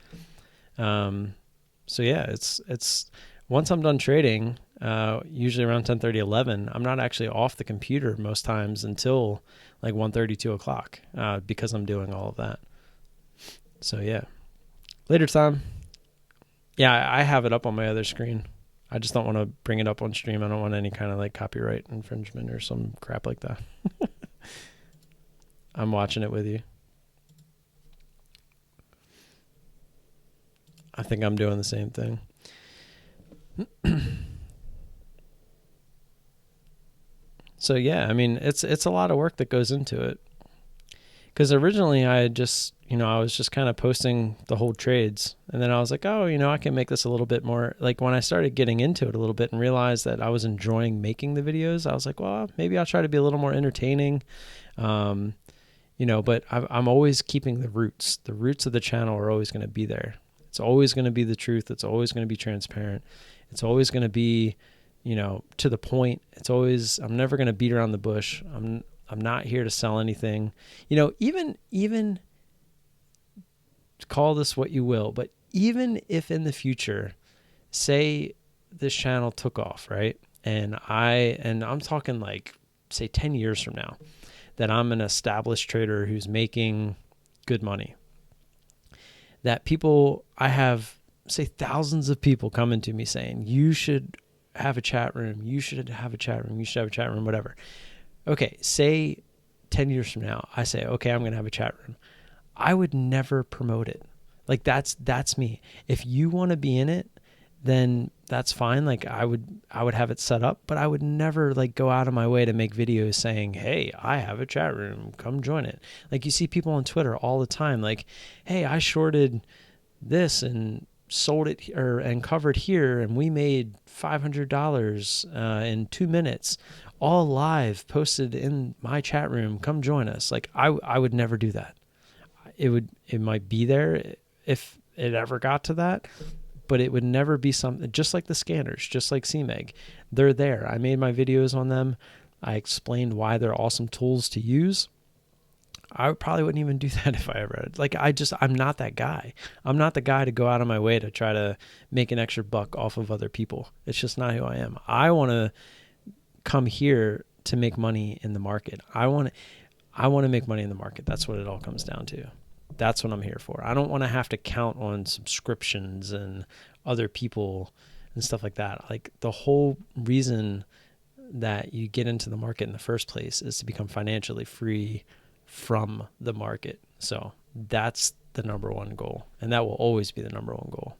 So yeah, it's once I'm done trading, usually around 10:30, 11, I'm not actually off the computer most times until like 1:30, 2 o'clock, because I'm doing all of that. So yeah, later time. Yeah, I have it up on my other screen. I just don't want to bring it up on stream. I don't want any kind of like copyright infringement or some crap like that. I'm watching it with you. I think I'm doing the same thing. So yeah, I mean, it's a lot of work that goes into it. Because originally I just, I was just kind of posting the whole trades. And then I was like, oh, I can make this a little bit more. Like when I started getting into it a little bit and realized that I was enjoying making the videos, I was like, well, maybe I'll try to be a little more entertaining. But I'm always keeping the roots. The roots of the channel are always going to be there. It's always going to be the truth. It's always going to be transparent. It's always going to be, to the point. I'm never going to beat around the bush. I'm not here to sell anything. Even call this what you will, but even if in the future, say this channel took off, right? And I'm talking like, say 10 years from now, that I'm an established trader who's making good money. That I have, say, thousands of people coming to me saying, you should have a chat room, you should have a chat room, you should have a chat room, whatever. Okay, say 10 years from now, I say, okay, I'm going to have a chat room. I would never promote it. Like that's me. If you want to be in it, then that's fine. Like I would have it set up, but I would never like go out of my way to make videos saying, hey, I have a chat room, come join it. Like you see people on Twitter all the time, like, hey, I shorted this and sold it and covered here, and we made $500 in 2 minutes, all live, posted in my chat room, come join us. Like I would never do that. It might be there if it ever got to that, but it would never be something, just like the scanners, just like CMEG. They're there. I made my videos on them. I explained why they're awesome tools to use. I probably wouldn't even do that if I ever had. Like, I'm not that guy. I'm not the guy to go out of my way to try to make an extra buck off of other people. It's just not who I am. I want to come here to make money in the market. I want to make money in the market. That's what it all comes down to. That's what I'm here for. I don't want to have to count on subscriptions and other people and stuff like that. Like the whole reason that you get into the market in the first place is to become financially free from the market. So that's the number one goal. And that will always be the number one goal.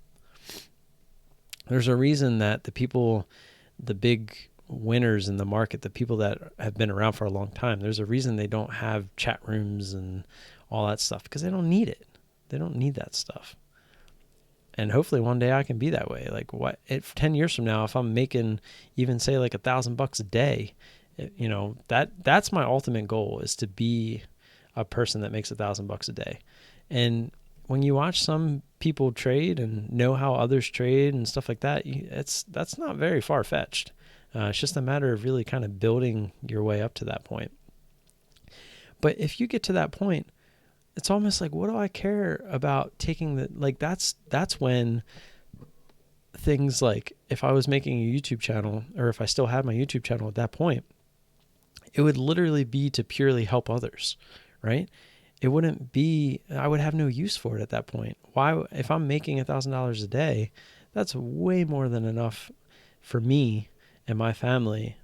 There's a reason that the big winners in the market, the people that have been around for a long time, there's a reason they don't have chat rooms and all that stuff, because they don't need it. They don't need that stuff. And hopefully one day I can be that way. Like 10 years from now, if I'm making even say like $1,000 a day, that's my ultimate goal, is to be a person that makes $1,000 a day. And when you watch some people trade and know how others trade and stuff like that, that's not very far fetched. It's just a matter of really kind of building your way up to that point. But if you get to that point, it's almost like, what do I care about taking that's when things like, if I was making a YouTube channel, or if I still had my YouTube channel at that point, it would literally be to purely help others, right? It wouldn't be, I would have no use for it at that point. Why, if I'm making $1,000 a day, that's way more than enough for me and my family,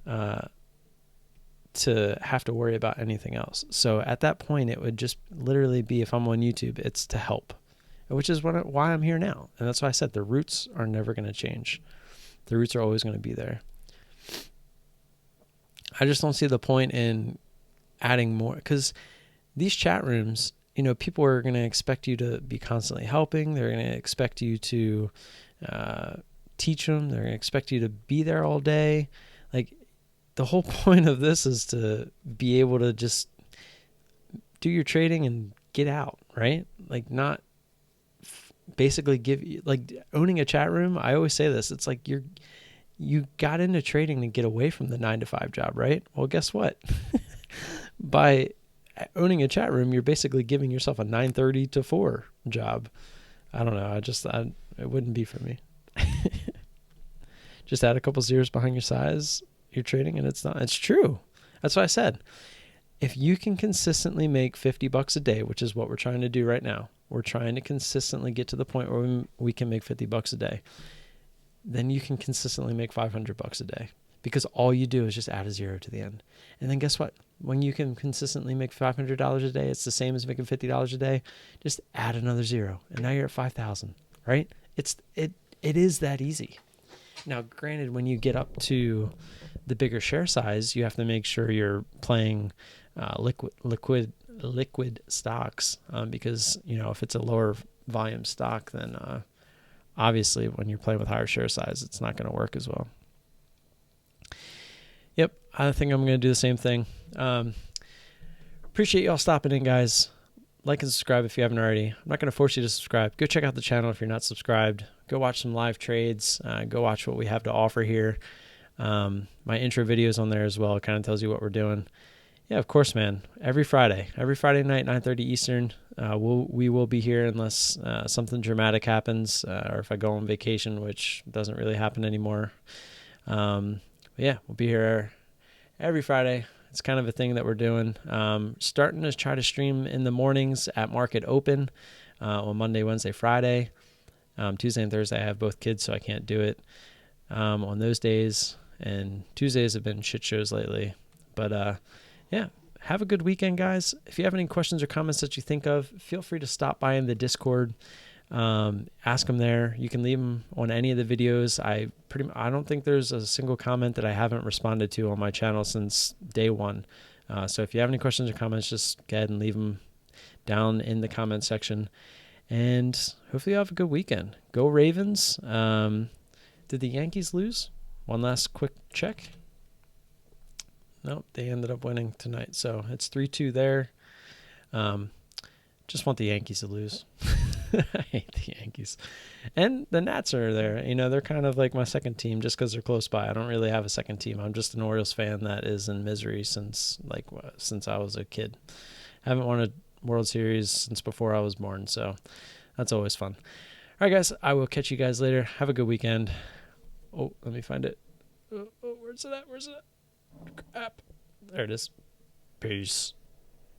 to have to worry about anything else. So at that point, it would just literally be, if I'm on YouTube, it's to help, which is why I'm here now. And that's why I said the roots are never going to change. The roots are always going to be there. I just don't see the point in adding more, because these chat rooms, people are going to expect you to be constantly helping. They're going to expect you to teach them. They're going to expect you to be there all day. Like, the whole point of this is to be able to just do your trading and get out, right? Like, not basically like owning a chat room. I always say this. It's like you got into trading to get away from the 9-to-5 job, right? Well, guess what? By owning a chat room, you're basically giving yourself a 9:30 to 4 job. I don't know. It wouldn't be for me. Just add a couple zeros behind your size, you're trading, and it's true. That's what I said. If you can consistently make $50 a day, which is what we're trying to do right now, we're trying to consistently get to the point where we can make $50 a day, then you can consistently make $500 a day, because all you do is just add a zero to the end. And then guess what? When you can consistently make $500 a day, it's the same as making $50 a day. Just add another zero, and now you're at 5,000, right? It is that easy. Now, granted, when you get up to the bigger share size, you have to make sure you're playing liquid stocks, because if it's a lower volume stock, then obviously when you're playing with higher share size, it's not going to work as well. Yep, I think I'm going to do the same thing. Appreciate y'all stopping in, guys. Like and subscribe if you haven't already. I'm not going to force you to subscribe. Go check out the channel if you're not subscribed. Go watch some live trades. Go watch what we have to offer here. My intro video is on there as well. It kind of tells you what we're doing. Yeah, of course, man. Every Friday night, 9:30 Eastern, we will be here unless something dramatic happens, or if I go on vacation, which doesn't really happen anymore. Yeah, we'll be here every Friday. It's kind of a thing that we're doing. Starting to try to stream in the mornings at market open on Monday, Wednesday, Friday. Tuesday and Thursday, I have both kids, so I can't do it on those days. And Tuesdays have been shit shows lately. But yeah, have a good weekend, guys. If you have any questions or comments that you think of, feel free to stop by in the Discord. Ask them there. You can leave them on any of the videos. I don't think there's a single comment that I haven't responded to on my channel since day one. So if you have any questions or comments, just go ahead and leave them down in the comment section. And hopefully you have a good weekend. Go Ravens. Did the Yankees lose? One last quick check. Nope, they ended up winning tonight. So it's 3-2 there. Just want the Yankees to lose. I hate the Yankees. And the Nats are there. They're kind of like my second team just because they're close by. I don't really have a second team. I'm just an Orioles fan that is in misery since I was a kid. I haven't won a World Series since before I was born, so that's always fun. All right, guys, I will catch you guys later. Have a good weekend. Oh, let me find it. Oh, where's it at? Crap. There it is. Peace.